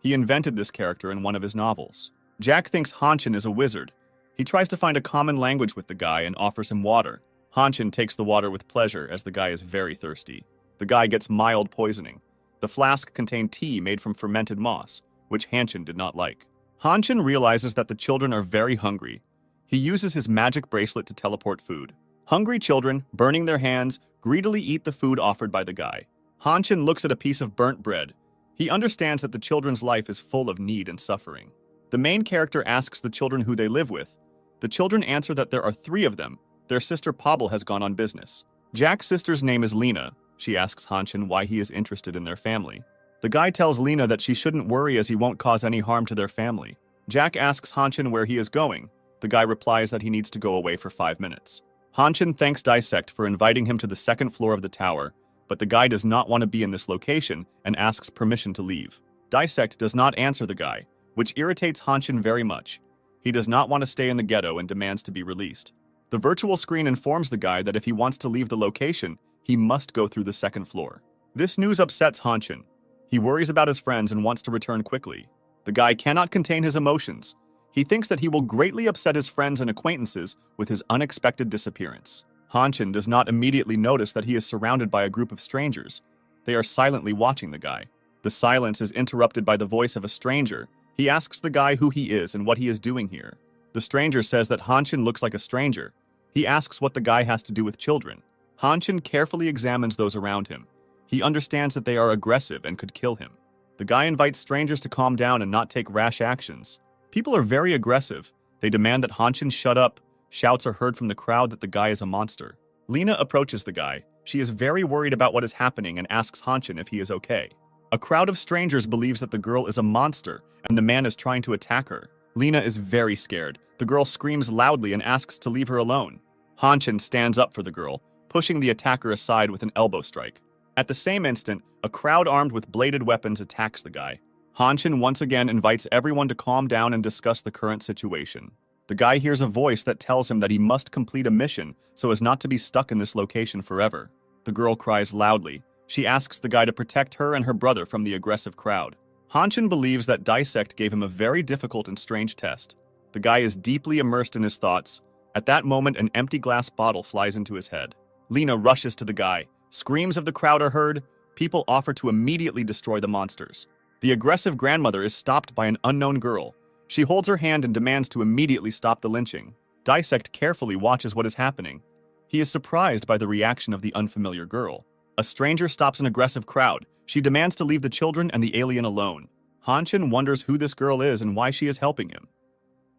He invented this character in one of his novels. Jack thinks Hanshin is a wizard. He tries to find a common language with the guy and offers him water. Hanshin takes the water with pleasure as the guy is very thirsty. The guy gets mild poisoning. The flask contained tea made from fermented moss, which Hanshin did not like. Hanshin realizes that the children are very hungry. He uses his magic bracelet to teleport food. Hungry children, burning their hands, greedily eat the food offered by the guy. Hanshin looks at a piece of burnt bread. He understands that the children's life is full of need and suffering. The main character asks the children who they live with. The children answer that there are 3 of them. Their sister Pablo has gone on business. Jack's sister's name is Lena. She asks Hanshin why he is interested in their family. The guy tells Lena that she shouldn't worry as he won't cause any harm to their family. Jack asks Hanshin where he is going. The guy replies that he needs to go away for 5 minutes. Hanshin thanks Dissect for inviting him to the second floor of the tower, but the guy does not want to be in this location and asks permission to leave. Dissect does not answer the guy, which irritates Hanshin very much. He does not want to stay in the ghetto and demands to be released. The virtual screen informs the guy that if he wants to leave the location, he must go through the second floor. This news upsets Hanshin. He worries about his friends and wants to return quickly. The guy cannot contain his emotions. He thinks that he will greatly upset his friends and acquaintances with his unexpected disappearance. Hanshin does not immediately notice that he is surrounded by a group of strangers. They are silently watching the guy. The silence is interrupted by the voice of a stranger. He asks the guy who he is and what he is doing here. The stranger says that Hanshin looks like a stranger. He asks what the guy has to do with children. Hanshin carefully examines those around him. He understands that they are aggressive and could kill him. The guy invites strangers to calm down and not take rash actions. People are very aggressive. They demand that Hanshin shut up. Shouts are heard from the crowd that the guy is a monster. Lena approaches the guy. She is very worried about what is happening and asks Hanshin if he is okay. A crowd of strangers believes that the girl is a monster and the man is trying to attack her. Lena is very scared. The girl screams loudly and asks to leave her alone. Hanshin stands up for the girl, pushing the attacker aside with an elbow strike. At the same instant, a crowd armed with bladed weapons attacks the guy. Hanshin once again invites everyone to calm down and discuss the current situation. The guy hears a voice that tells him that he must complete a mission so as not to be stuck in this location forever. The girl cries loudly. She asks the guy to protect her and her brother from the aggressive crowd. Hanshin believes that Dissect gave him a very difficult and strange test. The guy is deeply immersed in his thoughts. At that moment, an empty glass bottle flies into his head. Lena rushes to the guy. Screams of the crowd are heard. People offer to immediately destroy the monsters. The aggressive grandmother is stopped by an unknown girl. She holds her hand and demands to immediately stop the lynching. Dissect carefully watches what is happening. He is surprised by the reaction of the unfamiliar girl. A stranger stops an aggressive crowd. She demands to leave the children and the alien alone. Hanshin wonders who this girl is and why she is helping him.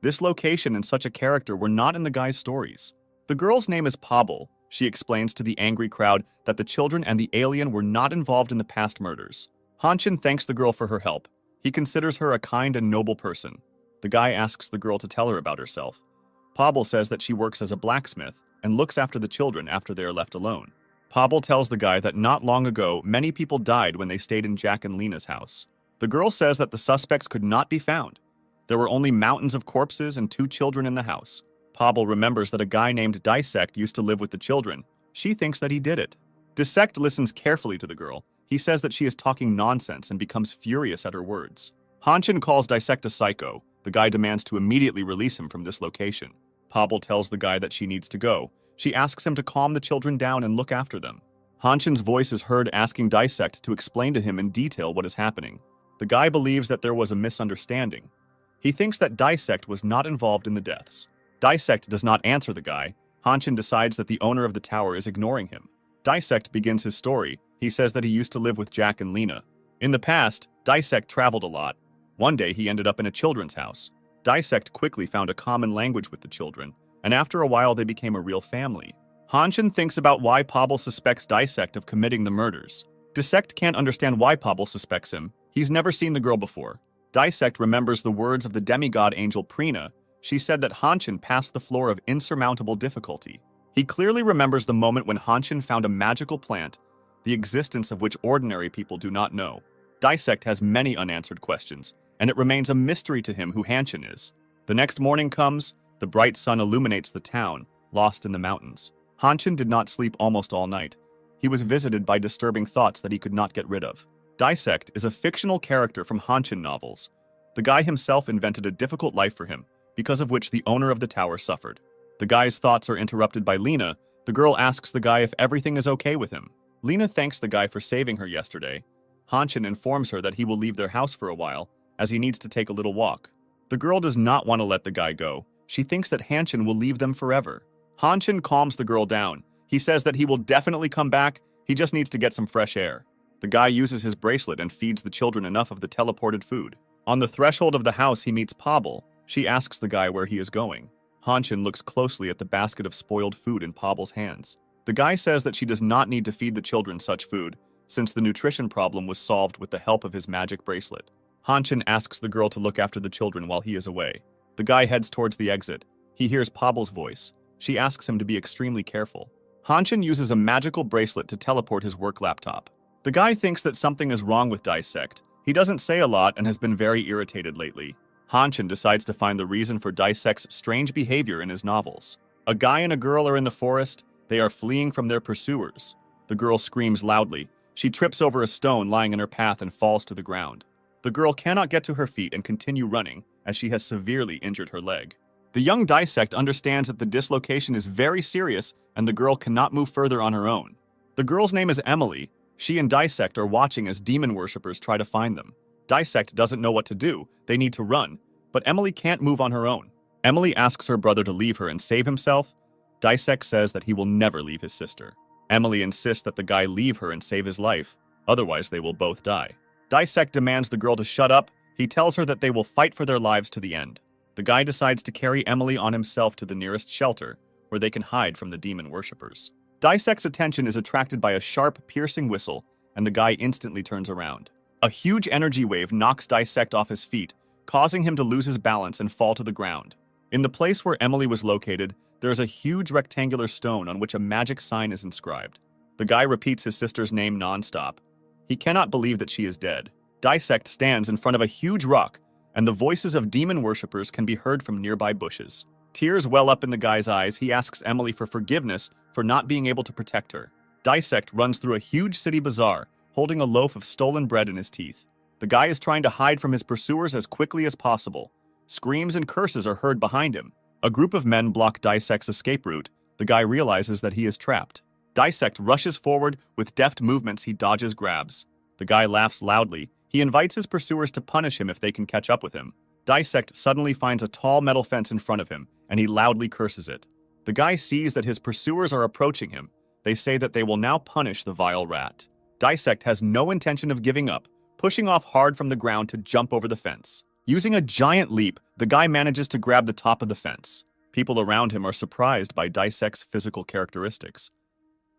This location and such a character were not in the guy's stories. The girl's name is Pablo. She explains to the angry crowd that the children and the alien were not involved in the past murders. Hanshin thanks the girl for her help. He considers her a kind and noble person. The guy asks the girl to tell her about herself. Pablo says that she works as a blacksmith and looks after the children after they are left alone. Pablo tells the guy that not long ago, many people died when they stayed in Jack and Lena's house. The girl says that the suspects could not be found. There were only mountains of corpses and 2 children in the house. Pablo remembers that a guy named Dissect used to live with the children. She thinks that he did it. Dissect listens carefully to the girl. He says that she is talking nonsense and becomes furious at her words. Hanshin calls Dissect a psycho. The guy demands to immediately release him from this location. Pablo tells the guy that she needs to go. She asks him to calm the children down and look after them. Hanshin's voice is heard asking Dissect to explain to him in detail what is happening. The guy believes that there was a misunderstanding. He thinks that Dissect was not involved in the deaths. Dissect does not answer the guy. Hanshin decides that the owner of the tower is ignoring him. Dissect begins his story. He says that he used to live with Jack and Lena. In the past, Dissect traveled a lot. One day, he ended up in a children's house. Dissect quickly found a common language with the children, and after a while, they became a real family. Hanshin thinks about why Pablo suspects Dissect of committing the murders. Dissect can't understand why Pablo suspects him. He's never seen the girl before. Dissect remembers the words of the demigod angel Prina. She said that Hanshin passed the floor of insurmountable difficulty. He clearly remembers the moment when Hanshin found a magical plant, the existence of which ordinary people do not know. Dissect has many unanswered questions, and it remains a mystery to him who Hanshin is. The next morning comes, the bright sun illuminates the town, lost in the mountains. Hanshin did not sleep almost all night. He was visited by disturbing thoughts that he could not get rid of. Dissect is a fictional character from Hanshin novels. The guy himself invented a difficult life for him, because of which the owner of the tower suffered. The guy's thoughts are interrupted by Lena. The girl asks the guy if everything is okay with him. Lena thanks the guy for saving her yesterday. Hanshin informs her that he will leave their house for a while, as he needs to take a little walk. The girl does not want to let the guy go. She thinks that Hanshin will leave them forever. Hanshin calms the girl down. He says that he will definitely come back. He just needs to get some fresh air. The guy uses his bracelet and feeds the children enough of the teleported food. On the threshold of the house, he meets Pablo. She asks the guy where he is going. Hanshin looks closely at the basket of spoiled food in Pablo's hands. The guy says that she does not need to feed the children such food, since the nutrition problem was solved with the help of his magic bracelet. Hanshin asks the girl to look after the children while he is away. The guy heads towards the exit. He hears Pablo's voice. She asks him to be extremely careful. Hanshin uses a magical bracelet to teleport his work laptop. The guy thinks that something is wrong with Dissect. He doesn't say a lot and has been very irritated lately. Hanshin decides to find the reason for Dissect's strange behavior in his novels. A guy and a girl are in the forest. They are fleeing from their pursuers. The girl screams loudly. She trips over a stone lying in her path and falls to the ground. The girl cannot get to her feet and continue running, as she has severely injured her leg. The young Dissect understands that the dislocation is very serious and the girl cannot move further on her own. The girl's name is Emily. She and Dissect are watching as demon worshippers try to find them. Dissect doesn't know what to do. They need to run, but Emily can't move on her own. Emily asks her brother to leave her and save himself. Dissect says that he will never leave his sister. Emily insists that the guy leave her and save his life, otherwise they will both die. Dissect demands the girl to shut up. He tells her that they will fight for their lives to the end. The guy decides to carry Emily on himself to the nearest shelter, where they can hide from the demon worshippers. Dissect's attention is attracted by a sharp, piercing whistle, and the guy instantly turns around. A huge energy wave knocks Dissect off his feet, causing him to lose his balance and fall to the ground. In the place where Emily was located, there is a huge rectangular stone on which a magic sign is inscribed. The guy repeats his sister's name nonstop. He cannot believe that she is dead. Dissect stands in front of a huge rock, and the voices of demon worshippers can be heard from nearby bushes. Tears well up in the guy's eyes. He asks Emily for forgiveness for not being able to protect her. Dissect runs through a huge city bazaar, holding a loaf of stolen bread in his teeth. The guy is trying to hide from his pursuers as quickly as possible. Screams and curses are heard behind him. A group of men block Dissect's escape route. The guy realizes that he is trapped. Dissect rushes forward. With deft movements, he dodges grabs. The guy laughs loudly. He invites his pursuers to punish him if they can catch up with him. Dissect suddenly finds a tall metal fence in front of him, and he loudly curses it. The guy sees that his pursuers are approaching him. They say that they will now punish the vile rat. Dissect has no intention of giving up, pushing off hard from the ground to jump over the fence. Using a giant leap, the guy manages to grab the top of the fence. People around him are surprised by Dissect's physical characteristics.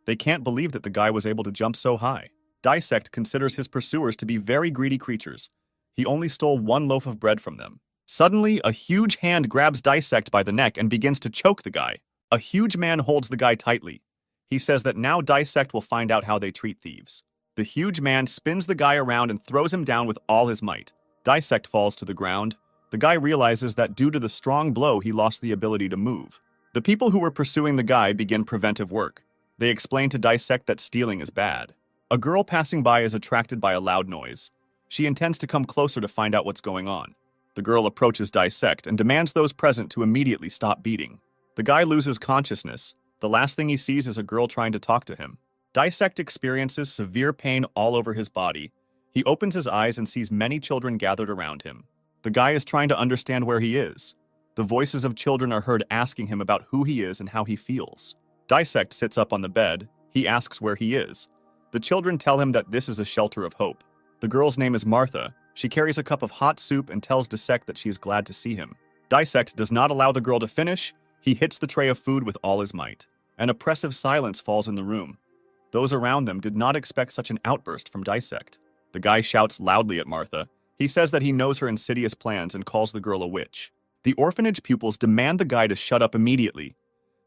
They can't believe that the guy was able to jump so high. Dissect considers his pursuers to be very greedy creatures. He only stole one loaf of bread from them. Suddenly, a huge hand grabs Dissect by the neck and begins to choke the guy. A huge man holds the guy tightly. He says that now Dissect will find out how they treat thieves. The huge man spins the guy around and throws him down with all his might. Dissect falls to the ground. The guy realizes that due to the strong blow, he lost the ability to move. The people who were pursuing the guy begin preventive work. They explain to Dissect that stealing is bad. A girl passing by is attracted by a loud noise. She intends to come closer to find out what's going on. The girl approaches Dissect and demands those present to immediately stop beating. The guy loses consciousness. The last thing he sees is a girl trying to talk to him. Dissect experiences severe pain all over his body. He opens his eyes and sees many children gathered around him. The guy is trying to understand where he is. The voices of children are heard asking him about who he is and how he feels. Dissect sits up on the bed. He asks where he is. The children tell him that this is a shelter of hope. The girl's name is Martha. She carries a cup of hot soup and tells Dissect that she is glad to see him. Dissect does not allow the girl to finish. He hits the tray of food with all his might. An oppressive silence falls in the room. Those around them did not expect such an outburst from Dissect. The guy shouts loudly at Martha. He says that he knows her insidious plans and calls the girl a witch. The orphanage pupils demand the guy to shut up immediately.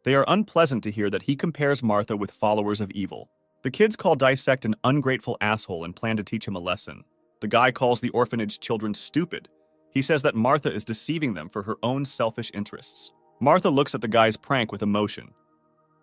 They are unpleasant to hear that he compares Martha with followers of evil. The kids call Dissect an ungrateful asshole and plan to teach him a lesson. The guy calls the orphanage children stupid. He says that Martha is deceiving them for her own selfish interests. Martha looks at the guy's prank with emotion.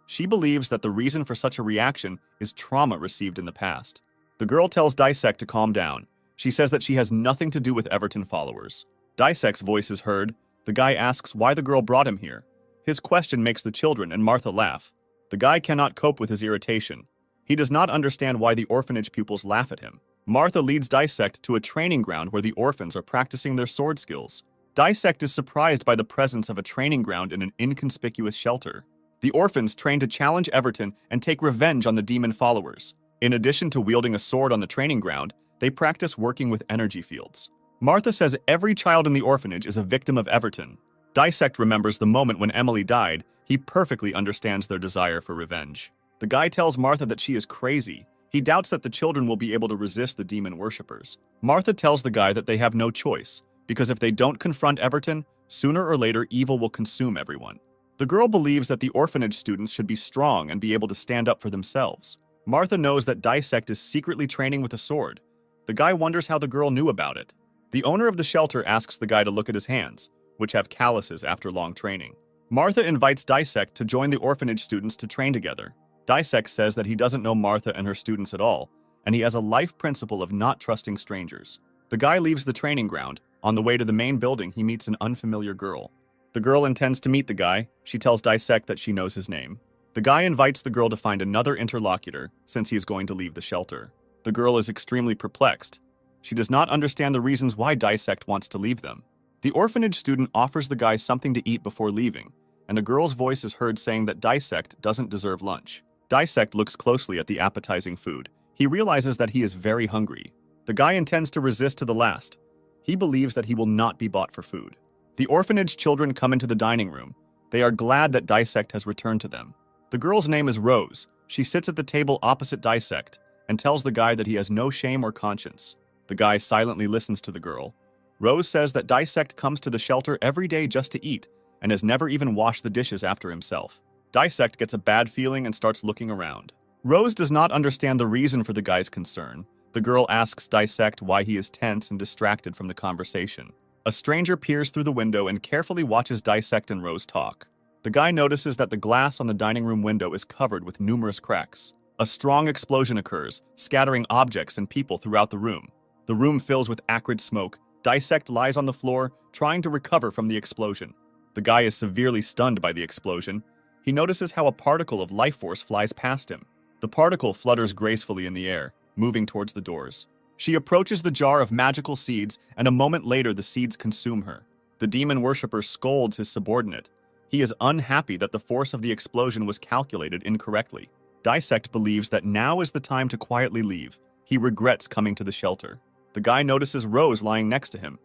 She believes that the reason for such a reaction is trauma received in the past. The girl tells Dissect to calm down. She says that she has nothing to do with Everton followers. Dissect's voice is heard. The guy asks why the girl brought him here. His question makes the children and Martha laugh. The guy cannot cope with his irritation. He does not understand why the orphanage pupils laugh at him. Martha leads Dissect to a training ground where the orphans are practicing their sword skills. Dissect is surprised by the presence of a training ground in an inconspicuous shelter. The orphans train to challenge Everton and take revenge on the demon followers. In addition to wielding a sword on the training ground, they practice working with energy fields. Martha says every child in the orphanage is a victim of Everton. Dissect remembers the moment when Emily died. He perfectly understands their desire for revenge. The guy tells Martha that she is crazy. He doubts that the children will be able to resist the demon worshippers. Martha tells the guy that they have no choice, because if they don't confront Everton, sooner or later evil will consume everyone. The girl believes that the orphanage students should be strong and be able to stand up for themselves. Martha knows that Dissect is secretly training with a sword. The guy wonders how the girl knew about it. The owner of the shelter asks the guy to look at his hands, which have calluses after long training. Martha invites Dissect to join the orphanage students to train together. Dissect says that he doesn't know Martha and her students at all, and he has a life principle of not trusting strangers. The guy leaves the training ground. On the way to the main building, he meets an unfamiliar girl. The girl intends to meet the guy. She tells Dissect that she knows his name. The guy invites the girl to find another interlocutor since he is going to leave the shelter. The girl is extremely perplexed. She does not understand the reasons why Dissect wants to leave them. The orphanage student offers the guy something to eat before leaving, and a girl's voice is heard saying that Dissect doesn't deserve lunch. Dissect looks closely at the appetizing food. He realizes that he is very hungry. The guy intends to resist to the last. He believes that he will not be bought for food. The orphanage children come into the dining room. They are glad that Dissect has returned to them. The girl's name is Rose. She sits at the table opposite Dissect and tells the guy that he has no shame or conscience. The guy silently listens to the girl. Rose says that Dissect comes to the shelter every day just to eat and has never even washed the dishes after himself. Dissect gets a bad feeling and starts looking around. Rose does not understand the reason for the guy's concern. The girl asks Dissect why he is tense and distracted from the conversation. A stranger peers through the window and carefully watches Dissect and Rose talk. The guy notices that the glass on the dining room window is covered with numerous cracks. A strong explosion occurs, scattering objects and people throughout the room. The room fills with acrid smoke. Dissect lies on the floor, trying to recover from the explosion. The guy is severely stunned by the explosion. He notices how a particle of life force flies past him. The particle flutters gracefully in the air, moving towards the doors. She approaches the jar of magical seeds, and a moment later the seeds consume her. The demon worshipper scolds his subordinate. He is unhappy that the force of the explosion was calculated incorrectly. Dissect believes that now is the time to quietly leave. He regrets coming to the shelter. The guy notices Rose lying next to him.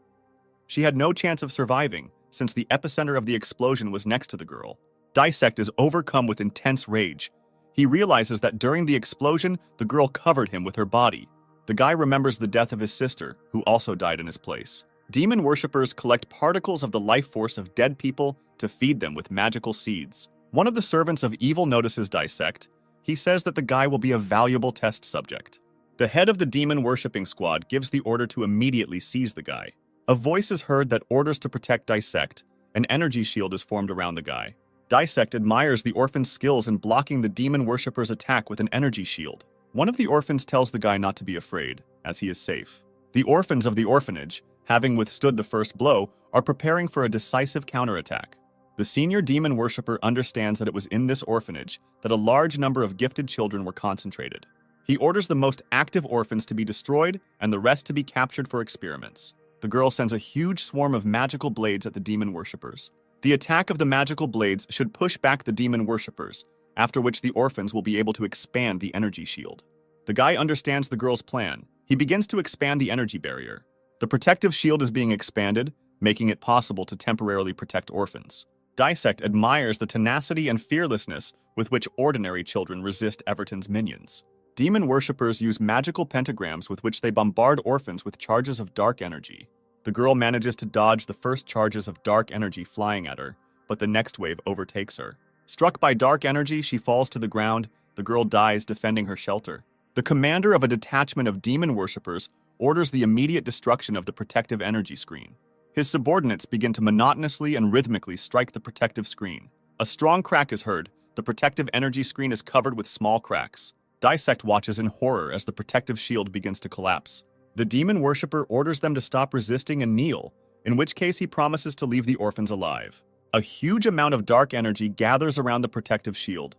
She had no chance of surviving, since the epicenter of the explosion was next to the girl. Dissect is overcome with intense rage. He realizes that during the explosion, the girl covered him with her body. The guy remembers the death of his sister, who also died in his place. Demon worshippers collect particles of the life force of dead people to feed them with magical seeds. One of the servants of evil notices Dissect. He says that the guy will be a valuable test subject. The head of the demon worshipping squad gives the order to immediately seize the guy. A voice is heard that orders to protect Dissect. An energy shield is formed around the guy. Dissect admires the orphan's skills in blocking the demon worshipper's attack with an energy shield. One of the orphans tells the guy not to be afraid, as he is safe. The orphans of the orphanage, having withstood the first blow, are preparing for a decisive counterattack. The senior demon worshipper understands that it was in this orphanage that a large number of gifted children were concentrated. He orders the most active orphans to be destroyed and the rest to be captured for experiments. The girl sends a huge swarm of magical blades at the demon worshippers. The attack of the magical blades should push back the demon worshippers, after which the orphans will be able to expand the energy shield. The guy understands the girl's plan. He begins to expand the energy barrier. The protective shield is being expanded, making it possible to temporarily protect orphans. Dissect admires the tenacity and fearlessness with which ordinary children resist Everton's minions. Demon worshippers use magical pentagrams with which they bombard orphans with charges of dark energy. The girl manages to dodge the first charges of dark energy flying at her, but the next wave overtakes her. Struck by dark energy, she falls to the ground. The girl dies defending her shelter. The commander of a detachment of demon worshippers orders the immediate destruction of the protective energy screen. His subordinates begin to monotonously and rhythmically strike the protective screen. A strong crack is heard. The protective energy screen is covered with small cracks. Dissect watches in horror as the protective shield begins to collapse. The demon worshipper orders them to stop resisting and kneel, in which case he promises to leave the orphans alive. A huge amount of dark energy gathers around the protective shield.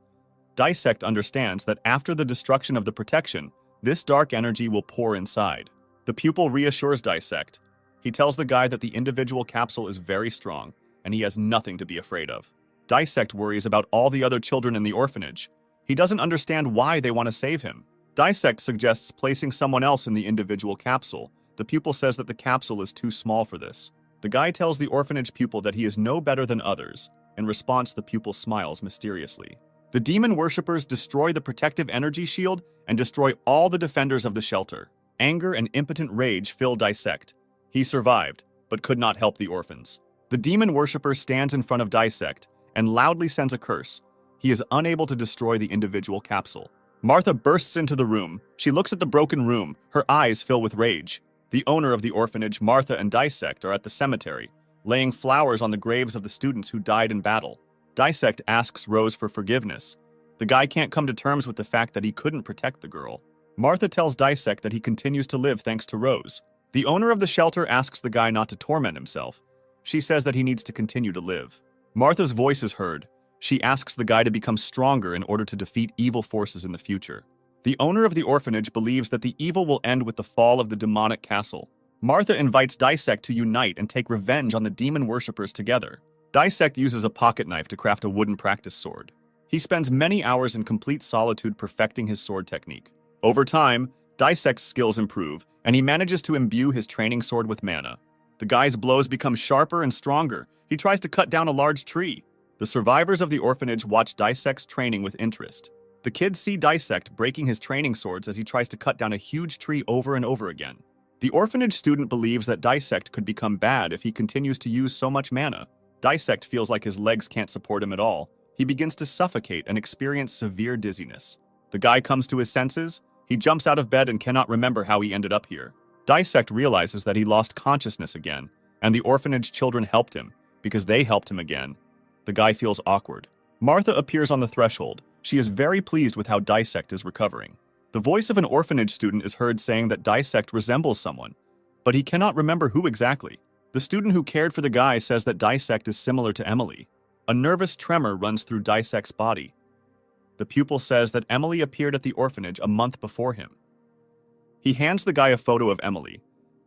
Dissect understands that after the destruction of the protection, this dark energy will pour inside. The pupil reassures Dissect. He tells the guy that the individual capsule is very strong, and he has nothing to be afraid of. Dissect worries about all the other children in the orphanage. He doesn't understand why they want to save him. Dissect suggests placing someone else in the individual capsule. The pupil says that the capsule is too small for this. The guy tells the orphanage pupil that he is no better than others. In response, the pupil smiles mysteriously. The demon worshippers destroy the protective energy shield and destroy all the defenders of the shelter. Anger and impotent rage fill Dissect. He survived, but could not help the orphans. The demon worshipper stands in front of Dissect and loudly sends a curse. He is unable to destroy the individual capsule. Martha bursts into the room. She looks at the broken room. Her eyes fill with rage. The owner of the orphanage, Martha, and Dissect are at the cemetery, laying flowers on the graves of the students who died in battle. Dissect asks Rose for forgiveness. The guy can't come to terms with the fact that he couldn't protect the girl. Martha tells Dissect that he continues to live thanks to Rose. The owner of the shelter asks the guy not to torment himself. She says that he needs to continue to live. Martha's voice is heard. She asks the guy to become stronger in order to defeat evil forces in the future. The owner of the orphanage believes that the evil will end with the fall of the demonic castle. Martha invites Dissect to unite and take revenge on the demon worshippers together. Dissect uses a pocket knife to craft a wooden practice sword. He spends many hours in complete solitude perfecting his sword technique. Over time, Dissect's skills improve, and he manages to imbue his training sword with mana. The guy's blows become sharper and stronger. He tries to cut down a large tree. The survivors of the orphanage watch Dissect's training with interest. The kids see Dissect breaking his training swords as he tries to cut down a huge tree over and over again. The orphanage student believes that Dissect could become bad if he continues to use so much mana. Dissect feels like his legs can't support him at all. He begins to suffocate and experience severe dizziness. The guy comes to his senses. He jumps out of bed and cannot remember how he ended up here. Dissect realizes that he lost consciousness again, and the orphanage children helped him, because they helped him again. The guy feels awkward. Martha appears on the threshold. She is very pleased with how Dissect is recovering. The voice of an orphanage student is heard saying that Dissect resembles someone, but he cannot remember who exactly. The student who cared for the guy says that Dissect is similar to Emily. A nervous tremor runs through Dissect's body. The pupil says that Emily appeared at the orphanage a month before him. He hands the guy a photo of Emily.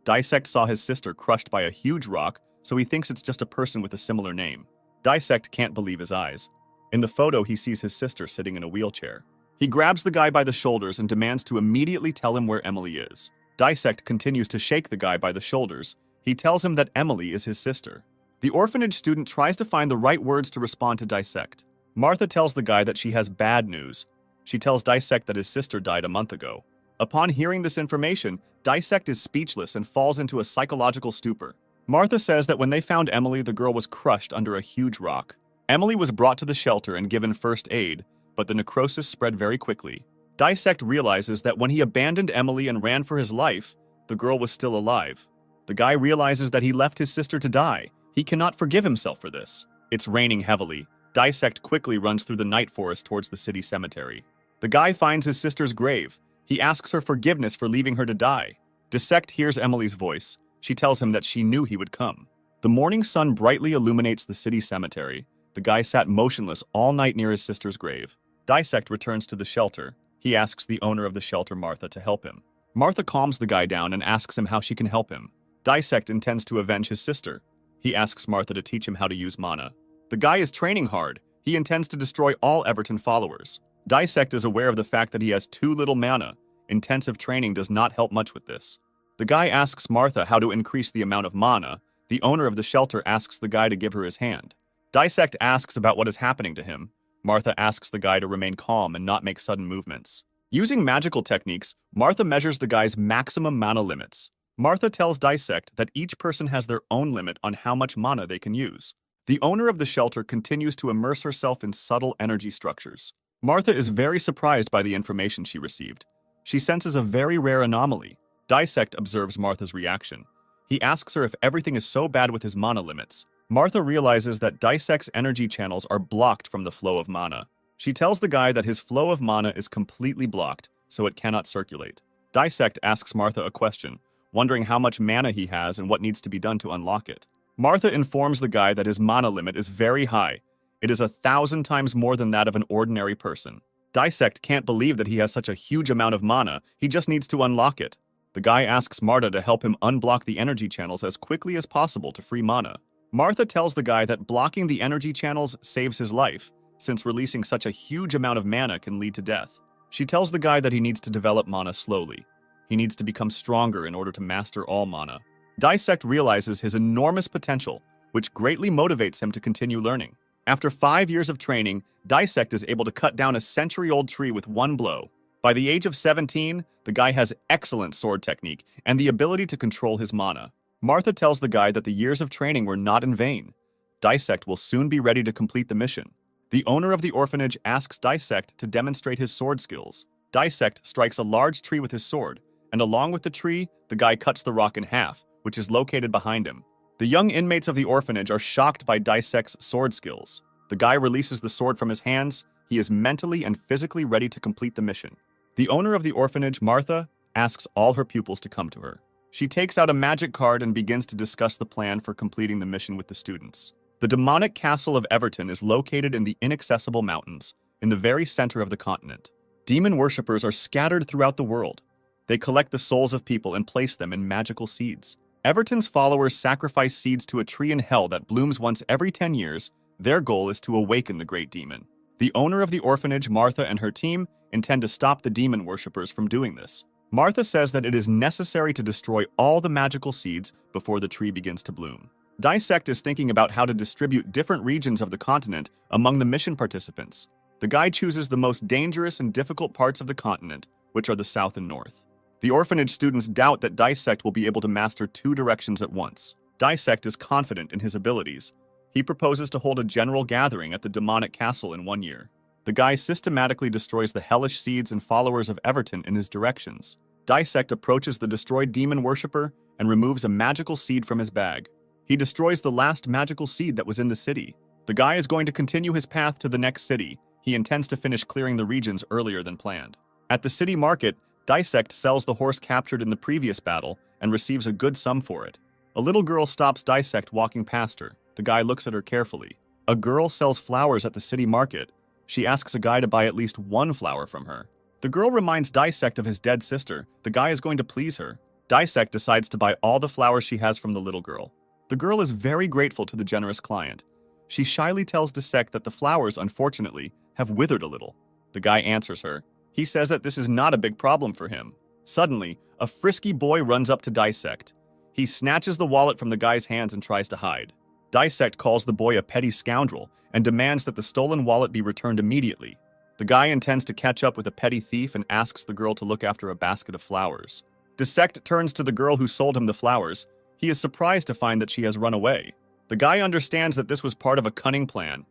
Dissect saw his sister crushed by a huge rock, so he thinks it's just a person with a similar name. Dissect can't believe his eyes. In the photo, he sees his sister sitting in a wheelchair. He grabs the guy by the shoulders and demands to immediately tell him where Emily is. Dissect continues to shake the guy by the shoulders. He tells him that Emily is his sister. The orphanage student tries to find the right words to respond to Dissect. Martha tells the guy that she has bad news. She tells Dissect that his sister died a month ago. Upon hearing this information, Dissect is speechless and falls into a psychological stupor. Martha says that when they found Emily, the girl was crushed under a huge rock. Emily was brought to the shelter and given first aid, but the necrosis spread very quickly. Dissect realizes that when he abandoned Emily and ran for his life, the girl was still alive. The guy realizes that he left his sister to die. He cannot forgive himself for this. It's raining heavily. Dissect quickly runs through the night forest towards the city cemetery. The guy finds his sister's grave. He asks her forgiveness for leaving her to die. Dissect hears Emily's voice. She tells him that she knew he would come. The morning sun brightly illuminates the city cemetery. The guy sat motionless all night near his sister's grave. Dissect returns to the shelter. He asks the owner of the shelter, Martha, to help him. Martha calms the guy down and asks him how she can help him. Dissect intends to avenge his sister. He asks Martha to teach him how to use mana. The guy is training hard. He intends to destroy all Everton followers. Dissect is aware of the fact that he has too little mana. Intensive training does not help much with this. The guy asks Martha how to increase the amount of mana. The owner of the shelter asks the guy to give her his hand. Dissect asks about what is happening to him. Martha asks the guy to remain calm and not make sudden movements. Using magical techniques, Martha measures the guy's maximum mana limits. Martha tells Dissect that each person has their own limit on how much mana they can use. The owner of the shelter continues to immerse herself in subtle energy structures. Martha is very surprised by the information she received. She senses a very rare anomaly. Dissect observes Martha's reaction. He asks her if everything is so bad with his mana limits. Martha realizes that Dissect's energy channels are blocked from the flow of mana. She tells the guy that his flow of mana is completely blocked, so it cannot circulate. Dissect asks Martha a question, wondering how much mana he has and what needs to be done to unlock it. Martha informs the guy that his mana limit is very high. It is 1,000 times more than that of an ordinary person. Dissect can't believe that he has such a huge amount of mana. He just needs to unlock it. The guy asks Martha to help him unblock the energy channels as quickly as possible to free mana. Martha tells the guy that blocking the energy channels saves his life, since releasing such a huge amount of mana can lead to death. She tells the guy that he needs to develop mana slowly. He needs to become stronger in order to master all mana. Dissect realizes his enormous potential, which greatly motivates him to continue learning. After 5 years of training, Dissect is able to cut down a century-old tree with one blow. By the age of 17, the guy has excellent sword technique and the ability to control his mana. Martha tells the guy that the years of training were not in vain. Dissect will soon be ready to complete the mission. The owner of the orphanage asks Dissect to demonstrate his sword skills. Dissect strikes a large tree with his sword, and along with the tree, the guy cuts the rock in half, which is located behind him. The young inmates of the orphanage are shocked by Dissect's sword skills. The guy releases the sword from his hands. He is mentally and physically ready to complete the mission. The owner of the orphanage, Martha, asks all her pupils to come to her. She takes out a magic card and begins to discuss the plan for completing the mission with the students. The demonic castle of Everton is located in the inaccessible mountains, in the very center of the continent. Demon worshippers are scattered throughout the world. They collect the souls of people and place them in magical seeds. Everton's followers sacrifice seeds to a tree in hell that blooms once every 10 years. Their goal is to awaken the great demon. The owner of the orphanage, Martha, and her team intend to stop the demon worshippers from doing this. Martha says that it is necessary to destroy all the magical seeds before the tree begins to bloom. Dissect is thinking about how to distribute different regions of the continent among the mission participants. The guy chooses the most dangerous and difficult parts of the continent, which are the south and north. The orphanage students doubt that Dissect will be able to master two directions at once. Dissect is confident in his abilities. He proposes to hold a general gathering at the demonic castle in 1 year. The guy systematically destroys the hellish seeds and followers of Everton in his directions. Dissect approaches the destroyed demon worshipper and removes a magical seed from his bag. He destroys the last magical seed that was in the city. The guy is going to continue his path to the next city. He intends to finish clearing the regions earlier than planned. At the city market, Dissect sells the horse captured in the previous battle and receives a good sum for it. A little girl stops Dissect walking past her. The guy looks at her carefully. A girl sells flowers at the city market. She asks a guy to buy at least one flower from her. The girl reminds Dissect of his dead sister. The guy is going to please her. Dissect decides to buy all the flowers she has from the little girl. The girl is very grateful to the generous client. She shyly tells Dissect that the flowers, unfortunately, have withered a little. The guy answers her. He says that this is not a big problem for him. Suddenly, a frisky boy runs up to Dissect. He snatches the wallet from the guy's hands and tries to hide. Dissect calls the boy a petty scoundrel and demands that the stolen wallet be returned immediately. The guy intends to catch up with a petty thief and asks the girl to look after a basket of flowers. Dissect turns to the girl who sold him the flowers. He is surprised to find that she has run away. The guy understands that this was part of a cunning plan.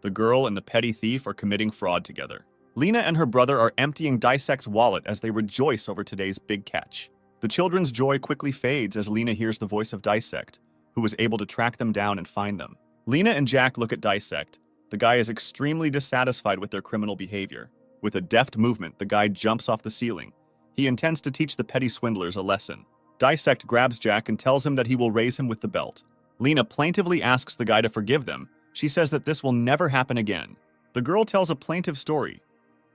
The girl and the petty thief are committing fraud together. Lena and her brother are emptying Dissect's wallet as they rejoice over today's big catch. The children's joy quickly fades as Lena hears the voice of Dissect, who was able to track them down and find them. Lena and Jack look at Dissect. The guy is extremely dissatisfied with their criminal behavior. With a deft movement, the guy jumps off the ceiling. He intends to teach the petty swindlers a lesson. Dissect grabs Jack and tells him that he will raise him with the belt. Lena plaintively asks the guy to forgive them. She says that this will never happen again. The girl tells a plaintive story.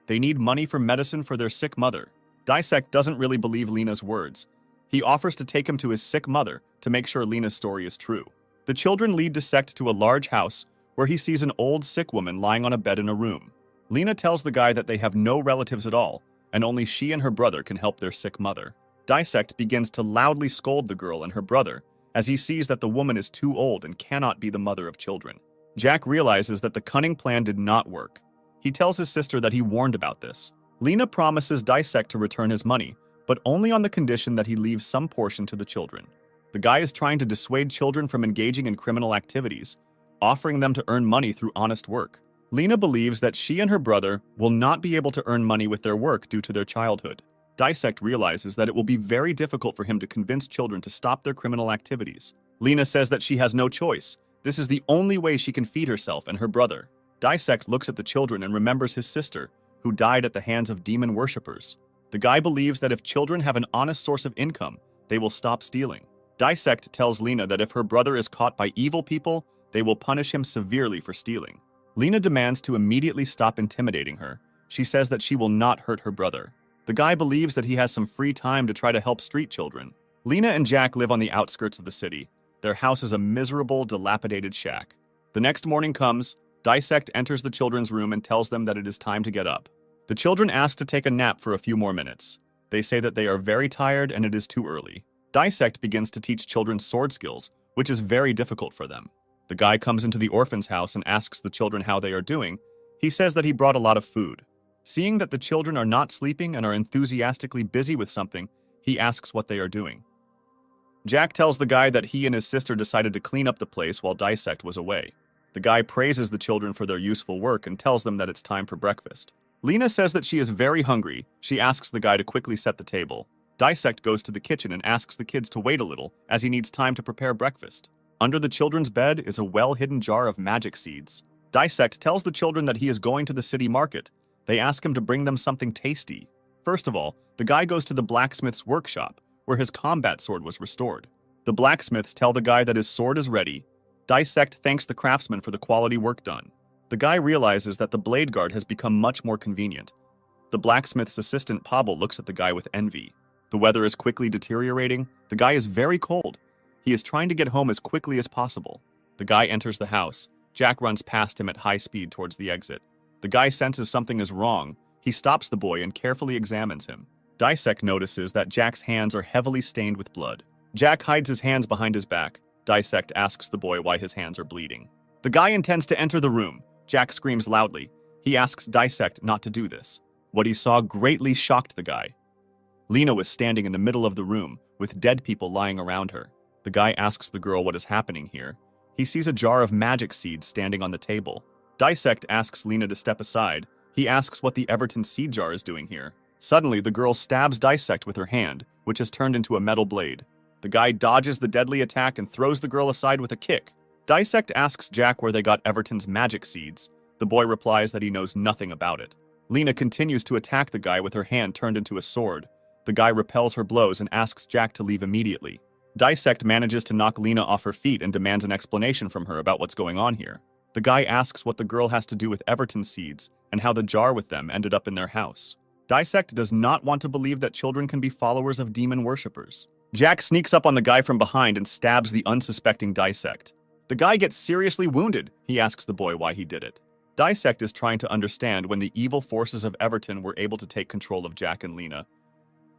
They need money for medicine for their sick mother. Dissect doesn't really believe Lena's words. He offers to take him to his sick mother to make sure Lena's story is true. The children lead Dissect to a large house where he sees an old sick woman lying on a bed in a room. Lena tells the guy that they have no relatives at all, and only she and her brother can help their sick mother. Dissect begins to loudly scold the girl and her brother as he sees that the woman is too old and cannot be the mother of children. Jack realizes that the cunning plan did not work. He tells his sister that he warned about this. Lena promises Dissect to return his money, but only on the condition that he leaves some portion to the children. The guy is trying to dissuade children from engaging in criminal activities, offering them to earn money through honest work. Lena believes that she and her brother will not be able to earn money with their work due to their childhood. Dissect realizes that it will be very difficult for him to convince children to stop their criminal activities. Lena says that she has no choice. This is the only way she can feed herself and her brother. Dissect looks at the children and remembers his sister, who died at the hands of demon worshippers. The guy believes that if children have an honest source of income, they will stop stealing. Dissect tells Lena that if her brother is caught by evil people, they will punish him severely for stealing. Lena demands to immediately stop intimidating her. She says that she will not hurt her brother. The guy believes that he has some free time to try to help street children. Lena and Jack live on the outskirts of the city. Their house is a miserable, dilapidated shack. The next morning comes. Dissect enters the children's room and tells them that it is time to get up. The children ask to take a nap for a few more minutes. They say that they are very tired and it is too early. Dissect begins to teach children sword skills, which is very difficult for them. The guy comes into the orphan's house and asks the children how they are doing. He says that he brought a lot of food. Seeing that the children are not sleeping and are enthusiastically busy with something, he asks what they are doing. Jack tells the guy that he and his sister decided to clean up the place while Dissect was away. The guy praises the children for their useful work and tells them that it's time for breakfast. Lena says that she is very hungry. She asks the guy to quickly set the table. Dissect goes to the kitchen and asks the kids to wait a little, as he needs time to prepare breakfast. Under the children's bed is a well-hidden jar of magic seeds. Dissect tells the children that he is going to the city market. They ask him to bring them something tasty. First of all, the guy goes to the blacksmith's workshop, where his combat sword was restored. The blacksmiths tell the guy that his sword is ready. Dissect thanks the craftsman for the quality work done. The guy realizes that the blade guard has become much more convenient. The blacksmith's assistant Pavel looks at the guy with envy. The weather is quickly deteriorating. The guy is very cold. He is trying to get home as quickly as possible. The guy enters the house. Jack runs past him at high speed towards the exit. The guy senses something is wrong. He stops the boy and carefully examines him. Dissect notices that Jack's hands are heavily stained with blood. Jack hides his hands behind his back. Dissect asks the boy why his hands are bleeding. The guy intends to enter the room. Jack screams loudly. He asks Dissect not to do this. What he saw greatly shocked the guy. Lena was standing in the middle of the room, with dead people lying around her. The guy asks the girl what is happening here. He sees a jar of magic seeds standing on the table. Dissect asks Lena to step aside. He asks what the Everton seed jar is doing here. Suddenly, the girl stabs Dissect with her hand, which has turned into a metal blade. The guy dodges the deadly attack and throws the girl aside with a kick. Dissect asks Jack where they got Everton's magic seeds. The boy replies that he knows nothing about it. Lena continues to attack the guy with her hand turned into a sword. The guy repels her blows and asks Jack to leave immediately. Dissect manages to knock Lena off her feet and demands an explanation from her about what's going on here. The guy asks what the girl has to do with Everton seeds and how the jar with them ended up in their house. Dissect does not want to believe that children can be followers of demon worshippers. Jack sneaks up on the guy from behind and stabs the unsuspecting Dissect. The guy gets seriously wounded. He asks the boy why he did it. Dissect is trying to understand when the evil forces of Everton were able to take control of Jack and Lena.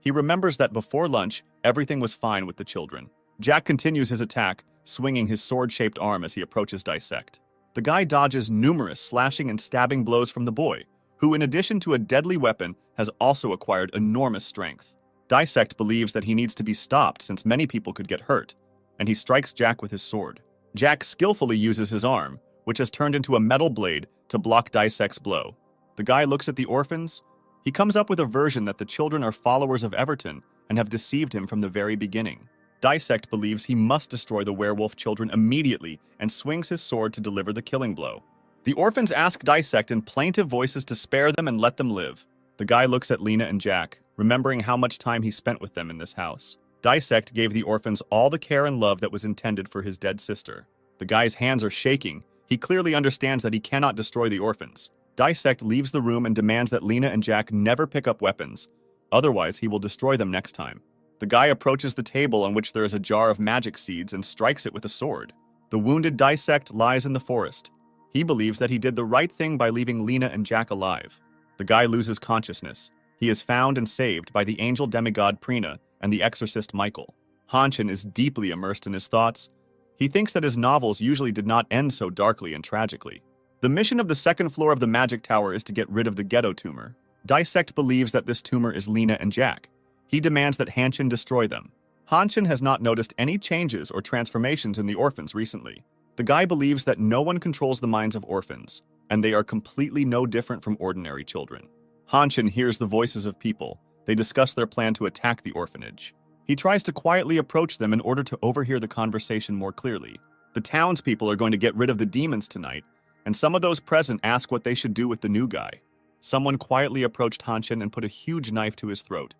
He remembers that before lunch, everything was fine with the children. Jack continues his attack, swinging his sword-shaped arm as he approaches Dissect. The guy dodges numerous slashing and stabbing blows from the boy, who in addition to a deadly weapon, has also acquired enormous strength. Dissect believes that he needs to be stopped since many people could get hurt, and he strikes Jack with his sword. Jack skillfully uses his arm, which has turned into a metal blade, to block Dissect's blow. The guy looks at the orphans. He comes up with a version that the children are followers of Everton and have deceived him from the very beginning. Dissect believes he must destroy the werewolf children immediately and swings his sword to deliver the killing blow. The orphans ask Dissect in plaintive voices to spare them and let them live. The guy looks at Lena and Jack, remembering how much time he spent with them in this house. Dissect gave the orphans all the care and love that was intended for his dead sister. The guy's hands are shaking. He clearly understands that he cannot destroy the orphans. Dissect leaves the room and demands that Lena and Jack never pick up weapons. Otherwise, he will destroy them next time. The guy approaches the table on which there is a jar of magic seeds and strikes it with a sword. The wounded Dissect lies in the forest. He believes that he did the right thing by leaving Lena and Jack alive. The guy loses consciousness. He is found and saved by the angel demigod Prina and the exorcist Michael. Hanshin is deeply immersed in his thoughts. He thinks that his novels usually did not end so darkly and tragically. The mission of the second floor of the Magic Tower is to get rid of the ghetto tumor. Dissect believes that this tumor is Lena and Jack. He demands that Hanshin destroy them. Hanshin has not noticed any changes or transformations in the orphans recently. The guy believes that no one controls the minds of orphans, and they are completely no different from ordinary children. Hanshin hears the voices of people. They discuss their plan to attack the orphanage. He tries to quietly approach them in order to overhear the conversation more clearly. The townspeople are going to get rid of the demons tonight, and some of those present ask what they should do with the new guy. Someone quietly approached Hanshin and put a huge knife to his throat.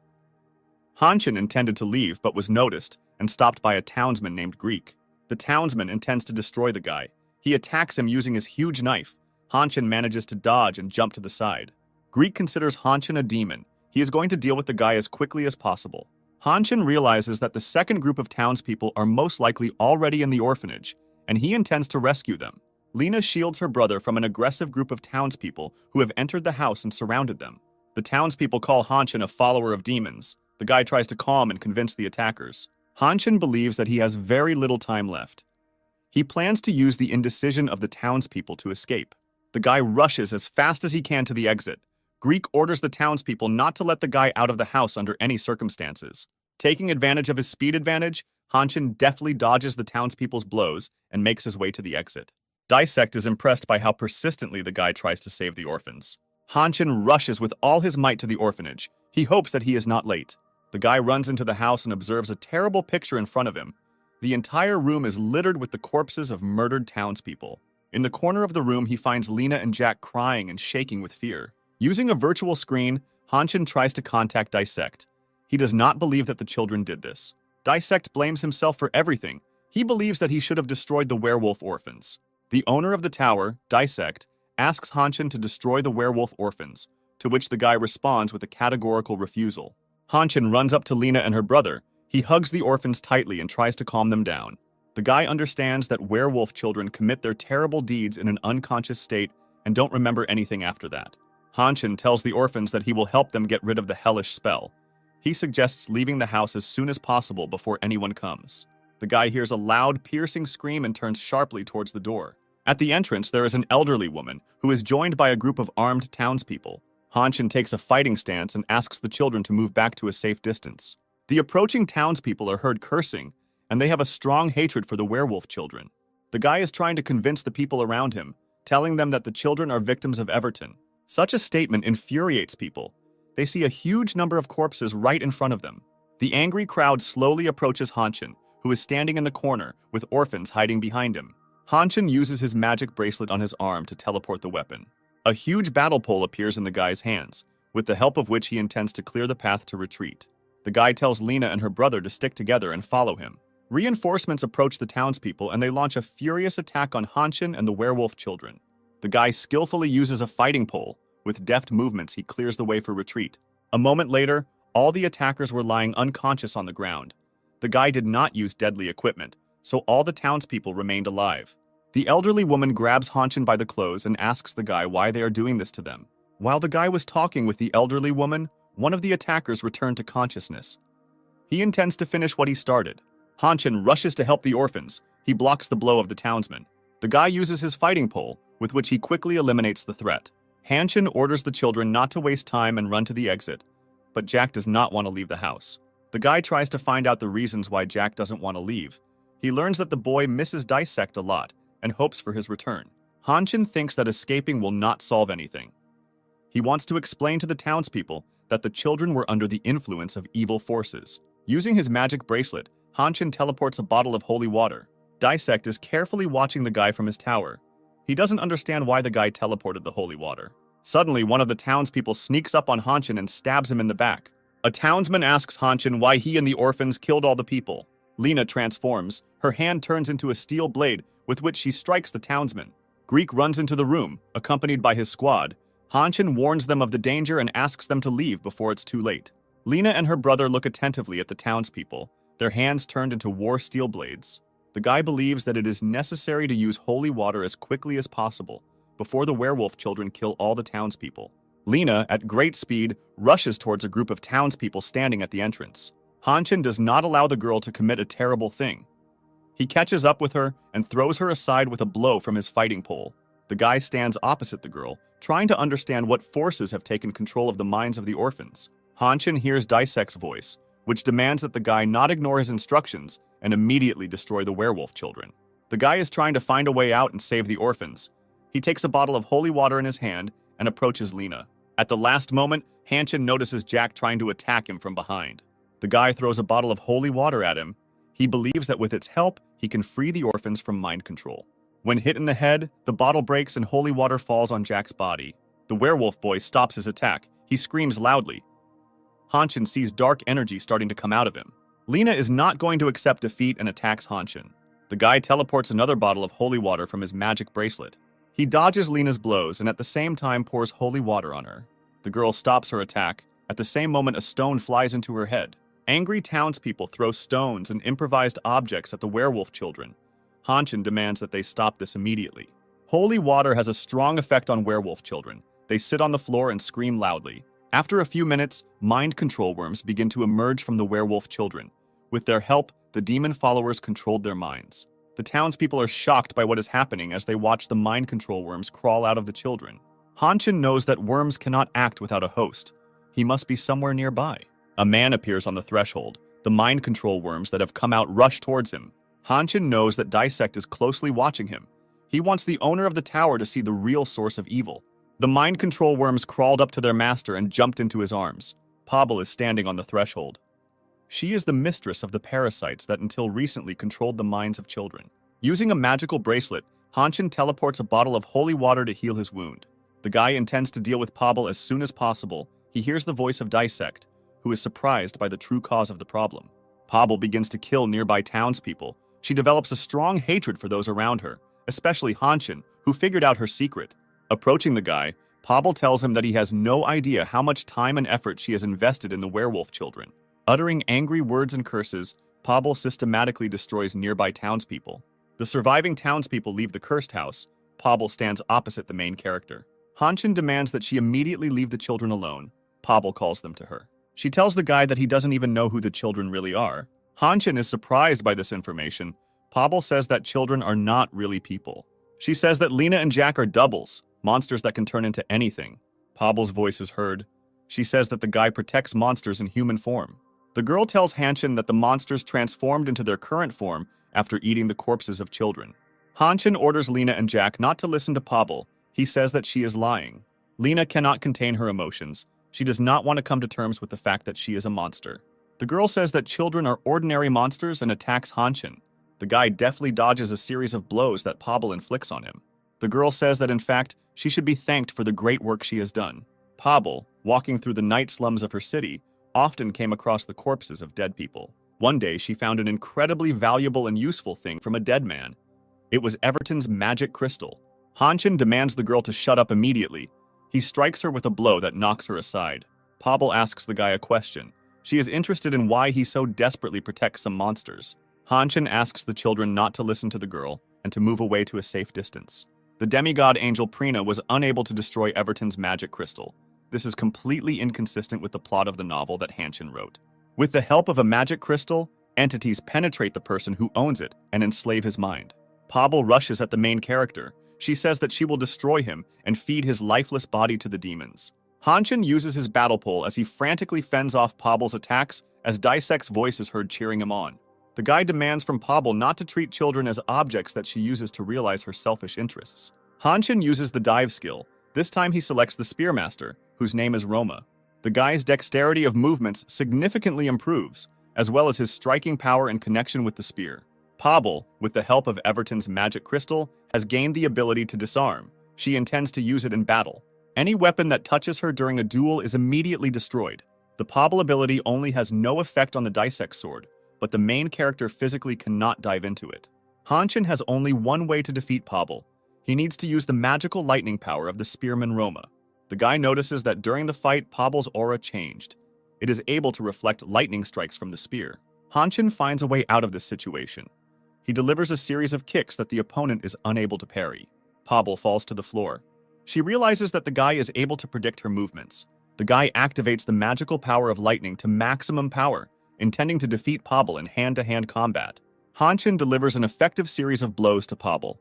Hanshin intended to leave but was noticed and stopped by a townsman named Greek. The townsman intends to destroy the guy. He attacks him using his huge knife. Hanshin manages to dodge and jump to the side. Greek considers Hanshin a demon. He is going to deal with the guy as quickly as possible. Hanshin realizes that the second group of townspeople are most likely already in the orphanage, and he intends to rescue them. Lena shields her brother from an aggressive group of townspeople who have entered the house and surrounded them. The townspeople call Hanshin a follower of demons. The guy tries to calm and convince the attackers. Hanshin believes that he has very little time left. He plans to use the indecision of the townspeople to escape. The guy rushes as fast as he can to the exit. Greek orders the townspeople not to let the guy out of the house under any circumstances. Taking advantage of his speed advantage, Hanshin deftly dodges the townspeople's blows and makes his way to the exit. Dissect is impressed by how persistently the guy tries to save the orphans. Hanshin rushes with all his might to the orphanage. He hopes that he is not late. The guy runs into the house and observes a terrible picture in front of him. The entire room is littered with the corpses of murdered townspeople. In the corner of the room, he finds Lena and Jack crying and shaking with fear. Using a virtual screen, Hanshin tries to contact Dissect. He does not believe that the children did this. Dissect blames himself for everything. He believes that he should have destroyed the werewolf orphans. The owner of the tower, Dissect, asks Hanshin to destroy the werewolf orphans, to which the guy responds with a categorical refusal. Hanshin runs up to Lena and her brother. He hugs the orphans tightly and tries to calm them down. The guy understands that werewolf children commit their terrible deeds in an unconscious state and don't remember anything after that. Hanshin tells the orphans that he will help them get rid of the hellish spell. He suggests leaving the house as soon as possible before anyone comes. The guy hears a loud, piercing scream and turns sharply towards the door. At the entrance, there is an elderly woman who is joined by a group of armed townspeople. Hanshin takes a fighting stance and asks the children to move back to a safe distance. The approaching townspeople are heard cursing, and they have a strong hatred for the werewolf children. The guy is trying to convince the people around him, telling them that the children are victims of Everton. Such a statement infuriates people. They see a huge number of corpses right in front of them. The angry crowd slowly approaches Hanshin, who is standing in the corner with orphans hiding behind him. Hanshin uses his magic bracelet on his arm to teleport the weapon. A huge battle pole appears in the guy's hands, with the help of which he intends to clear the path to retreat. The guy tells Lena and her brother to stick together and follow him. Reinforcements approach the townspeople and they launch a furious attack on Hanshin and the werewolf children. The guy skillfully uses a fighting pole. With deft movements, he clears the way for retreat. A moment later, all the attackers were lying unconscious on the ground. The guy did not use deadly equipment, so all the townspeople remained alive. The elderly woman grabs Hanshin by the clothes and asks the guy why they are doing this to them. While the guy was talking with the elderly woman, one of the attackers returned to consciousness. He intends to finish what he started. Hanshin rushes to help the orphans. He blocks the blow of the townsman. The guy uses his fighting pole, with which he quickly eliminates the threat. Hanshin orders the children not to waste time and run to the exit, but Jack does not want to leave the house. The guy tries to find out the reasons why Jack doesn't want to leave. He learns that the boy misses Dissect a lot and hopes for his return. Hanshin thinks that escaping will not solve anything. He wants to explain to the townspeople that the children were under the influence of evil forces. Using his magic bracelet, Hanshin teleports a bottle of holy water. Dissect is carefully watching the guy from his tower. He doesn't understand why the guy teleported the holy water. Suddenly, one of the townspeople sneaks up on Hanshin and stabs him in the back. A townsman asks Hanshin why he and the orphans killed all the people. Lena transforms. Her hand turns into a steel blade with which she strikes the townsman. Greek runs into the room, accompanied by his squad. Hanshin warns them of the danger and asks them to leave before it's too late. Lena and her brother look attentively at the townspeople, their hands turned into war steel blades. The guy believes that it is necessary to use holy water as quickly as possible, before the werewolf children kill all the townspeople. Lena, at great speed, rushes towards a group of townspeople standing at the entrance. Hanshin does not allow the girl to commit a terrible thing. He catches up with her and throws her aside with a blow from his fighting pole. The guy stands opposite the girl, trying to understand what forces have taken control of the minds of the orphans. Hanshin hears Dissect's voice, which demands that the guy not ignore his instructions and immediately destroy the werewolf children. The guy is trying to find a way out and save the orphans. He takes a bottle of holy water in his hand and approaches Lena. At the last moment, Hanshin notices Jack trying to attack him from behind. The guy throws a bottle of holy water at him. He believes that with its help, he can free the orphans from mind control. When hit in the head, the bottle breaks and holy water falls on Jack's body. The werewolf boy stops his attack. He screams loudly. Hanshin sees dark energy starting to come out of him. Lena is not going to accept defeat and attacks Hanshin. The guy teleports another bottle of holy water from his magic bracelet. He dodges Lena's blows and at the same time pours holy water on her. The girl stops her attack. At the same moment, a stone flies into her head. Angry townspeople throw stones and improvised objects at the werewolf children. Hanshin demands that they stop this immediately. Holy water has a strong effect on werewolf children. They sit on the floor and scream loudly. After a few minutes, mind control worms begin to emerge from the werewolf children. With their help, the demon followers controlled their minds. The townspeople are shocked by what is happening as they watch the mind control worms crawl out of the children. Hanshin knows that worms cannot act without a host. He must be somewhere nearby. A man appears on the threshold. The mind control worms that have come out rush towards him. Hanshin knows that Dissect is closely watching him. He wants the owner of the tower to see the real source of evil. The mind control worms crawled up to their master and jumped into his arms. Pavel is standing on the threshold. She is the mistress of the parasites that until recently controlled the minds of children. Using a magical bracelet, Hanshin teleports a bottle of holy water to heal his wound. The guy intends to deal with Pablo as soon as possible. He hears the voice of Dissect, who is surprised by the true cause of the problem. Pablo begins to kill nearby townspeople. She develops a strong hatred for those around her, especially Hanshin, who figured out her secret. Approaching the guy, Pablo tells him that he has no idea how much time and effort she has invested in the werewolf children. Uttering angry words and curses, Pablo systematically destroys nearby townspeople. The surviving townspeople leave the cursed house. Pablo stands opposite the main character. Hanshin demands that she immediately leave the children alone. Pablo calls them to her. She tells the guy that he doesn't even know who the children really are. Hanshin is surprised by this information. Pablo says that children are not really people. She says that Lena and Jack are doubles, monsters that can turn into anything. Pablo's voice is heard. She says that the guy protects monsters in human form. The girl tells Hanshin that the monsters transformed into their current form after eating the corpses of children. Hanshin orders Lena and Jack not to listen to Pablo. He says that she is lying. Lena cannot contain her emotions. She does not want to come to terms with the fact that she is a monster. The girl says that children are ordinary monsters and attacks Hanshin. The guy deftly dodges a series of blows that Pablo inflicts on him. The girl says that in fact, she should be thanked for the great work she has done. Pablo, walking through the night slums of her city, often came across the corpses of dead people. One day, she found an incredibly valuable and useful thing from a dead man. It was Everton's magic crystal. Hanshin demands the girl to shut up immediately. He strikes her with a blow that knocks her aside. Pablo asks the guy a question. She is interested in why he so desperately protects some monsters. Hanshin asks the children not to listen to the girl and to move away to a safe distance. The demigod angel Prina was unable to destroy Everton's magic crystal. This is completely inconsistent with the plot of the novel that Hanshin wrote. With the help of a magic crystal, entities penetrate the person who owns it and enslave his mind. Pablo rushes at the main character. She says that she will destroy him and feed his lifeless body to the demons. Hanshin uses his battle pole as he frantically fends off Pablo's attacks as Dissect's voice is heard cheering him on. The guy demands from Pablo not to treat children as objects that she uses to realize her selfish interests. Hanshin uses the dive skill. This time he selects the Spearmaster, whose name is Roma. The guy's dexterity of movements significantly improves, as well as his striking power and connection with the spear. Pablo, with the help of Everton's magic crystal, has gained the ability to disarm. She intends to use it in battle. Any weapon that touches her during a duel is immediately destroyed. The Pablo ability only has no effect on the Dissect sword, but the main character physically cannot dive into it. Hanshin has only one way to defeat Pablo. He needs to use the magical lightning power of the spearman Roma. The guy notices that during the fight, Pablo's aura changed. It is able to reflect lightning strikes from the spear. Hanshin finds a way out of this situation. He delivers a series of kicks that the opponent is unable to parry. Pablo falls to the floor. She realizes that the guy is able to predict her movements. The guy activates the magical power of lightning to maximum power, intending to defeat Pablo in hand-to-hand combat. Hanshin delivers an effective series of blows to Pablo.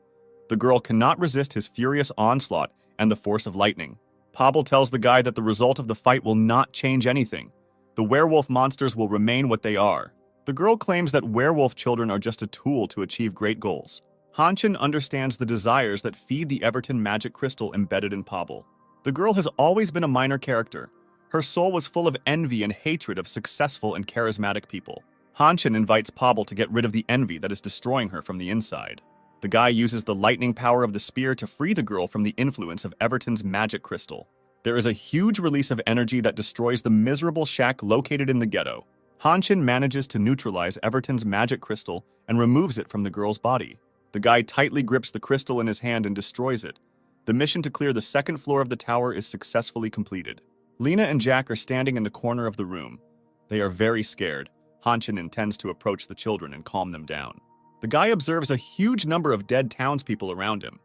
The girl cannot resist his furious onslaught and the force of lightning. Pablo tells the guy that the result of the fight will not change anything. The werewolf monsters will remain what they are. The girl claims that werewolf children are just a tool to achieve great goals. Hanshin understands the desires that feed the Everton magic crystal embedded in Pablo. The girl has always been a minor character. Her soul was full of envy and hatred of successful and charismatic people. Hanshin invites Pablo to get rid of the envy that is destroying her from the inside. The guy uses the lightning power of the spear to free the girl from the influence of Everton's magic crystal. There is a huge release of energy that destroys the miserable shack located in the ghetto. Hanshin manages to neutralize Everton's magic crystal and removes it from the girl's body. The guy tightly grips the crystal in his hand and destroys it. The mission to clear the second floor of the tower is successfully completed. Lena and Jack are standing in the corner of the room. They are very scared. Hanshin intends to approach the children and calm them down. The guy observes a huge number of dead townspeople around him.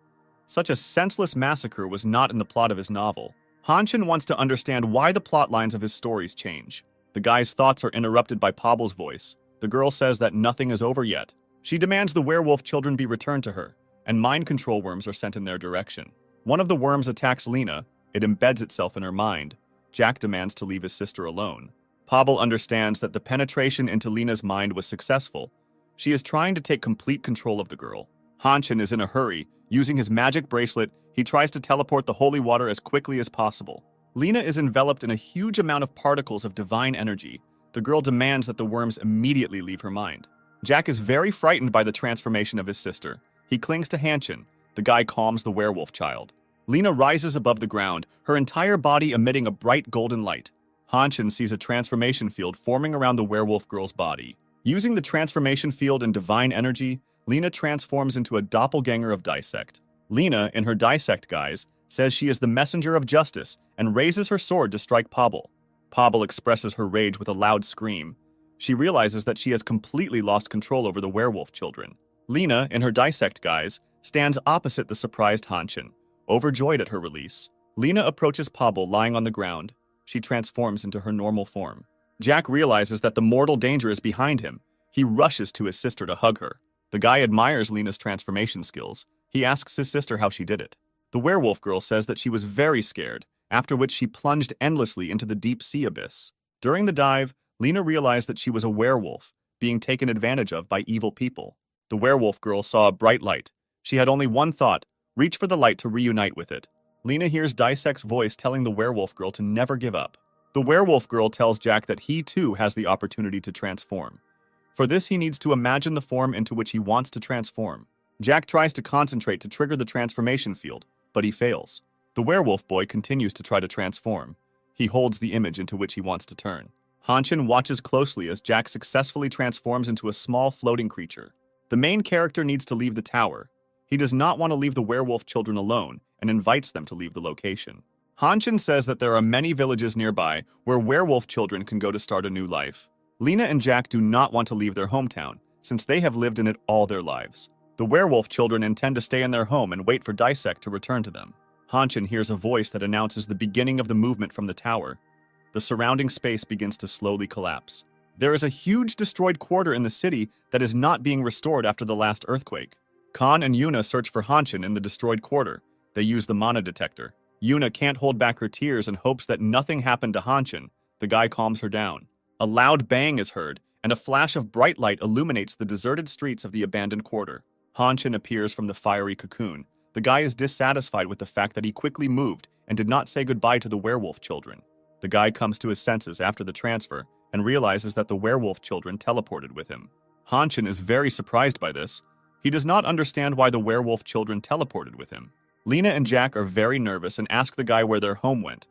Such a senseless massacre was not in the plot of his novel. Hanshin wants to understand why the plot lines of his stories change. The guy's thoughts are interrupted by Pablo's voice. The girl says that nothing is over yet. She demands the werewolf children be returned to her, and mind control worms are sent in their direction. One of the worms attacks Lena. It embeds itself in her mind. Jack demands to leave his sister alone. Pablo understands that the penetration into Lena's mind was successful. She is trying to take complete control of the girl. Hanshin is in a hurry. Using his magic bracelet, he tries to teleport the holy water as quickly as possible. Lena is enveloped in a huge amount of particles of divine energy. The The girl demands that the worms immediately leave her mind. Jack is very frightened by the transformation of his sister. He clings to Hanshin. The guy calms the werewolf child. Lena rises above the ground, her entire body emitting a bright golden light. Hanshin sees a transformation field forming around the werewolf girl's body. Using the transformation field and divine energy, Lena transforms into a doppelganger of Dissect. Lena, in her Dissect guise, says she is the messenger of justice and raises her sword to strike Pobble. Pobble expresses her rage with a loud scream. She realizes that she has completely lost control over the werewolf children. Lena, in her Dissect guise, stands opposite the surprised Hanshin, overjoyed at her release. Lena approaches Pobble lying on the ground. She transforms into her normal form. Jack realizes that the mortal danger is behind him. He rushes to his sister to hug her. The guy admires Lena's transformation skills. He asks his sister how she did it. The werewolf girl says that she was very scared, after which she plunged endlessly into the deep sea abyss. During the dive, Lena realized that she was a werewolf, being taken advantage of by evil people. The werewolf girl saw a bright light. She had only one thought: reach for the light to reunite with it. Lena hears Dissect's voice telling the werewolf girl to never give up. The werewolf girl tells Jack that he too has the opportunity to transform. For this, he needs to imagine the form into which he wants to transform. Jack tries to concentrate to trigger the transformation field, but he fails. The werewolf boy continues to try to transform. He holds the image into which he wants to turn. Hanshin watches closely as Jack successfully transforms into a small floating creature. The main character needs to leave the tower. He does not want to leave the werewolf children alone and invites them to leave the location. Hanshin says that there are many villages nearby where werewolf children can go to start a new life. Lena and Jack do not want to leave their hometown, since they have lived in it all their lives. The werewolf children intend to stay in their home and wait for Dissect to return to them. Hanshin hears a voice that announces the beginning of the movement from the tower. The surrounding space begins to slowly collapse. There is a huge destroyed quarter in the city that is not being restored after the last earthquake. Khan and Yuna search for Hanshin in the destroyed quarter. They use the mana detector. Yuna can't hold back her tears and hopes that nothing happened to Hanshin. The guy calms her down. A loud bang is heard, and a flash of bright light illuminates the deserted streets of the abandoned quarter. Hanshin appears from the fiery cocoon. The guy is dissatisfied with the fact that he quickly moved and did not say goodbye to the werewolf children. The guy comes to his senses after the transfer and realizes that the werewolf children teleported with him. Hanshin is very surprised by this. He does not understand why the werewolf children teleported with him. Lena and Jack are very nervous and ask the guy where their home went.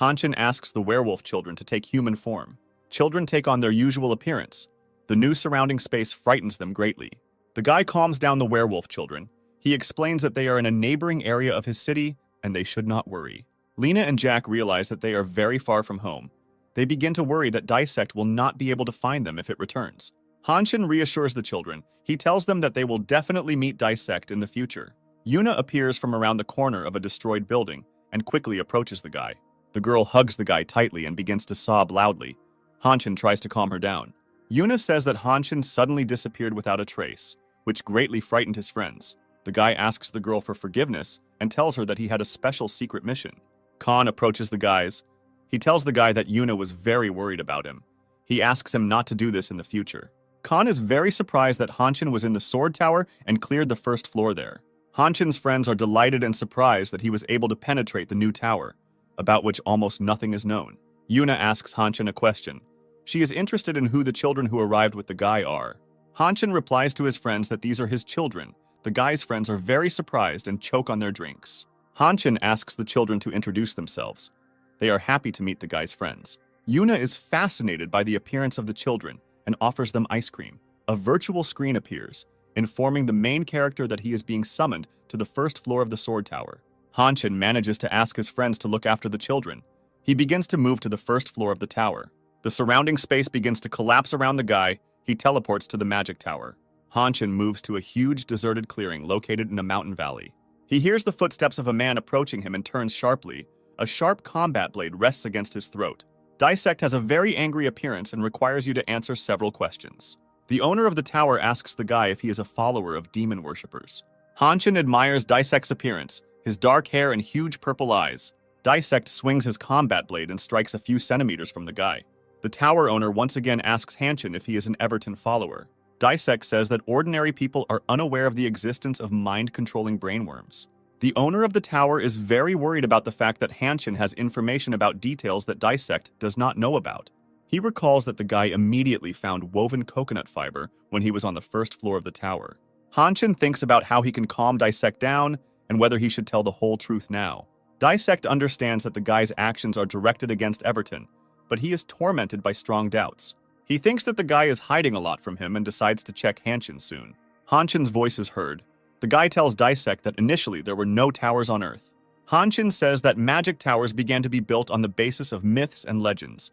Hanshin asks the werewolf children to take human form. Children take on their usual appearance. The new surrounding space frightens them greatly. The guy calms down the werewolf children. He explains that they are in a neighboring area of his city and they should not worry. Lena and Jack realize that they are very far from home. They begin to worry that Dissect will not be able to find them if it returns. Hanshin reassures the children. He tells them that they will definitely meet Dissect in the future. Yuna appears from around the corner of a destroyed building and quickly approaches the guy. The girl hugs the guy tightly and begins to sob loudly. Hanshin tries to calm her down. Yuna says that Hanshin suddenly disappeared without a trace, which greatly frightened his friends. The guy asks the girl for forgiveness and tells her that he had a special secret mission. Khan approaches the guys. He tells the guy that Yuna was very worried about him. He asks him not to do this in the future. Khan is very surprised that Hanshin was in the sword tower and cleared the first floor there. Hanshin's friends are delighted and surprised that he was able to penetrate the new tower, about which almost nothing is known. Yuna asks Hanshin a question. She is interested in who the children who arrived with the guy are. Hanshin replies to his friends that these are his children. The guy's friends are very surprised and choke on their drinks. Hanshin asks the children to introduce themselves. They are happy to meet the guy's friends. Yuna is fascinated by the appearance of the children and offers them ice cream. A virtual screen appears, informing the main character that he is being summoned to the first floor of the sword tower. Hanshin manages to ask his friends to look after the children. He begins to move to the first floor of the tower. The surrounding space begins to collapse around the guy. He teleports to the magic tower. Hanshin moves to a huge deserted clearing located in a mountain valley. He hears the footsteps of a man approaching him and turns sharply. A sharp combat blade rests against his throat. Dissect has a very angry appearance and requires you to answer several questions. The owner of the tower asks the guy if he is a follower of demon worshippers. Hanshin admires Dissect's appearance, his dark hair and huge purple eyes. Dissect swings his combat blade and strikes a few centimeters from the guy. The tower owner once again asks Hanshin if he is an Everton follower. Dissect says that ordinary people are unaware of the existence of mind-controlling brainworms. The owner of the tower is very worried about the fact that Hanshin has information about details that Dissect does not know about. He recalls that the guy immediately found woven coconut fiber when he was on the first floor of the tower. Hanshin thinks about how he can calm Dissect down and whether he should tell the whole truth now. Dissect understands that the guy's actions are directed against Everton, but he is tormented by strong doubts. He thinks that the guy is hiding a lot from him and decides to check Hanshin soon. Hanshin's voice is heard. The guy tells Dissect that initially there were no towers on Earth. Hanshin says that magic towers began to be built on the basis of myths and legends.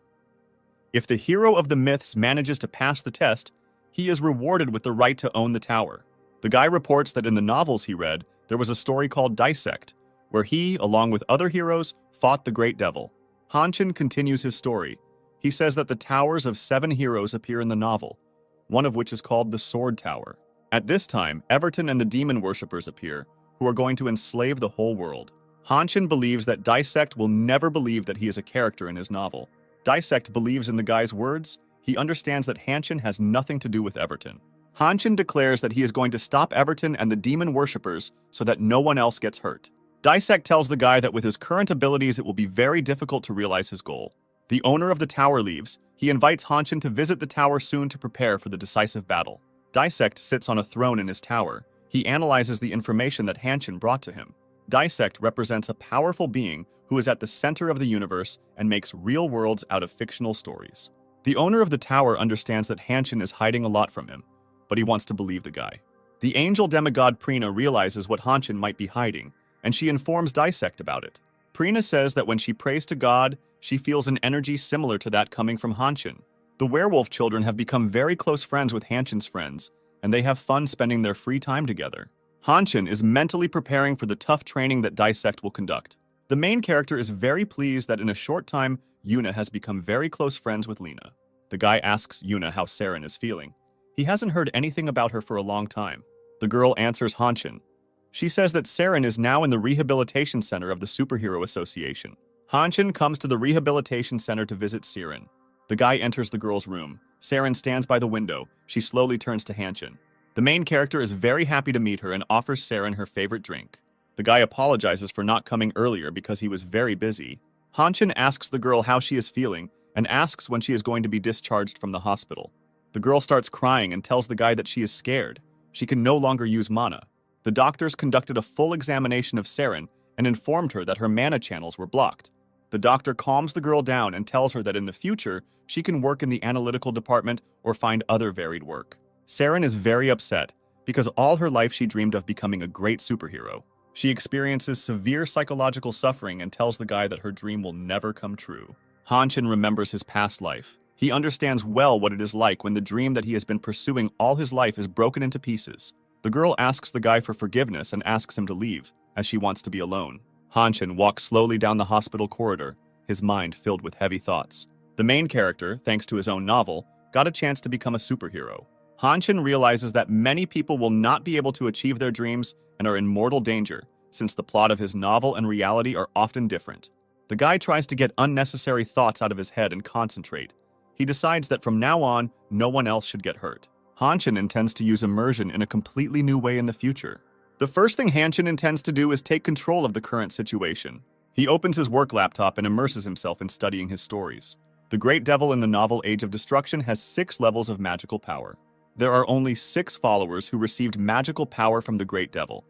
If the hero of the myths manages to pass the test, he is rewarded with the right to own the tower. The guy reports that in the novels he read, there was a story called Dissect, where he, along with other heroes, fought the Great Devil. Hanshin continues his story. He says that the towers of 7 heroes appear in the novel, one of which is called the Sword Tower. At this time, Everton and the demon worshippers appear, who are going to enslave the whole world. Hanshin believes that Dissect will never believe that he is a character in his novel. Dissect believes in the guy's words. He understands that Hanshin has nothing to do with Everton. Hanshin declares that he is going to stop Everton and the demon worshippers so that no one else gets hurt. Dissect tells the guy that with his current abilities it will be very difficult to realize his goal. The owner of the tower leaves. He invites Hanshin to visit the tower soon to prepare for the decisive battle. Dissect sits on a throne in his tower. He analyzes the information that Hanshin brought to him. Dissect represents a powerful being who is at the center of the universe and makes real worlds out of fictional stories. The owner of the tower understands that Hanshin is hiding a lot from him, but he wants to believe the guy. The angel demigod Prina realizes what Hanshin might be hiding, and she informs Dissect about it. Prina says that when she prays to God, she feels an energy similar to that coming from Hanshin. The werewolf children have become very close friends with Hanshin's friends, and they have fun spending their free time together. Hanshin is mentally preparing for the tough training that Dissect will conduct. The main character is very pleased that in a short time, Yuna has become very close friends with Lena. The guy asks Yuna how Saren is feeling. He hasn't heard anything about her for a long time. The girl answers Hanshin. She says that Saren is now in the rehabilitation center of the Superhero Association. Hanshin comes to the rehabilitation center to visit Saren. The guy enters the girl's room. Saren stands by the window. She slowly turns to Hanshin. The main character is very happy to meet her and offers Saren her favorite drink. The guy apologizes for not coming earlier because he was very busy. Hanshin asks the girl how she is feeling and asks when she is going to be discharged from the hospital. The girl starts crying and tells the guy that she is scared. She can no longer use mana. The doctors conducted a full examination of Saren and informed her that her mana channels were blocked. The doctor calms the girl down and tells her that in the future, she can work in the analytical department or find other varied work. Saren is very upset because all her life she dreamed of becoming a great superhero. She experiences severe psychological suffering and tells the guy that her dream will never come true. Hanshin remembers his past life. He understands well what it is like when the dream that he has been pursuing all his life is broken into pieces. The girl asks the guy for forgiveness and asks him to leave, as she wants to be alone. Hanshin walks slowly down the hospital corridor, his mind filled with heavy thoughts. The main character, thanks to his own novel, got a chance to become a superhero. Hanshin realizes that many people will not be able to achieve their dreams and are in mortal danger, since the plot of his novel and reality are often different. The guy tries to get unnecessary thoughts out of his head and concentrate. He decides that from now on, no one else should get hurt. Hanshin intends to use immersion in a completely new way in the future. The first thing Hanshin intends to do is take control of the current situation. He opens his work laptop and immerses himself in studying his stories. The Great Devil in the novel Age of Destruction has 6 levels of magical power. There are only 6 followers who received magical power from the Great Devil.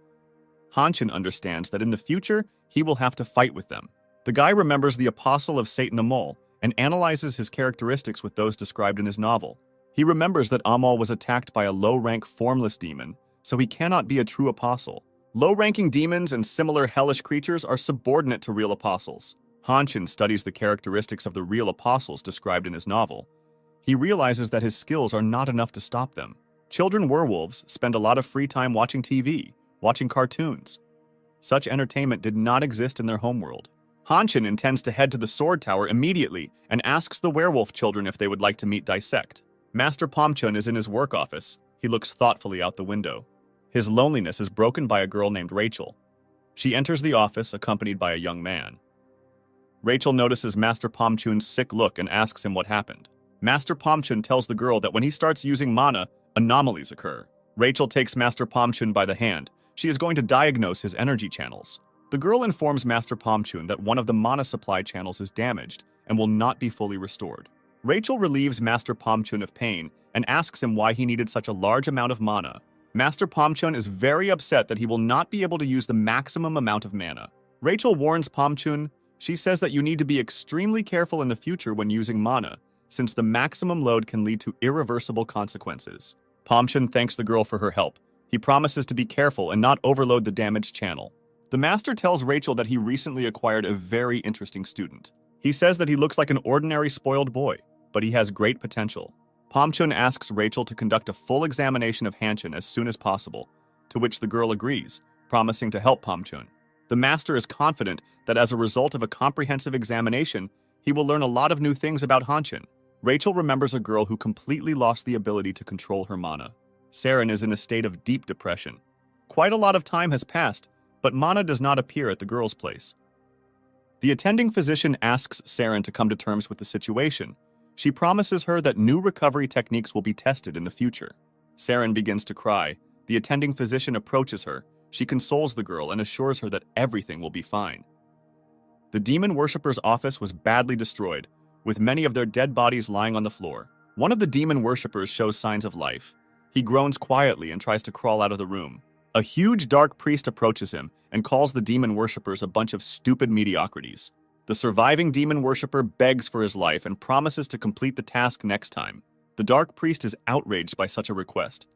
Hanshin understands that in the future, he will have to fight with them. The guy remembers the Apostle of Satan Amol and analyzes his characteristics with those described in his novel. He remembers that Amol was attacked by a low-rank formless demon, so he cannot be a true apostle. Low-ranking demons and similar hellish creatures are subordinate to real apostles. Hanshin studies the characteristics of the real apostles described in his novel. He realizes that his skills are not enough to stop them. Children werewolves spend a lot of free time watching TV, watching cartoons. Such entertainment did not exist in their homeworld. Hanshin intends to head to the Sword Tower immediately and asks the werewolf children if they would like to meet Dissect. Master Pomchun is in his work office. He looks thoughtfully out the window. His loneliness is broken by a girl named Rachel. She enters the office accompanied by a young man. Rachel notices Master Pomchun's sick look and asks him what happened. Master Pomchun tells the girl that when he starts using mana, anomalies occur. Rachel takes Master Pomchun by the hand. She is going to diagnose his energy channels. The girl informs Master Pomchun that one of the mana supply channels is damaged and will not be fully restored. Rachel relieves Master Pomchun of pain and asks him why he needed such a large amount of mana. Master Pomchun is very upset that he will not be able to use the maximum amount of mana. Rachel warns Pomchun. She says that you need to be extremely careful in the future when using mana, since the maximum load can lead to irreversible consequences. Pomchun thanks the girl for her help. He promises to be careful and not overload the damaged channel. The master tells Rachel that he recently acquired a very interesting student. He says that he looks like an ordinary spoiled boy, but he has great potential. Pomchun asks Rachel to conduct a full examination of Hanshin as soon as possible, to which the girl agrees, promising to help Pomchun. The master is confident that as a result of a comprehensive examination, he will learn a lot of new things about Hanshin. Rachel remembers a girl who completely lost the ability to control her mana. Saren is in a state of deep depression. Quite a lot of time has passed, but mana does not appear at the girl's place. The attending physician asks Saren to come to terms with the situation. She promises her that new recovery techniques will be tested in the future. Saren begins to cry. The attending physician approaches her. She consoles the girl and assures her that everything will be fine. The demon worshipper's office was badly destroyed, with many of their dead bodies lying on the floor. One of the demon worshippers shows signs of life. He groans quietly and tries to crawl out of the room. A huge dark priest approaches him and calls the demon worshippers a bunch of stupid mediocrities. The surviving demon worshipper begs for his life and promises to complete the task next time. The dark priest is outraged by such a request.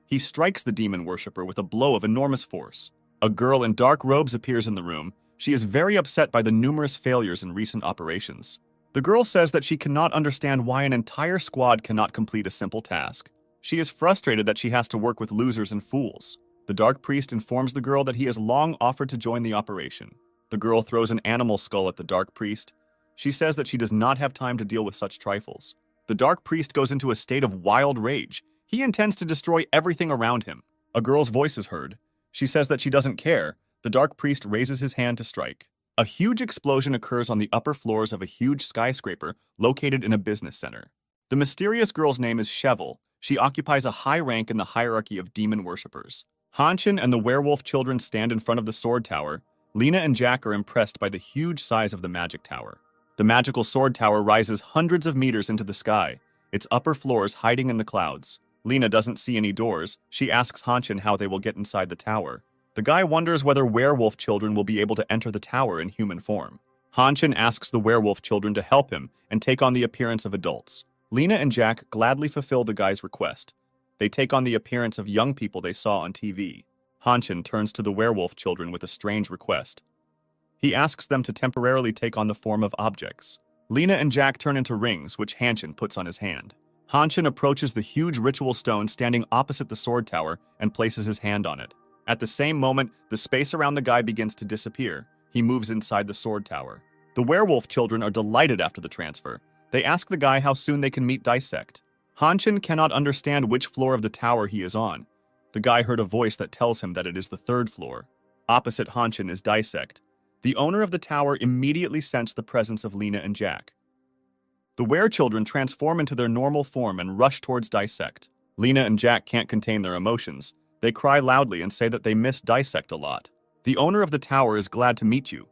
He strikes the demon worshipper with a blow of enormous force. A girl in dark robes appears in the room. She is very upset by the numerous failures in recent operations. The girl says that she cannot understand why an entire squad cannot complete a simple task. She is frustrated that she has to work with losers and fools. The dark priest informs the girl that he has long offered to join the operation. The girl throws an animal skull at the dark priest. She says that she does not have time to deal with such trifles. The dark priest goes into a state of wild rage. He intends to destroy everything around him. A girl's voice is heard. She says that she doesn't care. The dark priest raises his hand to strike. A huge explosion occurs on the upper floors of a huge skyscraper located in a business center. The mysterious girl's name is Shevel. She occupies a high rank in the hierarchy of demon worshippers. Hanshin and the werewolf children stand in front of the sword tower. Lena and Jack are impressed by the huge size of the magic tower. The magical sword tower rises hundreds of meters into the sky, its upper floors hiding in the clouds. Lena doesn't see any doors. She asks Hanshin how they will get inside the tower. The guy wonders whether werewolf children will be able to enter the tower in human form. Hanshin asks the werewolf children to help him and take on the appearance of adults. Lena and Jack gladly fulfill the guy's request. They take on the appearance of young people they saw on TV. Hanshin turns to the werewolf children with a strange request. He asks them to temporarily take on the form of objects. Lena and Jack turn into rings, which Hanshin puts on his hand. Hanshin approaches the huge ritual stone standing opposite the sword tower and places his hand on it. At the same moment, the space around the guy begins to disappear. He moves inside the sword tower. The werewolf children are delighted after the transfer. They ask the guy how soon they can meet Dissect. Hanshin cannot understand which floor of the tower he is on. The guy heard a voice that tells him that it is the third floor. Opposite Hanshin is Dissect. The owner of the tower immediately sensed the presence of Lena and Jack. The were-children transform into their normal form and rush towards Dissect. Lena and Jack can't contain their emotions. They cry loudly and say that they miss Dissect a lot. The owner of the tower is glad to meet you.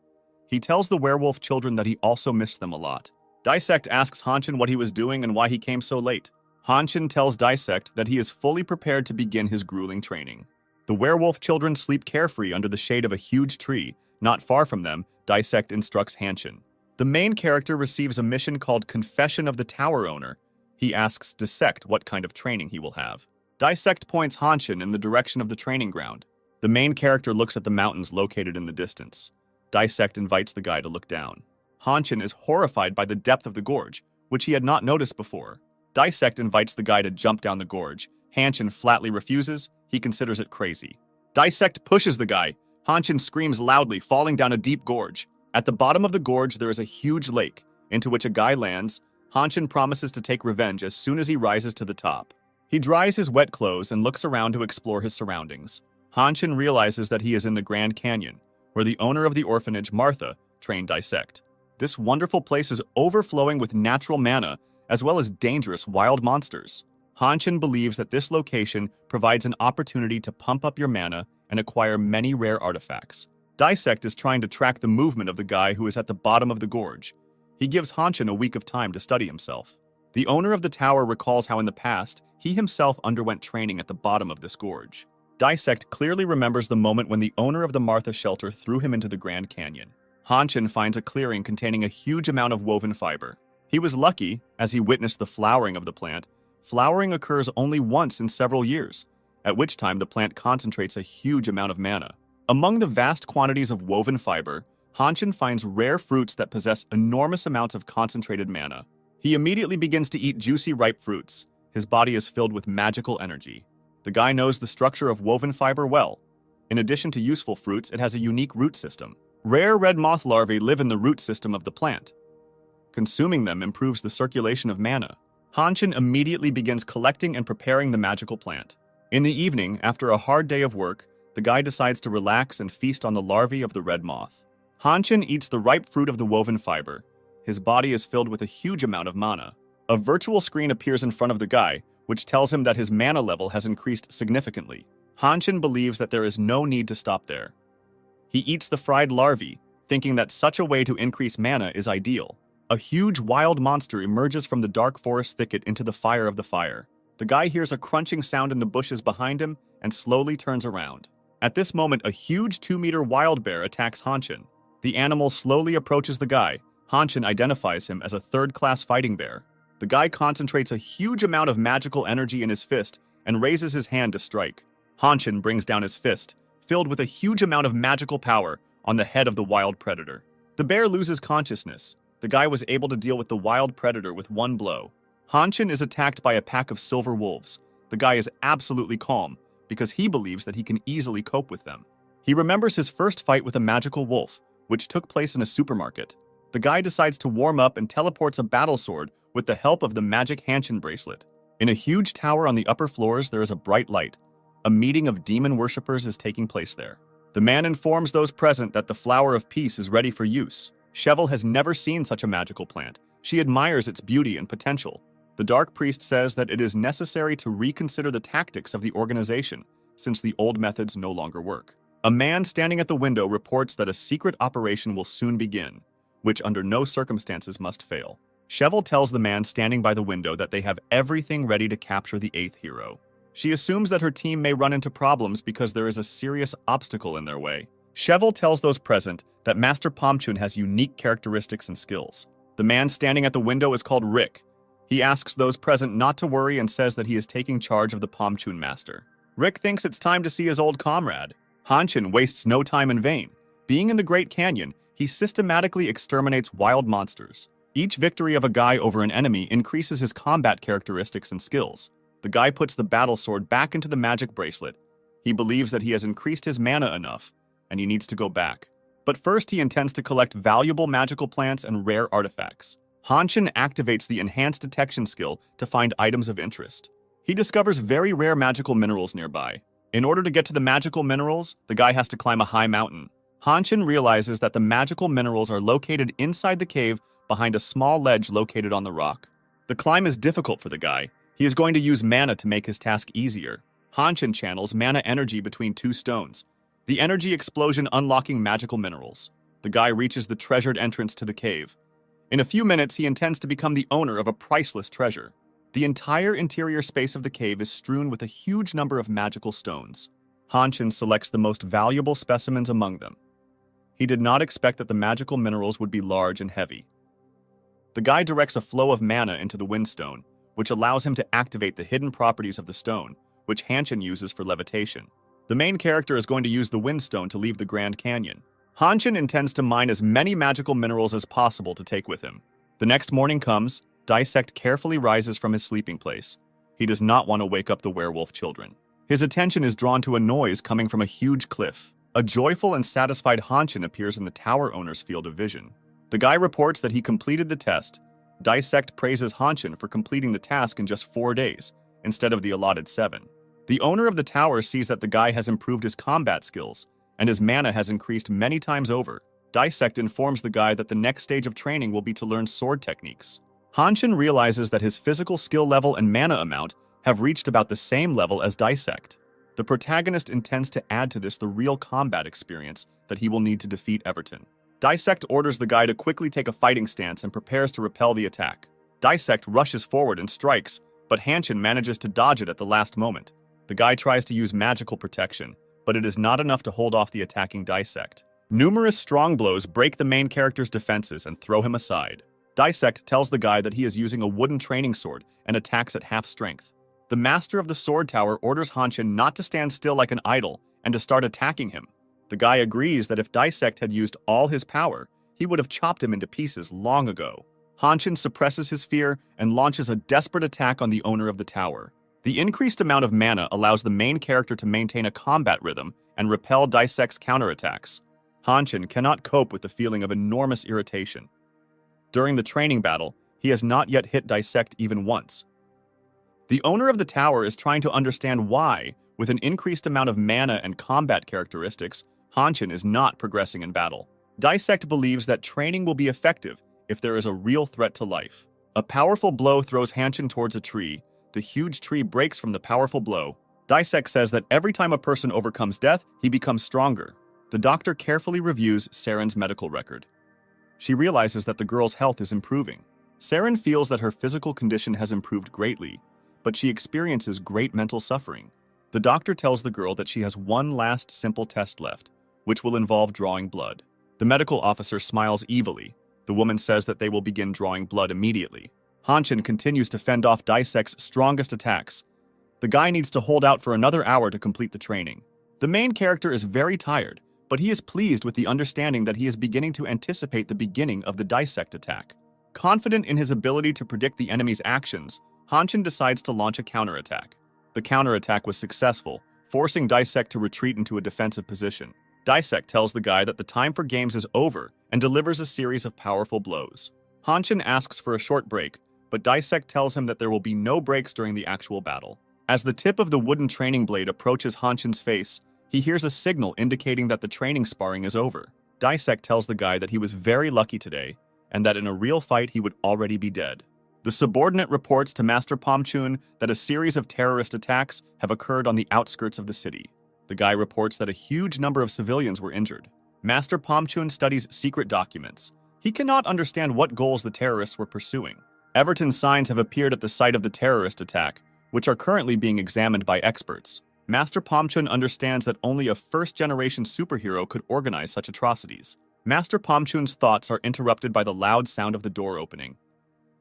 He tells the werewolf children that he also missed them a lot. Dissect asks Hanshin what he was doing and why he came so late. Hanshin tells Dissect that he is fully prepared to begin his grueling training. The werewolf children sleep carefree under the shade of a huge tree. Not far from them, Dissect instructs Hanshin. The main character receives a mission called Confession of the Tower Owner. He asks Dissect what kind of training he will have. Dissect points Hanshin in the direction of the training ground. The main character looks at the mountains located in the distance. Dissect invites the guy to look down. Hanshin is horrified by the depth of the gorge, which he had not noticed before. Dissect invites the guy to jump down the gorge. Hanshin flatly refuses. He considers it crazy. Dissect pushes the guy. Hanshin screams loudly, falling down a deep gorge. At the bottom of the gorge, there is a huge lake, into which a guy lands. Hanshin promises to take revenge as soon as he rises to the top. He dries his wet clothes and looks around to explore his surroundings. Hanshin realizes that he is in the Grand Canyon, where the owner of the orphanage, Martha, trained Dissect. This wonderful place is overflowing with natural mana, as well as dangerous wild monsters. Hanshin believes that this location provides an opportunity to pump up your mana and acquire many rare artifacts. Dissect is trying to track the movement of the guy who is at the bottom of the gorge. He gives Hanshin a week of time to study himself. The owner of the tower recalls how in the past, he himself underwent training at the bottom of this gorge. Dissect clearly remembers the moment when the owner of the Martha shelter threw him into the Grand Canyon. Hanshin finds a clearing containing a huge amount of woven fiber. He was lucky, as he witnessed the flowering of the plant. Flowering occurs only once in several years, at which time the plant concentrates a huge amount of mana. Among the vast quantities of woven fiber, Hanshin finds rare fruits that possess enormous amounts of concentrated mana. He immediately begins to eat juicy, ripe fruits. His body is filled with magical energy. The guy knows the structure of woven fiber well. In addition to useful fruits, it has a unique root system. Rare red moth larvae live in the root system of the plant. Consuming them improves the circulation of mana. Hanshin immediately begins collecting and preparing the magical plant. In the evening, after a hard day of work, the guy decides to relax and feast on the larvae of the red moth. Hanshin eats the ripe fruit of the woven fiber. His body is filled with a huge amount of mana. A virtual screen appears in front of the guy, which tells him that his mana level has increased significantly. Hanshin believes that there is no need to stop there. He eats the fried larvae, thinking that such a way to increase mana is ideal. A huge wild monster emerges from the dark forest thicket into the fire of the fire. The guy hears a crunching sound in the bushes behind him and slowly turns around. At this moment, a huge 2-meter wild bear attacks Hanshin. The animal slowly approaches the guy. Hanshin identifies him as a third-class fighting bear. The guy concentrates a huge amount of magical energy in his fist and raises his hand to strike. Hanshin brings down his fist, filled with a huge amount of magical power, on the head of the wild predator. The bear loses consciousness. The guy was able to deal with the wild predator with one blow. Hanshin is attacked by a pack of silver wolves. The guy is absolutely calm, because he believes that he can easily cope with them. He remembers his first fight with a magical wolf, which took place in a supermarket. The guy decides to warm up and teleports a battle sword with the help of the magic Hanshin bracelet. In a huge tower on the upper floors, there is a bright light. A meeting of demon worshippers is taking place there. The man informs those present that the flower of peace is ready for use. Cheval has never seen such a magical plant. She admires its beauty and potential. The Dark Priest says that it is necessary to reconsider the tactics of the organization, since the old methods no longer work. A man standing at the window reports that a secret operation will soon begin, which under no circumstances must fail. Cheval tells the man standing by the window that they have everything ready to capture the 8th hero. She assumes that her team may run into problems because there is a serious obstacle in their way. Cheval tells those present that Master Pomchun has unique characteristics and skills. The man standing at the window is called Rick. He asks those present not to worry and says that he is taking charge of the Pomchun Master. Rick thinks it's time to see his old comrade. Hanshin wastes no time in vain. Being in the Great Canyon, he systematically exterminates wild monsters. Each victory of a guy over an enemy increases his combat characteristics and skills. The guy puts the battle sword back into the magic bracelet. He believes that he has increased his mana enough, and he needs to go back. But first he intends to collect valuable magical plants and rare artifacts. Hanshin activates the enhanced detection skill to find items of interest. He discovers very rare magical minerals nearby. In order to get to the magical minerals, the guy has to climb a high mountain. Hanshin realizes that the magical minerals are located inside the cave behind a small ledge located on the rock. The climb is difficult for the guy. He is going to use mana to make his task easier. Hanshin channels mana energy between 2 stones, the energy explosion unlocking magical minerals. The guy reaches the treasured entrance to the cave. In a few minutes, he intends to become the owner of a priceless treasure. The entire interior space of the cave is strewn with a huge number of magical stones. Hanshin selects the most valuable specimens among them. He did not expect that the magical minerals would be large and heavy. The guy directs a flow of mana into the windstone, which allows him to activate the hidden properties of the stone, which Hanshin uses for levitation. The main character is going to use the windstone to leave the Grand Canyon. Hanshin intends to mine as many magical minerals as possible to take with him. The next morning comes. Dissect carefully rises from his sleeping place. He does not want to wake up the werewolf children. His attention is drawn to a noise coming from a huge cliff. A joyful and satisfied Hanshin appears in the tower owner's field of vision. The guy reports that he completed the test. Dissect praises Hanshin for completing the task in just 4 days, instead of the allotted 7. The owner of the tower sees that the guy has improved his combat skills, and his mana has increased many times over. Dissect informs the guy that the next stage of training will be to learn sword techniques. Hanshin realizes that his physical skill level and mana amount have reached about the same level as Dissect. The protagonist intends to add to this the real combat experience that he will need to defeat Everton. Dissect orders the guy to quickly take a fighting stance and prepares to repel the attack. Dissect rushes forward and strikes, but Hanshin manages to dodge it at the last moment. The guy tries to use magical protection, but it is not enough to hold off the attacking Dissect. Numerous strong blows break the main character's defenses and throw him aside. Dissect tells the guy that he is using a wooden training sword and attacks at half strength. The master of the sword tower orders Hanshin not to stand still like an idol and to start attacking him. The guy agrees that if Dissect had used all his power, he would have chopped him into pieces long ago. Hanshin suppresses his fear and launches a desperate attack on the owner of the tower. The increased amount of mana allows the main character to maintain a combat rhythm and repel Dissect's counterattacks. Hanshin cannot cope with the feeling of enormous irritation. During the training battle, he has not yet hit Dissect even once. The owner of the tower is trying to understand why, with an increased amount of mana and combat characteristics, Hanshin is not progressing in battle. Dissect believes that training will be effective if there is a real threat to life. A powerful blow throws Hanshin towards a tree. The huge tree breaks from the powerful blow. Dissect says that every time a person overcomes death, he becomes stronger. The doctor carefully reviews Saren's medical record. She realizes that the girl's health is improving. Saren feels that her physical condition has improved greatly, but she experiences great mental suffering. The doctor tells the girl that she has one last simple test left, which will involve drawing blood. The medical officer smiles evilly. The woman says that they will begin drawing blood immediately. Hanshin continues to fend off Dissect's strongest attacks. The guy needs to hold out for another hour to complete the training. The main character is very tired, but he is pleased with the understanding that he is beginning to anticipate the beginning of the Dissect attack. Confident in his ability to predict the enemy's actions, Hanshin decides to launch a counterattack. The counterattack was successful, forcing Dissect to retreat into a defensive position. Dissect tells the guy that the time for games is over and delivers a series of powerful blows. Hanshin asks for a short break, but Dissect tells him that there will be no breaks during the actual battle. As the tip of the wooden training blade approaches Hanshin's face, he hears a signal indicating that the training sparring is over. Dissect tells the guy that he was very lucky today, and that in a real fight he would already be dead. The subordinate reports to Master Pomchun that a series of terrorist attacks have occurred on the outskirts of the city. The guy reports that a huge number of civilians were injured. Master Pomchun studies secret documents. He cannot understand what goals the terrorists were pursuing. Everton's signs have appeared at the site of the terrorist attack, which are currently being examined by experts. Master Pomchun understands that only a first-generation superhero could organize such atrocities. Master Pomchun's thoughts are interrupted by the loud sound of the door opening.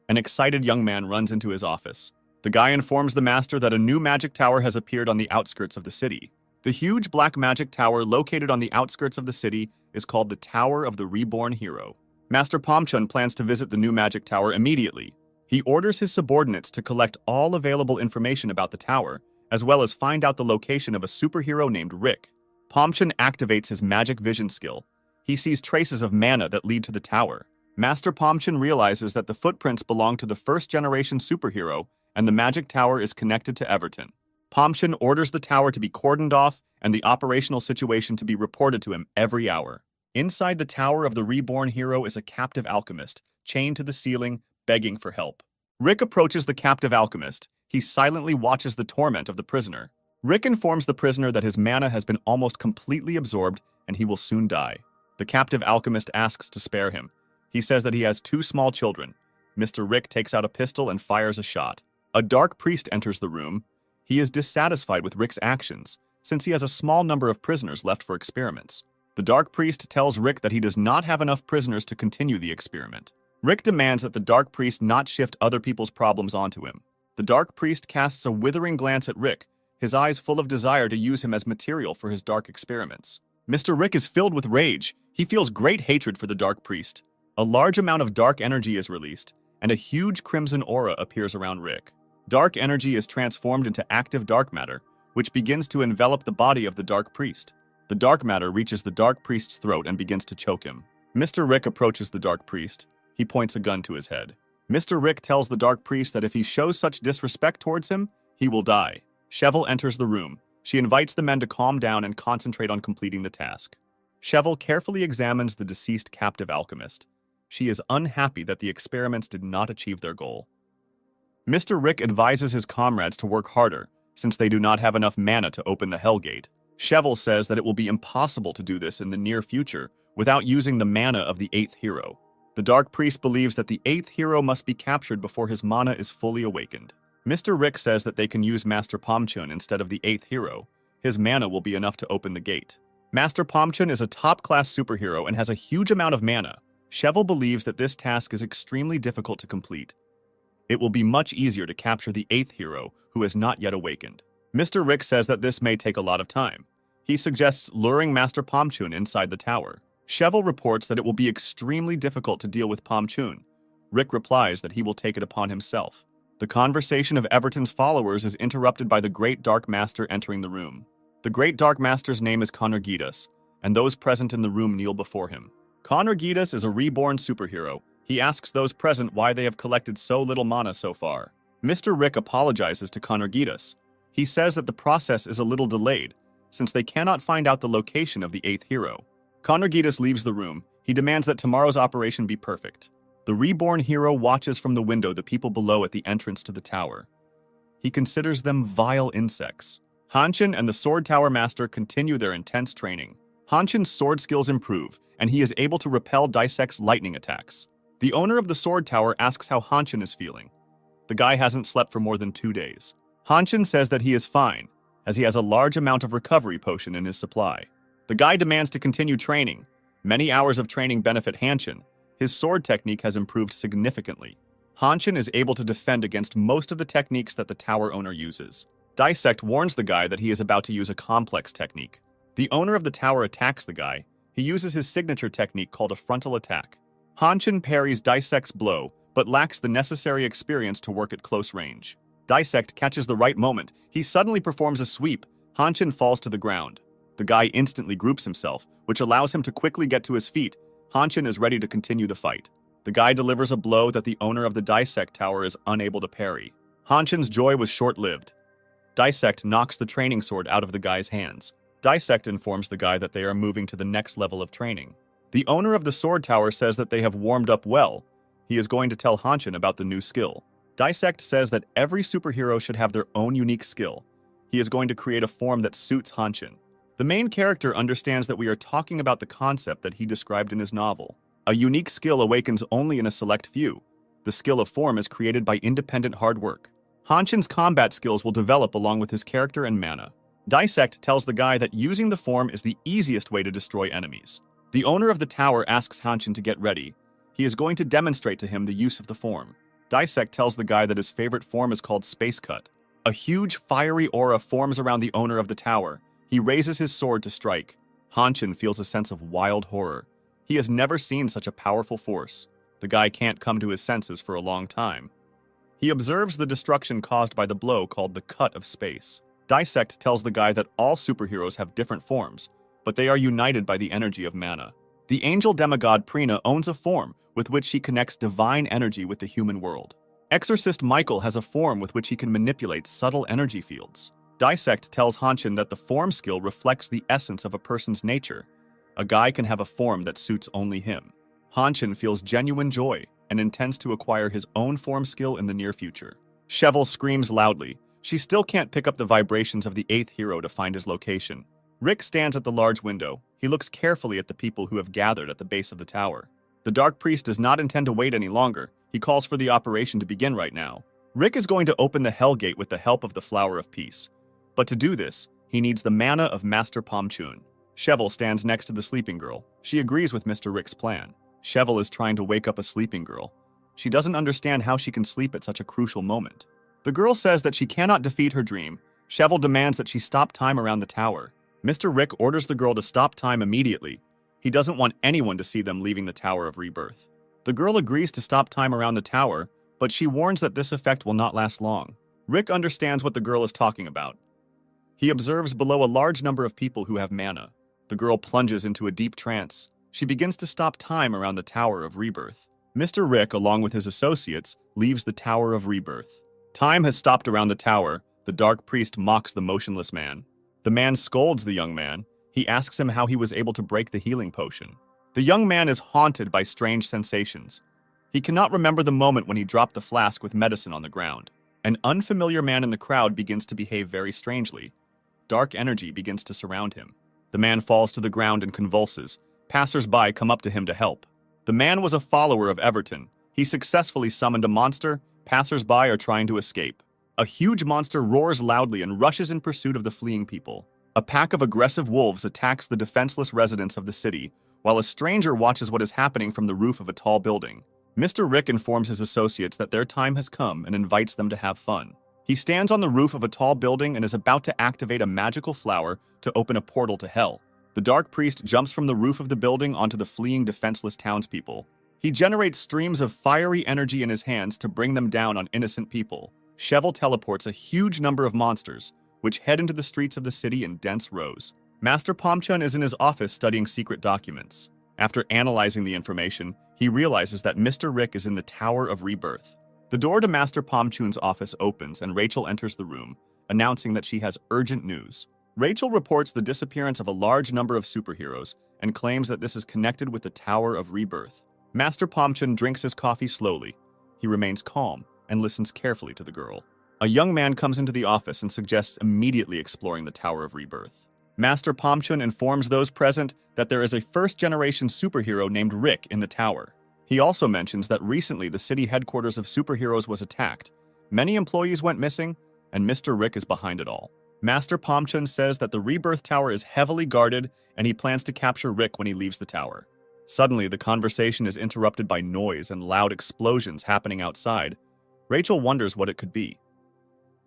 An excited young man runs into his office. The guy informs the master that a new magic tower has appeared on the outskirts of the city. The huge black magic tower located on the outskirts of the city is called the Tower of the Reborn Hero. Master Pomchun plans to visit the new magic tower immediately. He orders his subordinates to collect all available information about the tower, as well as find out the location of a superhero named Rick. Pomchun activates his magic vision skill. He sees traces of mana that lead to the tower. Master Pomchun realizes that the footprints belong to the first-generation superhero, and the magic tower is connected to Everton. Pomchun orders the tower to be cordoned off and the operational situation to be reported to him every hour. Inside the Tower of the Reborn Hero is a captive alchemist, chained to the ceiling, begging for help. Rick approaches the captive alchemist. He silently watches the torment of the prisoner. Rick informs the prisoner that his mana has been almost completely absorbed and he will soon die. The captive alchemist asks to spare him. He says that he has 2 small children. Mr. Rick takes out a pistol and fires a shot. A dark priest enters the room. He is dissatisfied with Rick's actions, since he has a small number of prisoners left for experiments. The dark priest tells Rick that he does not have enough prisoners to continue the experiment. Rick demands that the dark priest not shift other people's problems onto him. The dark priest casts a withering glance at Rick, his eyes full of desire to use him as material for his dark experiments. Mr. Rick is filled with rage. He feels great hatred for the dark priest. A large amount of dark energy is released, and a huge crimson aura appears around Rick. Dark energy is transformed into active dark matter, which begins to envelop the body of the dark priest. The dark matter reaches the dark priest's throat and begins to choke him. Mr. Rick approaches the dark priest. He points a gun to his head. Mr. Rick tells the dark priest that if he shows such disrespect towards him, he will die. Cheval enters the room. She invites the men to calm down and concentrate on completing the task. Cheval carefully examines the deceased captive alchemist. She is unhappy that the experiments did not achieve their goal. Mr. Rick advises his comrades to work harder, since they do not have enough mana to open the Hellgate. Cheval says that it will be impossible to do this in the near future without using the mana of the 8th hero. The Dark Priest believes that the 8th hero must be captured before his mana is fully awakened. Mr. Rick says that they can use Master Pomchun instead of the 8th hero. His mana will be enough to open the gate. Master Pomchun is a top-class superhero and has a huge amount of mana. Cheval believes that this task is extremely difficult to complete. It will be much easier to capture the 8th hero, who has not yet awakened. Mr. Rick says that this may take a lot of time. He suggests luring Master Pomchun inside the tower. Cheval reports that it will be extremely difficult to deal with Pomchun. Rick replies that he will take it upon himself. The conversation of Everton's followers is interrupted by the Great Dark Master entering the room. The Great Dark Master's name is Connergitas, and those present in the room kneel before him. Connergitas is a reborn superhero. He asks those present why they have collected so little mana so far. Mr. Rick apologizes to Connergitas. He says that the process is a little delayed, since they cannot find out the location of the 8th hero. Connergitas leaves the room. He demands that tomorrow's operation be perfect. The reborn hero watches from the window the people below at the entrance to the tower. He considers them vile insects. Hanshin and the Sword Tower Master continue their intense training. Hanshin's sword skills improve, and he is able to repel Dissect's lightning attacks. The owner of the Sword Tower asks how Hanshin is feeling. The guy hasn't slept for more than 2 days. Hanshin says that he is fine, as he has a large amount of recovery potion in his supply. The guy demands to continue training. Many hours of training benefit Hanshin. His sword technique has improved significantly. Hanshin is able to defend against most of the techniques that the tower owner uses. Dissect warns the guy that he is about to use a complex technique. The owner of the tower attacks the guy. He uses his signature technique called a frontal attack. Hanshin parries Dissect's blow, but lacks the necessary experience to work at close range. Dissect catches the right moment. He suddenly performs a sweep. Hanshin falls to the ground. The guy instantly groups himself, which allows him to quickly get to his feet. Hanshin is ready to continue the fight. The guy delivers a blow that the owner of the Dissect Tower is unable to parry. Hanshin's joy was short-lived. Dissect knocks the training sword out of the guy's hands. Dissect informs the guy that they are moving to the next level of training. The owner of the Sword Tower says that they have warmed up well. He is going to tell Hanshin about the new skill. Dissect says that every superhero should have their own unique skill. He is going to create a form that suits Hanshin. The main character understands that we are talking about the concept that he described in his novel. A unique skill awakens only in a select few. The skill of form is created by independent hard work. Hanshin's combat skills will develop along with his character and mana. Dissect tells the guy that using the form is the easiest way to destroy enemies. The owner of the tower asks Hanshin to get ready. He is going to demonstrate to him the use of the form. Dissect tells the guy that his favorite form is called Space Cut. A huge fiery aura forms around the owner of the tower. He raises his sword to strike. Hanshin feels a sense of wild horror. He has never seen such a powerful force. The guy can't come to his senses for a long time. He observes the destruction caused by the blow called the Cut of Space. Dissect tells the guy that all superheroes have different forms, but they are united by the energy of mana. The angel demigod Prina owns a form with which she connects divine energy with the human world. Exorcist Michael has a form with which he can manipulate subtle energy fields. Dissect tells Hanshin that the form skill reflects the essence of a person's nature. A guy can have a form that suits only him. Hanshin feels genuine joy and intends to acquire his own form skill in the near future. Cheval screams loudly. She still can't pick up the vibrations of the 8th hero to find his location. Rick stands at the large window. He looks carefully at the people who have gathered at the base of the tower. The Dark Priest does not intend to wait any longer. He calls for the operation to begin right now. Rick is going to open the Hell Gate with the help of the Flower of Peace. But to do this, he needs the mana of Master Pomchun. Cheval stands next to the sleeping girl. She agrees with Mr. Rick's plan. Cheval is trying to wake up a sleeping girl. She doesn't understand how she can sleep at such a crucial moment. The girl says that she cannot defeat her dream. Cheval demands that she stop time around the tower. Mr. Rick orders the girl to stop time immediately. He doesn't want anyone to see them leaving the Tower of Rebirth. The girl agrees to stop time around the tower, but she warns that this effect will not last long. Rick understands what the girl is talking about. He observes below a large number of people who have mana. The girl plunges into a deep trance. She begins to stop time around the Tower of Rebirth. Mr. Rick, along with his associates, leaves the Tower of Rebirth. Time has stopped around the tower. The Dark Priest mocks the motionless man. The man scolds the young man. He asks him how he was able to break the healing potion. The young man is haunted by strange sensations. He cannot remember the moment when he dropped the flask with medicine on the ground. An unfamiliar man in the crowd begins to behave very strangely. Dark energy begins to surround him. The man falls to the ground and convulses. Passers-by come up to him to help. The man was a follower of Everton. He successfully summoned a monster. Passers-by are trying to escape. A huge monster roars loudly and rushes in pursuit of the fleeing people. A pack of aggressive wolves attacks the defenseless residents of the city, while a stranger watches what is happening from the roof of a tall building. Mr. Rick informs his associates that their time has come and invites them to have fun. He stands on the roof of a tall building and is about to activate a magical flower to open a portal to hell. The dark priest jumps from the roof of the building onto the fleeing defenseless townspeople. He generates streams of fiery energy in his hands to bring them down on innocent people. Cheval teleports a huge number of monsters, which head into the streets of the city in dense rows. Master Pomchun is in his office studying secret documents. After analyzing the information, he realizes that Mr. Rick is in the Tower of Rebirth. The door to Master Pomchun's office opens and Rachel enters the room, announcing that she has urgent news. Rachel reports the disappearance of a large number of superheroes and claims that this is connected with the Tower of Rebirth. Master Pomchun drinks his coffee slowly. He remains calm and listens carefully to the girl. A young man comes into the office and suggests immediately exploring the Tower of Rebirth. Master Pomchun informs those present that there is a first-generation superhero named Rick in the tower. He also mentions that recently the city headquarters of superheroes was attacked. Many employees went missing, and Mr. Rick is behind it all. Master Pomchun says that the Rebirth Tower is heavily guarded, and he plans to capture Rick when he leaves the tower. Suddenly, the conversation is interrupted by noise and loud explosions happening outside. Rachel wonders what it could be.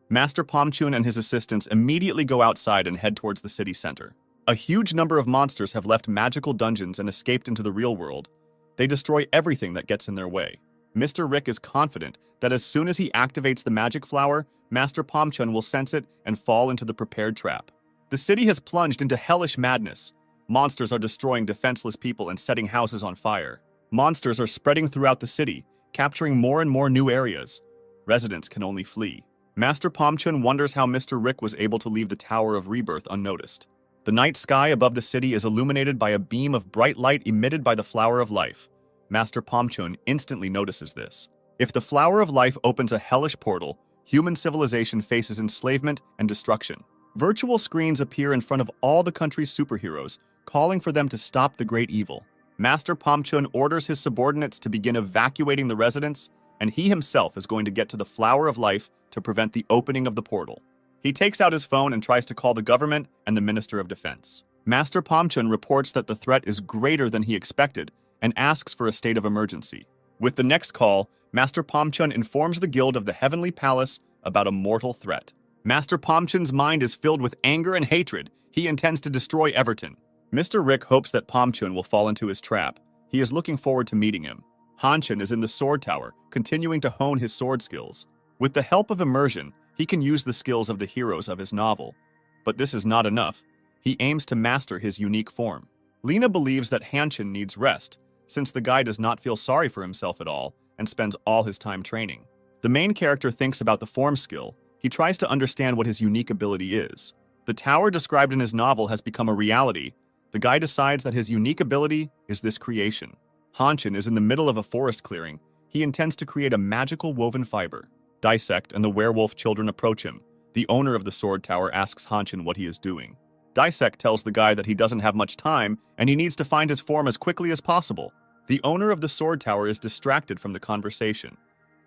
Master Pomchun and his assistants immediately go outside and head towards the city center. A huge number of monsters have left magical dungeons and escaped into the real world. They destroy everything that gets in their way. Mr. Rick is confident that as soon as he activates the magic flower, Master Pomchun will sense it and fall into the prepared trap. The city has plunged into hellish madness. Monsters are destroying defenseless people and setting houses on fire. Monsters are spreading throughout the city, capturing more and more new areas. Residents can only flee. Master Pomchun wonders how Mr. Rick was able to leave the Tower of Rebirth unnoticed. The night sky above the city is illuminated by a beam of bright light emitted by the Flower of Life. Master Pomchun instantly notices this. If the Flower of Life opens a hellish portal, human civilization faces enslavement and destruction. Virtual screens appear in front of all the country's superheroes, calling for them to stop the great evil. Master Pomchun orders his subordinates to begin evacuating the residents, and he himself is going to get to the Flower of Life to prevent the opening of the portal. He takes out his phone and tries to call the government and the Minister of Defense. Master Pomchun reports that the threat is greater than he expected and asks for a state of emergency. With the next call, Master Pomchun informs the Guild of the Heavenly Palace about a mortal threat. Master Pomchun's mind is filled with anger and hatred. He intends to destroy Everton. Mr. Rick hopes that Pomchun will fall into his trap. He is looking forward to meeting him. Hanshin is in the sword tower, continuing to hone his sword skills. With the help of immersion, he can use the skills of the heroes of his novel. But this is not enough. He aims to master his unique form. Lena believes that Hanshin needs rest, since the guy does not feel sorry for himself at all and spends all his time training. The main character thinks about the form skill. He tries to understand what his unique ability is. The tower described in his novel has become a reality. The guy decides that his unique ability is this creation. Hanshin is in the middle of a forest clearing. He intends to create a magical woven fiber. Dissect and the werewolf children approach him. The owner of the sword tower asks Hanshin what he is doing. Dissect tells the guy that he doesn't have much time and he needs to find his form as quickly as possible. The owner of the sword tower is distracted from the conversation.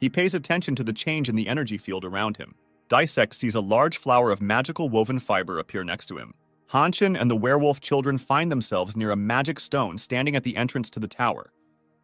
He pays attention to the change in the energy field around him. Dissect sees a large flower of magical woven fiber appear next to him. Hanshin and the werewolf children find themselves near a magic stone standing at the entrance to the tower.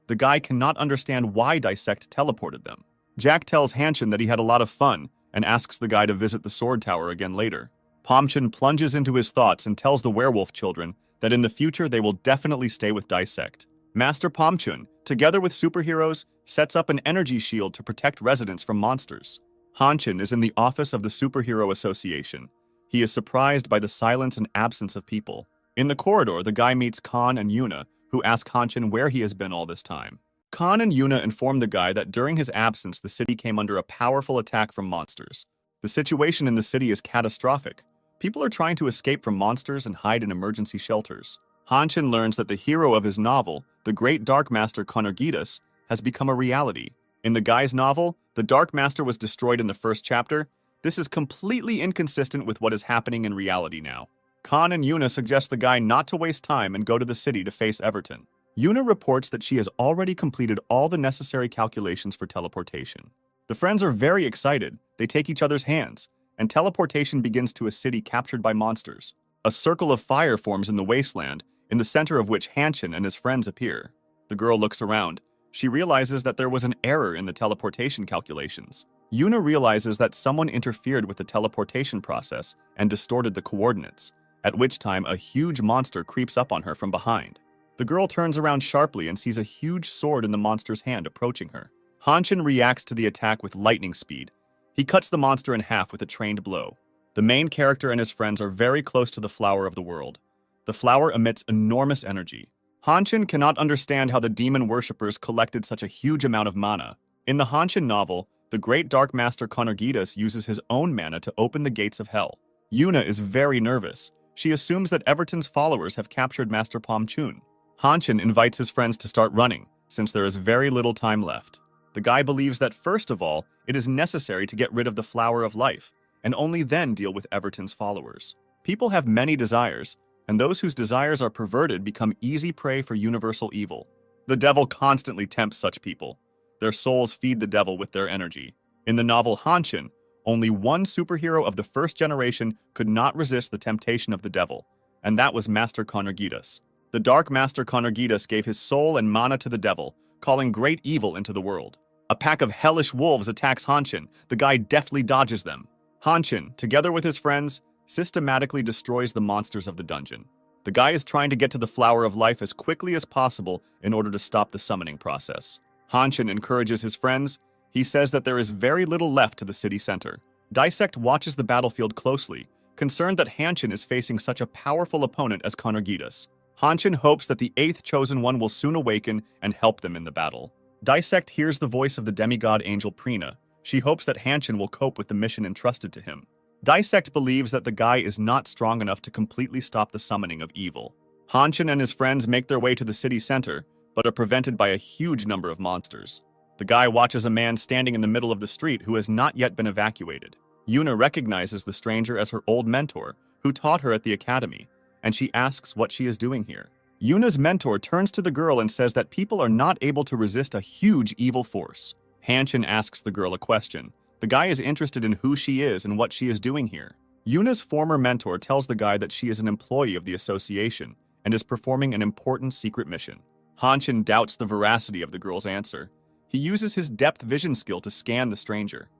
The guy cannot understand why Dissect teleported them. Jack tells Hanshin that he had a lot of fun and asks the guy to visit the sword tower again later. Pomchun plunges into his thoughts and tells the werewolf children that in the future they will definitely stay with Dissect. Master Pomchun, together with superheroes, sets up an energy shield to protect residents from monsters. Hanshin is in the office of the Superhero Association. He is surprised by the silence and absence of people. In the corridor, the guy meets Khan and Yuna, who ask Hanshin where he has been all this time. Khan and Yuna inform the guy that during his absence, the city came under a powerful attack from monsters. The situation in the city is catastrophic. People are trying to escape from monsters and hide in emergency shelters. Hanshin learns that the hero of his novel, the great Dark Master Konergidas, has become a reality. In the guy's novel, the Dark Master was destroyed in the first chapter. This is completely inconsistent with what is happening in reality now. Khan and Yuna suggest the guy not to waste time and go to the city to face Everton. Yuna reports that she has already completed all the necessary calculations for teleportation. The friends are very excited. They take each other's hands, and teleportation begins to a city captured by monsters. A circle of fire forms in the wasteland, in the center of which Hanshin and his friends appear. The girl looks around. She realizes that there was an error in the teleportation calculations. Yuna realizes that someone interfered with the teleportation process and distorted the coordinates, at which time a huge monster creeps up on her from behind. The girl turns around sharply and sees a huge sword in the monster's hand approaching her. Hanshin reacts to the attack with lightning speed. He cuts the monster in half with a trained blow. The main character and his friends are very close to the flower of the world. The flower emits enormous energy. Hanshin cannot understand how the demon worshippers collected such a huge amount of mana. In the Hanshin novel, the great Dark Master Konergidas uses his own mana to open the gates of hell. Yuna is very nervous. She assumes that Everton's followers have captured Master Palm Chun. Hanshin invites his friends to start running, since there is very little time left. The guy believes that first of all, it is necessary to get rid of the flower of life, and only then deal with Everton's followers. People have many desires, and those whose desires are perverted become easy prey for universal evil. The devil constantly tempts such people. Their souls feed the devil with their energy. In the novel Hanshin, only one superhero of the first generation could not resist the temptation of the devil, and that was Master Konergidas. The Dark Master Konergidas gave his soul and mana to the devil, calling great evil into the world. A pack of hellish wolves attacks Hanshin. The guy deftly dodges them. Hanshin, together with his friends, systematically destroys the monsters of the dungeon. The guy is trying to get to the Flower of Life as quickly as possible in order to stop the summoning process. Hanshin encourages his friends. He says that there is very little left to the city center. Dissect watches the battlefield closely, concerned that Hanshin is facing such a powerful opponent as Konergidas. Hanshin hopes that the 8th Chosen One will soon awaken and help them in the battle. Dissect hears the voice of the demigod angel Prina. She hopes that Hanshin will cope with the mission entrusted to him. Dissect believes that the guy is not strong enough to completely stop the summoning of evil. Hanshin and his friends make their way to the city center, but are prevented by a huge number of monsters. The guy watches a man standing in the middle of the street who has not yet been evacuated. Yuna recognizes the stranger as her old mentor, who taught her at the academy, and she asks what she is doing here. Yuna's mentor turns to the girl and says that people are not able to resist a huge evil force. Hanshin asks the girl a question. The guy is interested in who she is and what she is doing here. Yuna's former mentor tells the guy that she is an employee of the association and is performing an important secret mission. Hanshin doubts the veracity of the girl's answer. He uses his depth vision skill to scan the stranger.